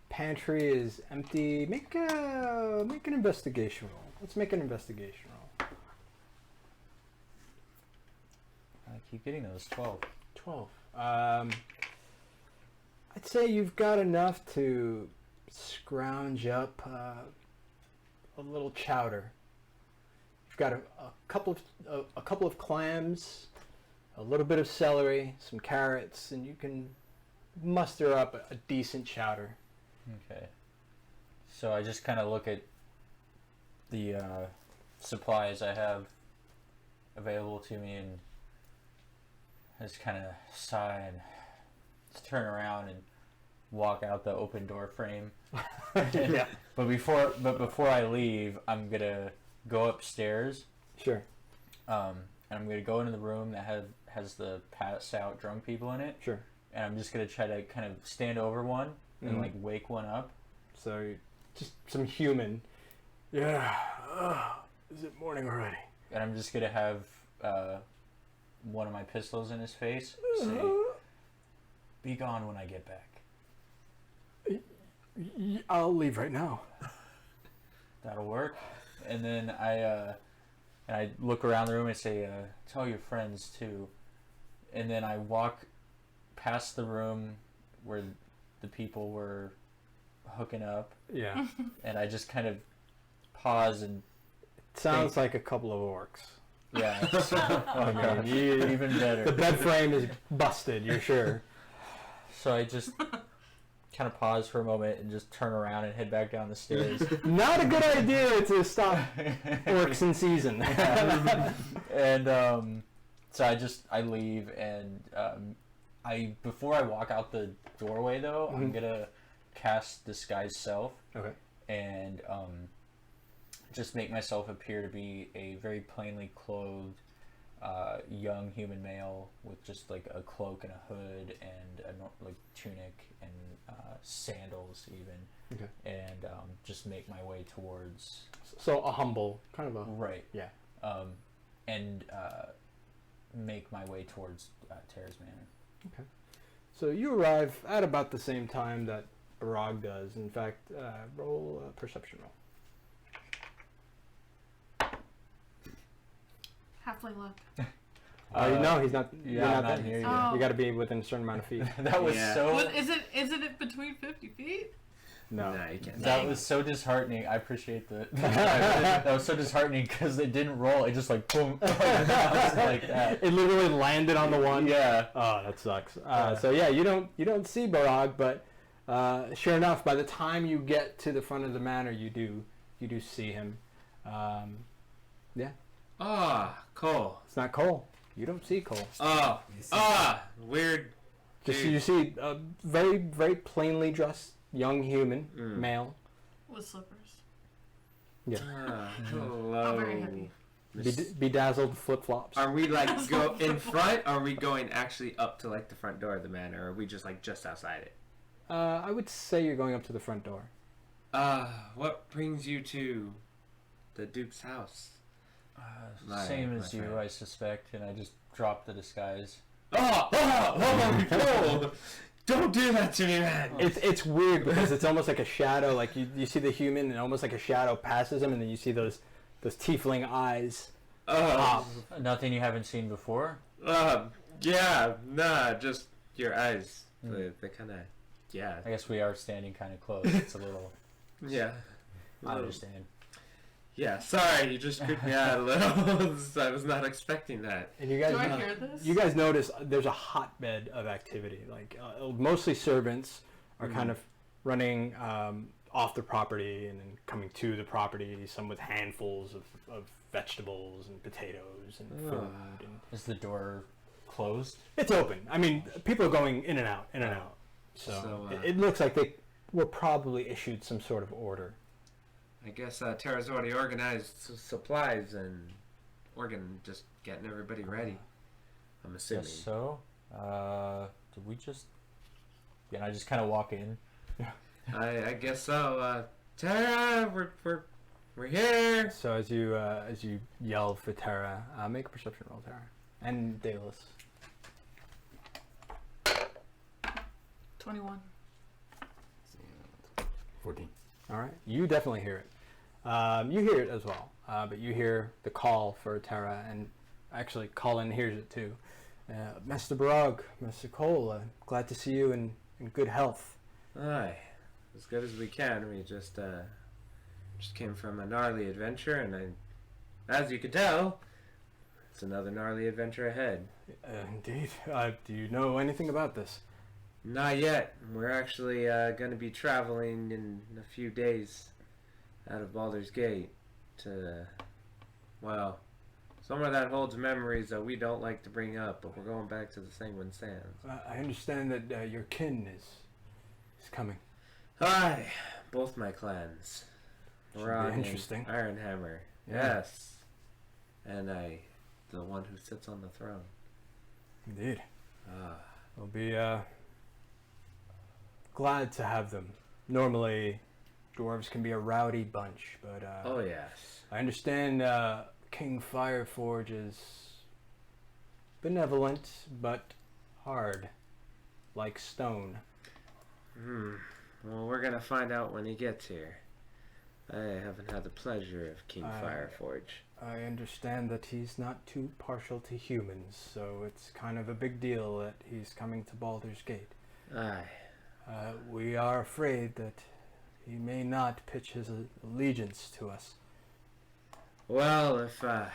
Pantry is empty. Make an investigation roll. Let's make an investigation roll. I keep getting those 12. 12. I'd say you've got enough to scrounge up a little chowder. You've got a couple of clams, a little bit of celery, some carrots, and you can muster up a decent chowder. Okay. So I just kind of look at the supplies I have available to me and just kind of sigh and just turn around and walk out the open door frame. Yeah. But before I leave, I'm gonna go upstairs. Sure. And I'm gonna go into the room that has the passed out drunk people in it. Sure. And I'm just gonna try to kind of stand over one and Mhm. like wake one up So just some human. Yeah. Is it morning already? And I'm just gonna have one of my pistols in his face. Say, "Be gone when I get back." I'll leave right now. That'll work. And then I look around the room and say, "Tell your friends too." And then I walk past the room where the people were hooking up, Yeah. and I just kind of pause and Sounds like a couple of orcs. yeah. Okay, even better. The bed frame is busted, you're sure. So I just kind of pause for a moment and just turn around and head back down the stairs. Not a good idea to stop orcs in season. And so I leave, and before I walk out the doorway though, I'm gonna cast Disguise Self. Okay. And just make myself appear to be a very plainly clothed young human male with just like a cloak and a hood and a like tunic and sandals even. Okay. And just make my way towards So a humble, kind of a... right. Yeah. And make my way towards Terra's Manor. Okay. So you arrive at about the same time that Barag does. In fact, roll a perception roll. Halfway luck. No, he's not. Yeah, You're not not there. here yet. Oh. You got to be within a certain amount of feet. That was Yeah. so. Is it between 50 feet? No. No, you can't. That was so disheartening. I appreciate that. That was so disheartening because it didn't roll. It just like boom, like that. It literally landed on the one. Yeah. Oh, that sucks. So yeah, you don't see Barag, but sure enough, by the time you get to the front of the manor, you do see him. Yeah, Kohl. it's not Kohl. You don't see Kohl. Weird. Just Dude. you see a very very plainly dressed young human male. With slippers. Yeah, Hello. I'm very happy. bedazzled flip flops. Are we like go in front? Or are we going actually up to like the front door of the manor? Or are we just like just outside it? I would say you're going up to the front door. What brings you to the Duke's house? Same my as you, friend. I suspect, and I just dropped the disguise. Oh, don't do that to me, man. It's weird because it's almost like a shadow. Like you see the human, and almost like a shadow passes him, and then you see those tiefling eyes. Nothing you haven't seen before? Yeah, nah, just your eyes. They kind of, yeah. I guess we are standing kind of close. It's a little. Yeah. I understand. Yeah, sorry, you just creeped me out a little. I was not expecting that. And you guys, Do I hear this? you guys notice there's a hotbed of activity. Like mostly servants are kind of running off the property and then coming to the property. Some with handfuls of vegetables and potatoes and food. And Is the door closed? it's open. I mean, people are going in and out, in and out. So it looks like they were probably issued some sort of order. I guess Terra's already organized supplies and just getting everybody ready. I'm assuming. Guess so. Did we just? Yeah, I just kind of walk in. I guess so. Terra, we're here. So as you yell for Terra, make a perception roll, Terra, and Daedalus. 21. 14. All right, you definitely hear it. You hear it as well, but you hear the call for Terra, and actually Colin hears it too. Master Barag, Master Kohl, glad to see you in good health. Aye, as good as we can. We just came from a gnarly adventure, and as you can tell, it's another gnarly adventure ahead. Indeed. Do you know anything about this? Not yet. We're actually going to be traveling in a few days out of Baldur's Gate to, well, somewhere that holds memories that we don't like to bring up, but we're going back to the Sanguine Sands. I understand that your kin is coming. Aye, both my clans. Should We're be on interesting. Iron Hammer. Yeah. Yes. And the one who sits on the throne. Indeed. Ah. We'll be glad to have them. Normally, dwarves can be a rowdy bunch, but Oh yes. I understand King Fireforge is benevolent, but hard, like stone. Well, we're gonna find out when he gets here. I haven't had the pleasure of King Fireforge. I understand that he's not too partial to humans, so it's kind of a big deal that he's coming to Baldur's Gate. Aye. We are afraid that he may not pitch his allegiance to us. Well, if I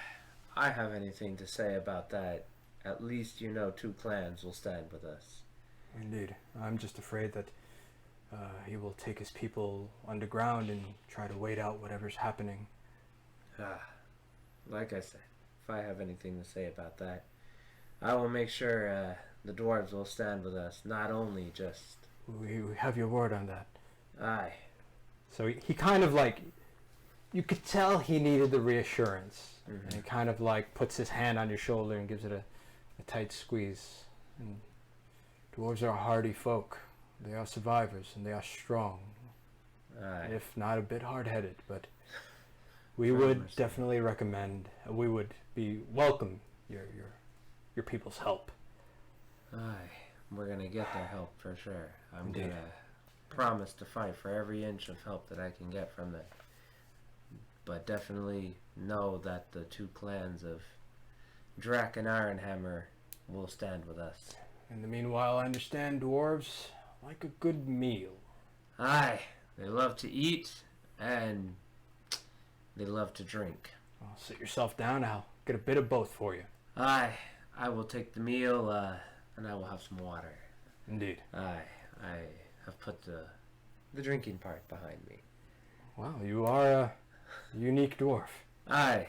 have anything to say about that, at least you know 2 clans will stand with us. Indeed. I'm just afraid that he will take his people underground and try to wait out whatever's happening. Like I said, if I have anything to say about that, I will make sure the dwarves will stand with us, not only just... We have your word on that. Aye. So he kind of like, you could tell he needed the reassurance. And he kind of like puts his hand on your shoulder and gives it a tight squeeze. And dwarves are hardy folk. They are survivors and they are strong. Aye. If not a bit hard-headed, but we would definitely recommend, we would be welcome your people's help. Aye. We're gonna get their help for sure. I'm Indeed. gonna promise to fight for every inch of help that I can get from them. But definitely know that the 2 clans of Drac and Ironhammer will stand with us. In the meanwhile, I understand dwarves like a good meal. Aye. They love to eat and they love to drink. Well, sit yourself down, I'll get a bit of both for you. Aye. I will take the meal and I will have some water. Indeed. Aye. I have put the drinking part behind me. Wow, you are a unique dwarf. Aye.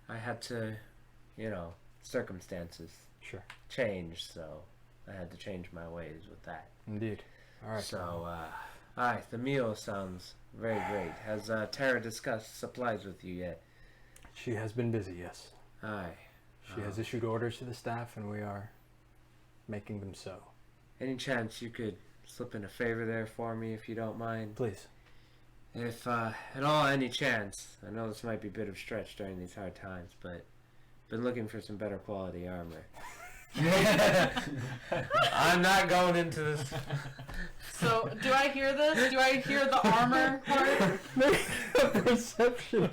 I had to, circumstances Sure. change, so I had to change my ways with that. Indeed. All right. So, aye, the meal sounds very great. Has Terra discussed supplies with you yet? She has been busy, yes. Aye. She has issued orders to the staff, and we are making them so. Any chance you could slip in a favor there for me, if you don't mind? Please. If, at all any chance, I know this might be a bit of a stretch during these hard times, but been looking for some better quality armor. I'm not going into this. So, do I hear this? Do I hear the armor part? Perception.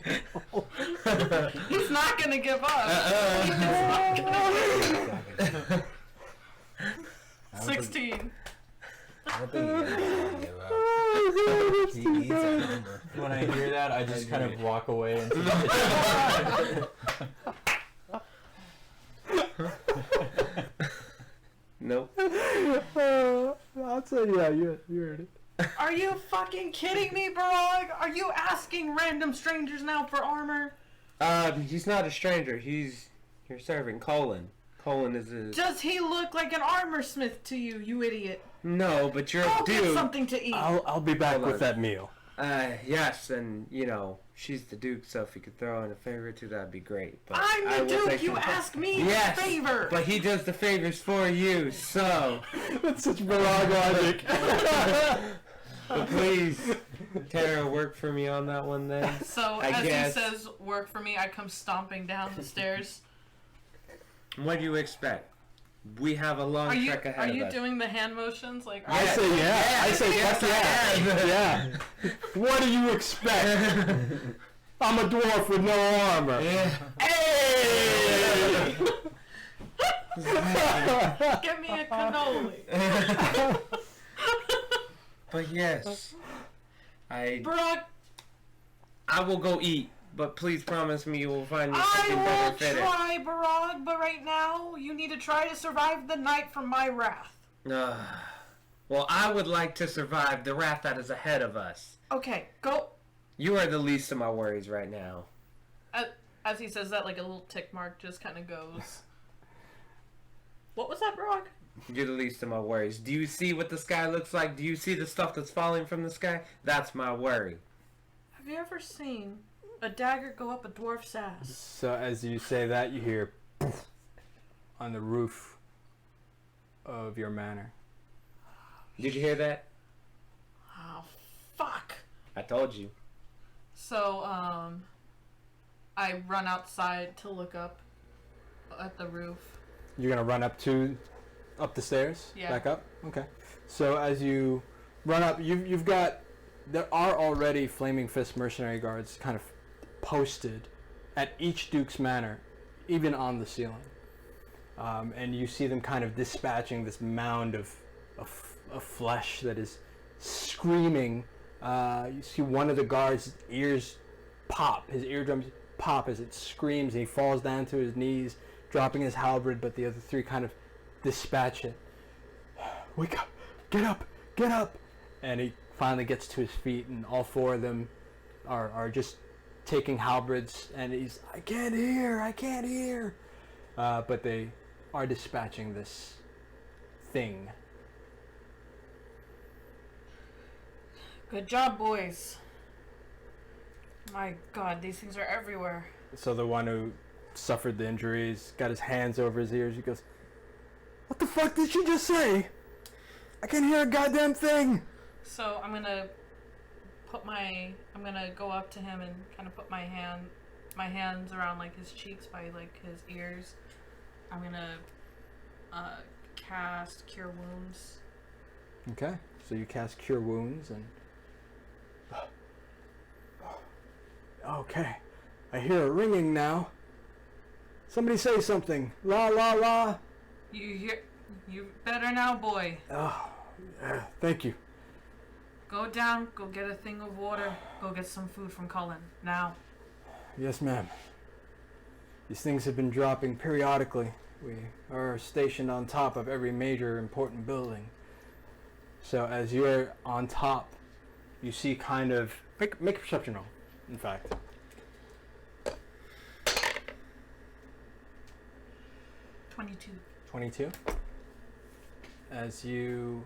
He's not gonna give up. He's not gonna 16. I don't think he's gonna give up. He needs that number. When I hear that, I just kind of walk away into the Nope. I'll tell you, you heard it. Are you fucking kidding me, Barag? Are you asking random strangers now for armor? He's not a stranger. He's your servant, Colin. Colin is a... Does he look like an armor smith to you, you idiot? No, but you're Go a get dude. something to eat. I'll be back Hold with on. that meal. Yes, and, she's the Duke, so if you could throw in a favor too, that'd be great. But I'm I the will Duke. take You the- ask me Yes, a favor. but he does the favors for you, so... That's such Barag logic. But please, Terra, work for me on that one then. So I as guess. he says, "Work for me," I come stomping down the stairs. What do you expect? We have a long Are you trek ahead of us. doing the hand motions like? I say yeah. I say Yes, fuck yeah. Yeah. What do you expect? I'm a dwarf with no armor. Yeah. Hey! Give me a cannoli. But yes, I Brock, will go eat. But please promise me you will find me I something better will fitted. try, Barag, but right now you need to try to survive the night from my wrath. Well, I would like to survive the wrath that is ahead of us. Okay, go. You are the least of my worries right now. As he says that, like a little tick mark just kind of goes. What was that, Barag? You're the least of my worries. Do you see what the sky looks like? Do you see the stuff that's falling from the sky? That's my worry. Have you ever seen a dagger go up a dwarf's ass? So as you say that, you hear poof on the roof of your manor. Did you hear that? Oh, fuck. I told you. So, I run outside to look up at the roof. You're gonna run up the stairs? Yeah. Back up? Okay. So as you run up, you've got, there are already Flaming Fist mercenary guards kind of posted at each Duke's Manor, even on the ceiling. And you see them kind of dispatching this mound of flesh that is screaming. You see one of the guards' ears pop, his eardrums pop as it screams, and he falls down to his knees, dropping his halberd, but the other three kind of dispatch it. Wake up! Get up! Get up! And he finally gets to his feet, and all four of them are just taking halberds, and he's, I can't hear! But they are dispatching this thing. Good job, boys. My God, these things are everywhere. So the one who suffered the injuries got his hands over his ears. He goes, "What the fuck did she just say? I can't hear a goddamn thing." So I'm gonna go up to him and kind of put my hands around like his cheeks by like his ears. I'm gonna cast Cure Wounds. Okay, so you cast Cure Wounds and... Okay, I hear a ringing now. Somebody say something. La la la. You better now, boy. Oh, thank you. Go down, go get a thing of water, go get some food from Cullen. Now. Yes, ma'am. These things have been dropping periodically. We are stationed on top of every major important building. So as you're on top, you see kind of... Make a perception roll, in fact. 22. As you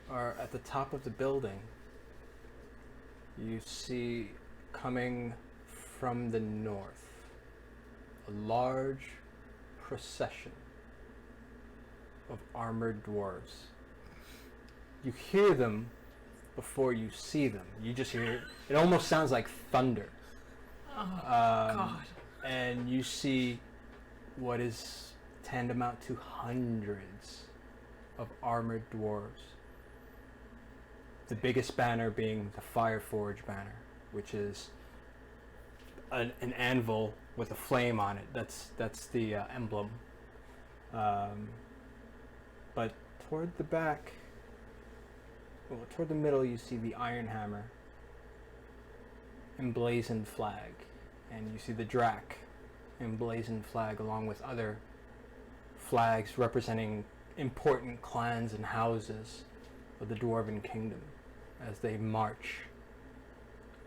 are at the top of the building, you see coming from the north a large procession of armored dwarves. You hear them before you see them. You just hear it almost sounds like thunder. Oh, God. And you see what is tantamount to hundreds of armored dwarves. The biggest banner being the Fireforge banner, which is an anvil with a flame on it. That's the emblem. But toward the back, toward the middle, you see the Iron Hammer emblazoned flag, and you see the Drac emblazoned flag along with other flags representing important clans and houses of the Dwarven Kingdom as they march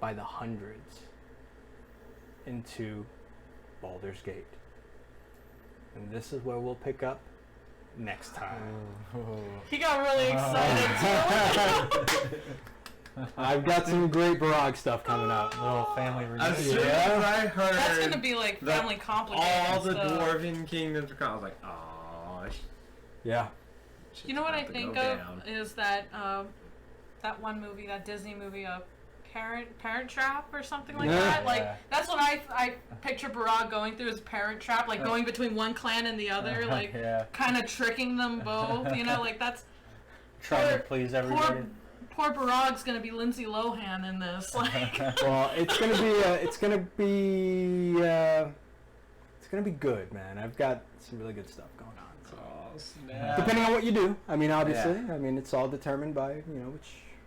by the hundreds into Baldur's Gate. And this is where we'll pick up next time. He got really excited too. I've got some great Barag stuff coming up. Little family As reunion. soon as I heard That's gonna be like family complicated. all the stuff. Dwarven Kingdoms are I was like, oh, Yeah. You know what I think of is that that one movie, that Disney movie, Parent Trap or something like that. Like that's what I picture Barag going through, is Parent Trap, like going between one clan and the other, like kind of tricking them both. You know, like that's trying to please everybody. Poor Barag's gonna be Lindsay Lohan in this. Like, well, it's gonna be good, man. I've got some really good stuff going on. So. Oh, snap. Depending on what you do, I mean, obviously, I mean, it's all determined by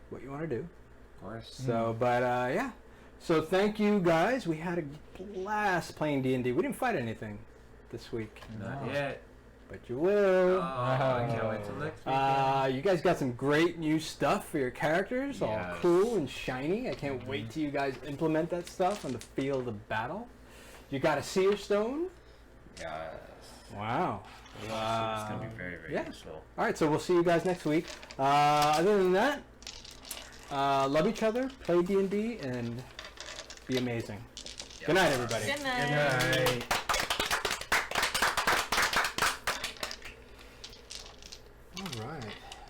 what you want to do. Of course. So, but yeah. So thank you guys. We had a blast playing D&D. We didn't fight anything this week, Not yet. but you will. I can't wait till next week. You guys got some great new stuff for your characters, all Yes. cool and shiny. I can't wait till you guys implement that stuff on the field of battle. You got a seer stone. Yes. Wow. It's gonna be very, very yeah. useful. All right, so we'll see you guys next week. Other than that, love each other, play D&D, and be amazing. Good night, everybody. good night. Good night.